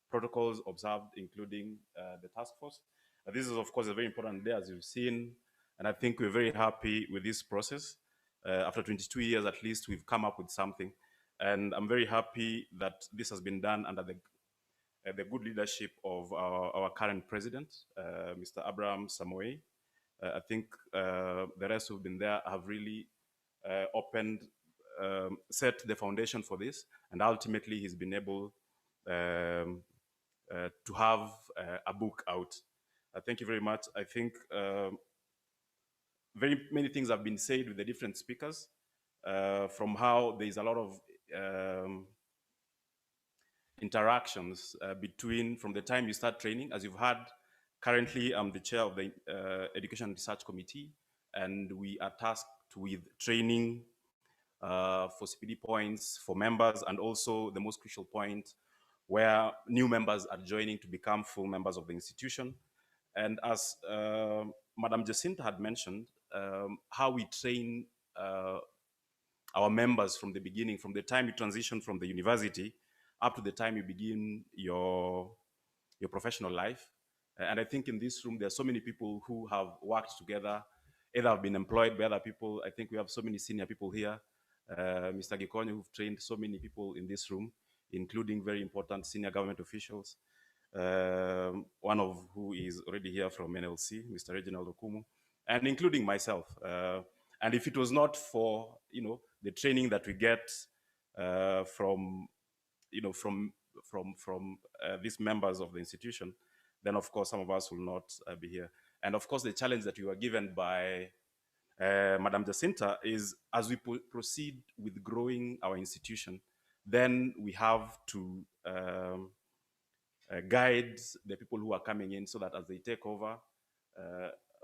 protocols observed, including the task force. This is, of course, a very important day, as you've seen, and I think we're very happy with this process. After 22 years, at least, we've come up with something, and I'm very happy that this has been done under the good leadership of our current president, Mr. Abraham Samoei. I think the rest who've been there have really set the foundation for this, and ultimately he's been able to have a book out. Thank you very much. I think very many things have been said with the different speakers, from how there is a lot of interactions from the time you start training. As you've heard, currently I'm the chair of the Education and Research Committee, and we are tasked with training for CPD points for members, and also the most crucial point where new members are joining to become full members of the institution. And as Madam Jacinta had mentioned, how we train our members from the beginning, from the time you transition from the university up to the time you begin your professional life. And I think in this room, there are so many people who have worked together, either have been employed by other people. I think we have so many senior people here, Mr. Gikonyo, who've trained so many people in this room, including very important senior government officials. one of who is already here from NLC, Mr. Reginald Okumu, and including myself. And if it was not for the training that we get from these members of the institution, then of course some of us will not be here. And of course the challenge that we were given by Madam Jacinta is, as we proceed with growing our institution, then we have to guide the people who are coming in so that as they take over,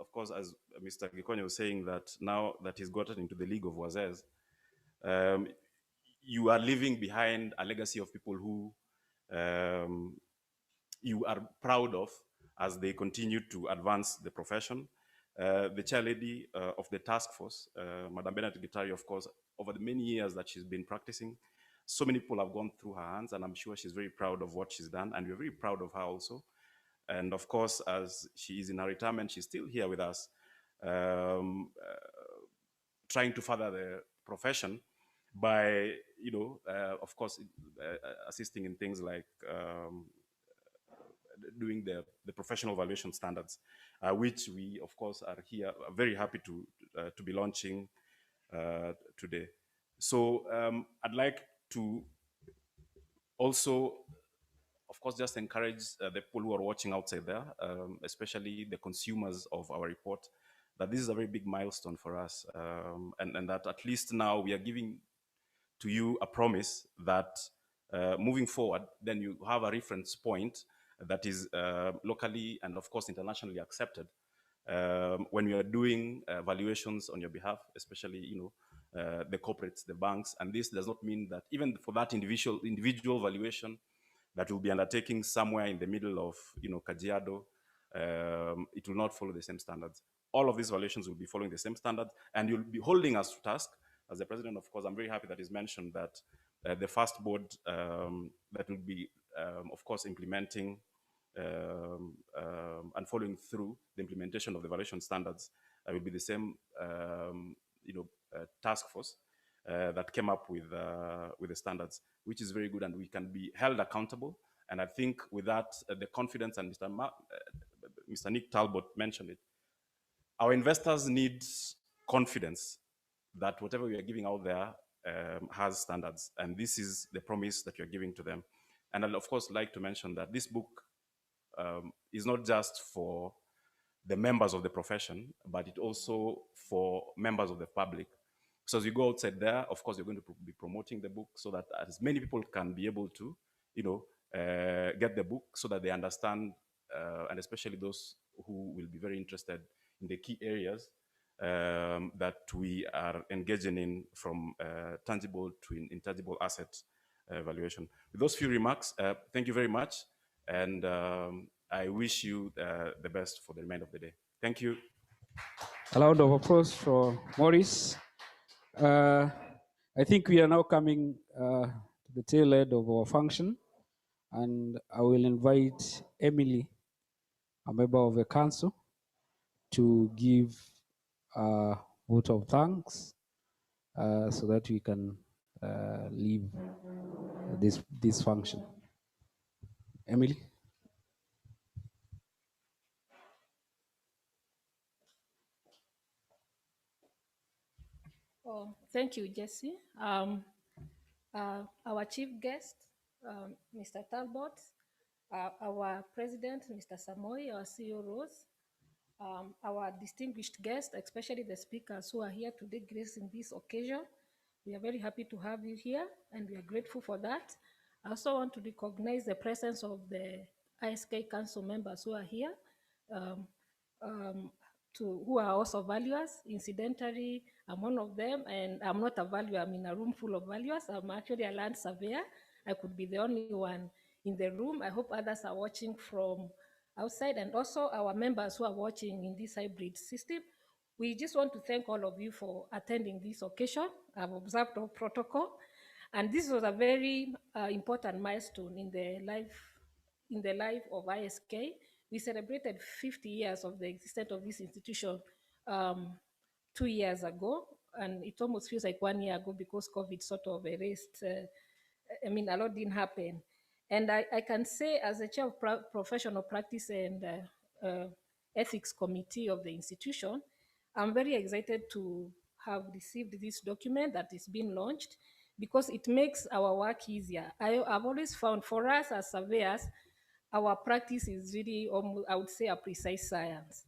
of course, as Mr. Gikonyo was saying, that now that he's gotten into the League of Wazers, you are leaving behind a legacy of people who you are proud of as they continue to advance the profession. The chair lady of the task force, Madam Bernard Gitari, of course, over the many years that she's been practicing, so many people have gone through her hands, and I'm sure she's very proud of what she's done, and we're very proud of her also. And of course, as she is in her retirement, she's still here with us, trying to further the profession by, of course, assisting in things like doing the professional valuation standards, which we, of course, are here very happy to be launching today. So I'd like to also, of course, just encourage the people who are watching outside there, especially the consumers of our report, that this is a very big milestone for us, and that at least now we are giving to you a promise that moving forward, then you have a reference point that is locally and of course internationally accepted when you are doing valuations on your behalf, especially the corporates, the banks. And this does not mean that even for that individual valuation that will be undertaking somewhere in the middle of Kajiado, it will not follow the same standards. All of these valuations will be following the same standards, and you'll be holding us to task. As the president, of course, I'm very happy that he's mentioned that the first board that will be, of course, implementing and following through the implementation of the valuation standards will be the same, task force that came up with the standards, which is very good, and we can be held accountable. And I think with that, the confidence, and Mr. Nick Talbot mentioned it, our investors need confidence that whatever we are giving out there has standards, and this is the promise that you're giving to them. And I'd of course like to mention that this book is not just for the members of the profession, but it also for members of the public. So as you go outside there, of course, you're going to be promoting the book so that as many people can be able to, get the book so that they understand, and especially those who will be very interested in the key areas that we are engaging in, from tangible to intangible asset valuation. With those few remarks, thank you very much. And I wish you the best for the remainder of the day. Thank you. A round of applause for Maurice. I think we are now coming to the tail end of our function, and I will invite Emily, a member of the council, to give a vote of thanks so that we can leave this function. Emily? Oh, thank you, Jesse. Our chief guest, Mr. Talbot, our president, Mr. Samoy, our CEO Rose, our distinguished guests, especially the speakers who are here today gracing this occasion. We are very happy to have you here, and we are grateful for that. I also want to recognize the presence of the ISK Council members who are here, who are also valuers. Incidentally, I'm one of them, and I'm not a valuer. I'm in a room full of valuers. I'm actually a land surveyor. I could be the only one in the room. I hope others are watching from outside, and also our members who are watching in this hybrid system. We just want to thank all of you for attending this occasion. I've observed all protocol, and this was a very important milestone in the life of ISK. We celebrated 50 years of the existence of this institution 2 years ago, and it almost feels like 1 year ago because COVID sort of erased. A lot didn't happen. And I can say, as a chair of professional practice and ethics committee of the institution, I'm very excited to have received this document that is being launched because it makes our work easier. I've always found for us as surveyors, our practice is really almost, I would say, a precise science.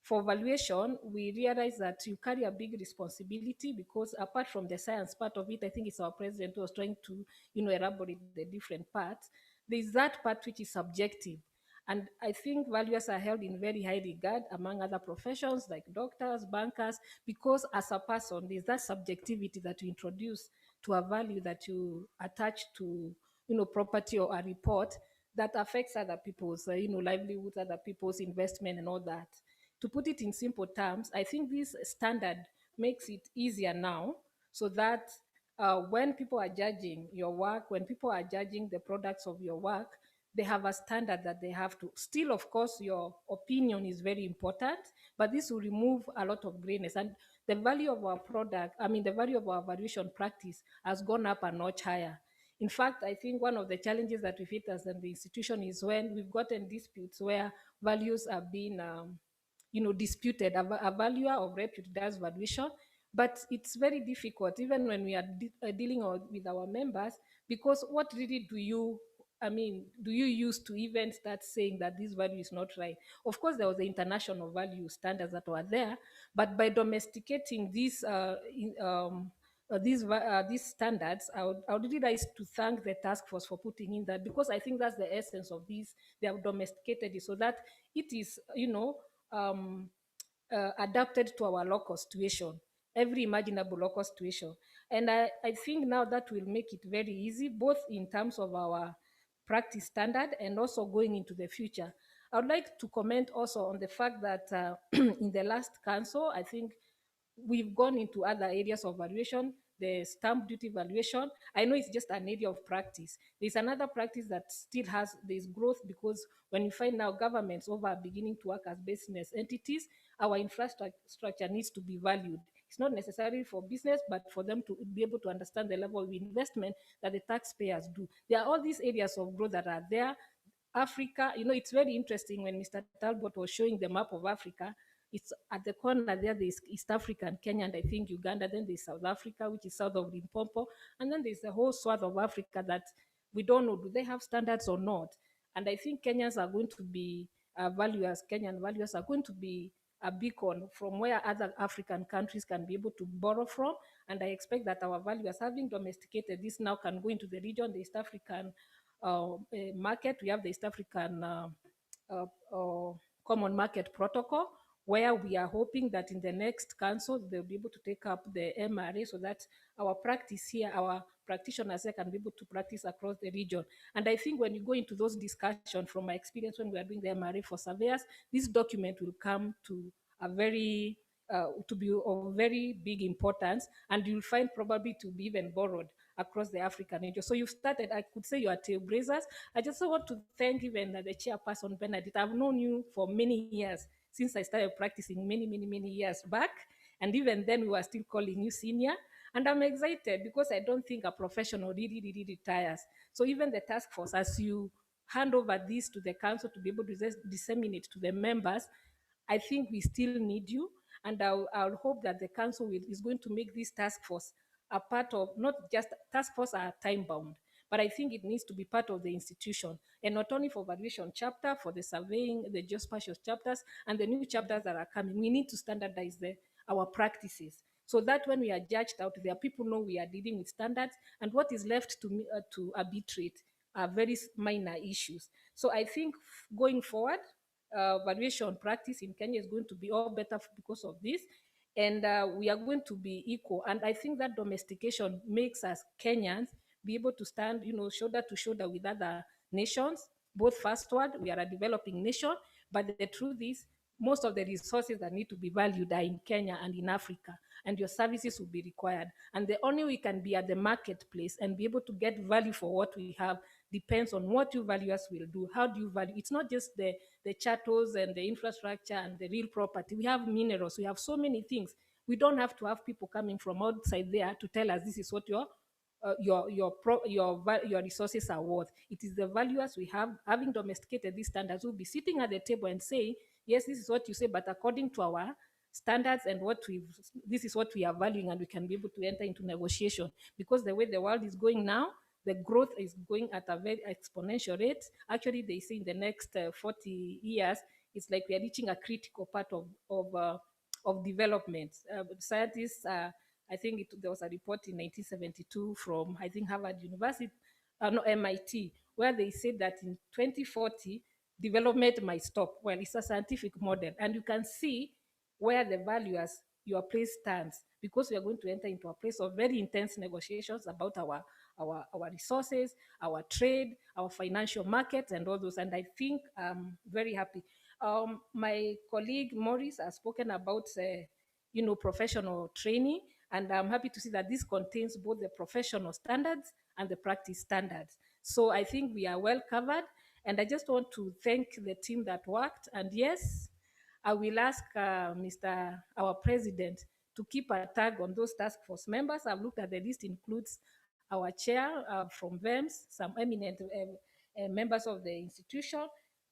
For valuation, we realize that you carry a big responsibility because apart from the science part of it, I think it's our president who was trying to, elaborate the different parts. There's that part which is subjective. And I think valuers are held in very high regard among other professions like doctors, bankers, because as a person, there's that subjectivity that you introduce to a value that you attach to, property or a report that affects other people's, livelihoods, other people's investment and all that. To put it in simple terms, I think this standard makes it easier now so that when people are judging your work, when people are judging the products of your work, they have a standard that they have to. Still, of course, your opinion is very important, but this will remove a lot of grayness. And the value of our product, the value of our valuation practice has gone up a notch higher. In fact, I think one of the challenges that we face as an institution is when we've gotten disputes where values are being disputed. A valuer of repute does valuation, but it's very difficult even when we are dealing with our members, because what really do you use to even start saying that this value is not right? Of course, there was the international value standards that were there, but by domesticating these standards, I would really like to thank the task force for putting in that, because I think that's the essence of these. They have domesticated it so that it is, adapted to our local situation, every imaginable local situation. And I think now that will make it very easy, both in terms of our practice standard and also going into the future. I would like to comment also on the fact that in the last council, I think we've gone into other areas of valuation, the stamp duty valuation. I know it's just an area of practice. There's another practice that still has this growth, because when you find now governments over are beginning to work as business entities, our infrastructure needs to be valued. It's not necessarily for business, but for them to be able to understand the level of investment that the taxpayers do. There are all these areas of growth that are there. Africa, it's very interesting when Mr. Talbot was showing the map of Africa. It's at the corner there, there's East Africa and Kenya, and I think Uganda. Then there's South Africa, which is south of Limpopo. And then there's the whole swath of Africa that we don't know, do they have standards or not? And I think Kenyans are going to be Kenyan valuers are going to be a beacon from where other African countries can be able to borrow from. And I expect that our valuers, having domesticated this, now can go into the region, the East African market. We have the East African uh, uh, Common Market Protocol, where we are hoping that in the next council they'll be able to take up the MRA so that our practice here, our practitioners here can be able to practice across the region. And I think when you go into those discussions, from my experience when we are doing the MRA for surveyors, this document will come to be of very big importance, and you'll find probably to be even borrowed across the African region. So you've started, I could say you are trailblazers. I just want to thank even the chairperson, Benedict. I've known you for many years, since I started practicing many years back. And even then, we were still calling you senior. And I'm excited because I don't think a professional really retires. So even the task force, as you hand over this to the council to be able to disseminate to the members, I think we still need you. And I'll hope that the council is going to make this task force a part of, not just task force are time bound, but I think it needs to be part of the institution, and not only for valuation chapter, for the surveying, the geospatial chapters, and the new chapters that are coming. We need to standardize our practices so that when we are judged out there, people know we are dealing with standards, and what is left to arbitrate are very minor issues. So I think going forward, valuation practice in Kenya is going to be all better because of this. And we are going to be equal. And I think that domestication makes us Kenyans be able to stand, shoulder to shoulder with other nations, both first world. We are a developing nation, but the truth is, most of the resources that need to be valued are in Kenya and in Africa, and your services will be required. And the only way we can be at the marketplace and be able to get value for what we have depends on what you valuers will do. How do you value? It's not just the chattels and the infrastructure and the real property. We have minerals. We have so many things. We don't have to have people coming from outside there to tell us this is what your resources are worth. It is the valuers we have, having domesticated these standards, will be sitting at the table and saying, yes, this is what you say, but according to our standards and this is what we are valuing, and we can be able to enter into negotiation. Because the way the world is going now, the growth is going at a very exponential rate. Actually, they say in the next 40 years, it's like we are reaching a critical part of development. Scientists, I think there was a report in 1972 from, I think, Harvard University, no, MIT, where they said that in 2040, development might stop. Well, it's a scientific model, and you can see where the values your place stands, because we are going to enter into a place of very intense negotiations about our resources, our trade, our financial markets, and all those. And I think I'm very happy. My colleague Maurice has spoken about professional training, and I'm happy to see that this contains both the professional standards and the practice standards. So I think we are well covered, and I just want to thank the team that worked. And yes, I will ask our president to keep a tag on those task force members. I've looked at the list, includes our chair from VEMS, some eminent members of the institution.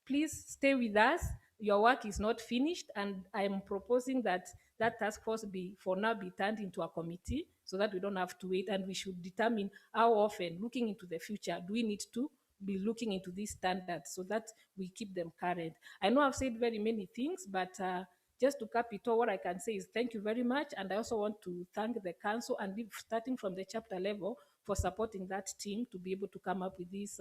Please stay with us. Your work is not finished, and I'm proposing that that task force for now be turned into a committee, so that we don't have to wait, and we should determine how often, looking into the future, do we need to be looking into these standards so that we keep them current. I know I've said very many things, but just to cap it all, what I can say is thank you very much. And I also want to thank the council, and starting from the chapter level, for supporting that team to be able to come up with this,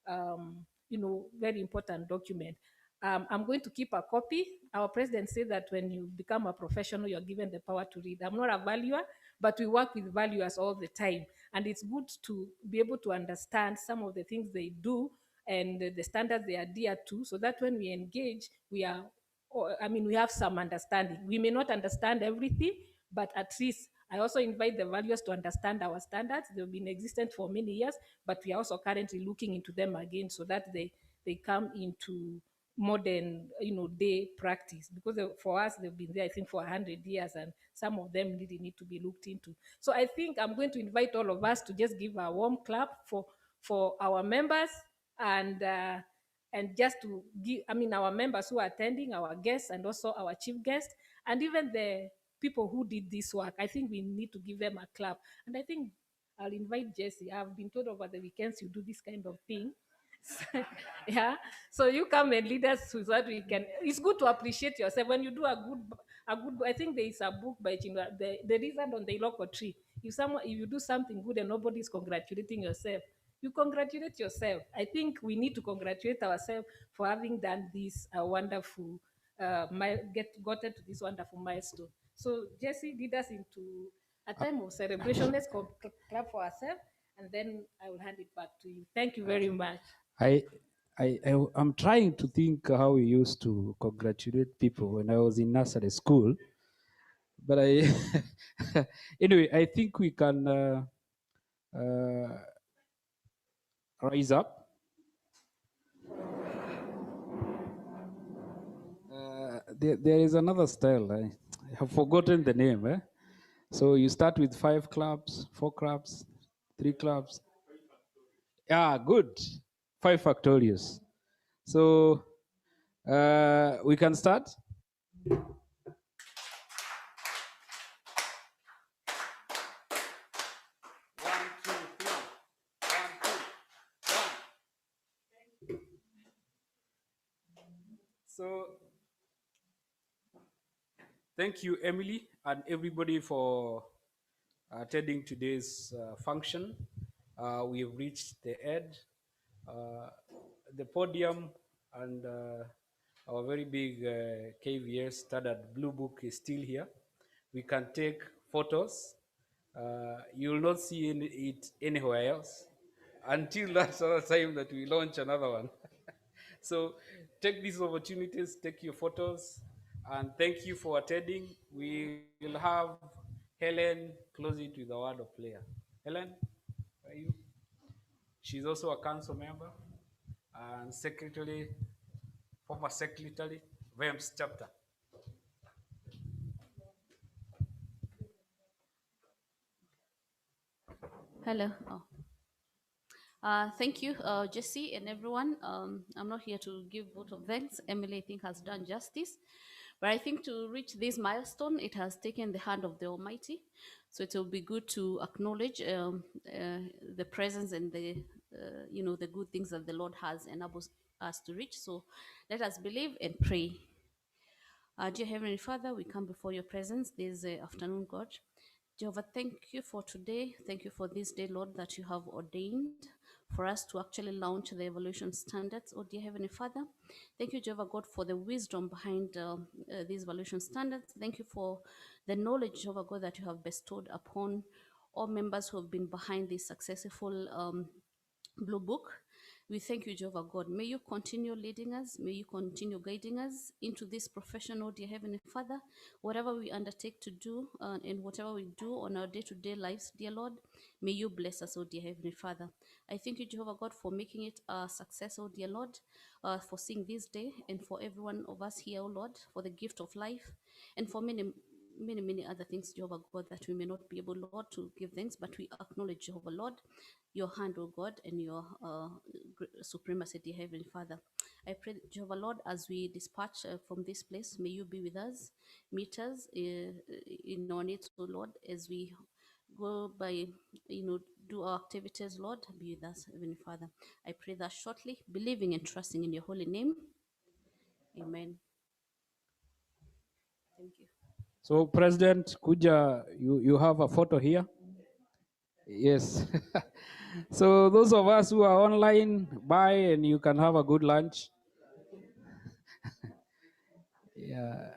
very important document. I'm going to keep a copy. Our president said that when you become a professional, you're given the power to read. I'm not a valuer, but we work with valuers all the time. And it's good to be able to understand some of the things they do and the standards they adhere to, so that when we engage, we have some understanding. We may not understand everything, but at least I also invite the valuers to understand our standards. They've been existent for many years, but we are also currently looking into them again, so that they come into modern day practice, because for us they've been there, I think, for 100 years, and some of them really need to be looked into. So I think I'm going to invite all of us to just give a warm clap for our members, and just to give, our members who are attending, our guests, and also our chief guest, and even the people who did this work. I think we need to give them a clap. And I think I'll invite Jesse. I've been told over the weekends you do this kind of thing. Yeah, so you come and lead us so that we can. It's good to appreciate yourself when you do a good. I think there is a book by Chinua, the reason on the Iloko tree. If you do something good and nobody is congratulating yourself, you congratulate yourself. I think we need to congratulate ourselves for having done this wonderful, gotten to this wonderful milestone. So Jesse, lead us into a time of celebration. Let's clap for ourselves, and then I will hand it back to you. Thank you very much. I'm trying to think how we used to congratulate people when I was in nursery school. But anyway, I think we can rise up. There is another style. I have forgotten the name. So you start with 5 claps, 4 claps, 3 claps. Yeah, good. 5 factorials. So we can start. So thank you, Emily, and everybody for attending today's function. We have reached the end. The podium and our very big KVS standard blue book is still here. We can take photos. You will not see it anywhere else until that other time that we launch another one. So take these opportunities, take your photos, and thank you for attending. We will have Helen close it with a word of prayer. Helen, are you? She's also a council member and former secretary, VEMS chapter. Hello. Oh. Thank you, Jesse and everyone. I'm not here to give vote of thanks. Emily, I think, has done justice. But I think to reach this milestone, it has taken the hand of the Almighty. So it will be good to acknowledge the presence and the good things that the Lord has enabled us to reach. So let us believe and pray. Dear Heavenly Father, we come before your presence this afternoon, God. Jehovah, thank you for today. Thank you for this day, Lord, that you have ordained for us to actually launch the evaluation standards. Oh, dear Heavenly Father, thank you, Jehovah God, for the wisdom behind these evaluation standards. Thank you for the knowledge, Jehovah God, that you have bestowed upon all members who have been behind this successful Blue Book. We thank you, Jehovah God. May you continue leading us. May you continue guiding us into this professional, dear Heavenly Father. Whatever we undertake to do and whatever we do on our day-to-day lives, dear Lord, may you bless us, oh dear Heavenly Father. I thank you, Jehovah God, for making it a success, oh dear Lord, for seeing this day and for every one of us here, oh Lord, for the gift of life and for many other things, Jehovah God, that we may not be able, Lord, to give thanks, but we acknowledge, Jehovah Lord, your hand, O God, and your supremacy, dear Heavenly Father. I pray, Jehovah Lord, as we dispatch from this place, may you be with us, meet us in our needs, O Lord, as we go by, do our activities, Lord, be with us, Heavenly Father. I pray that shortly, believing and trusting in your holy name. Amen. Thank you. So, President Kuja, you have a photo here. Yes. So those of us who are online, buy and you can have a good lunch. Yeah.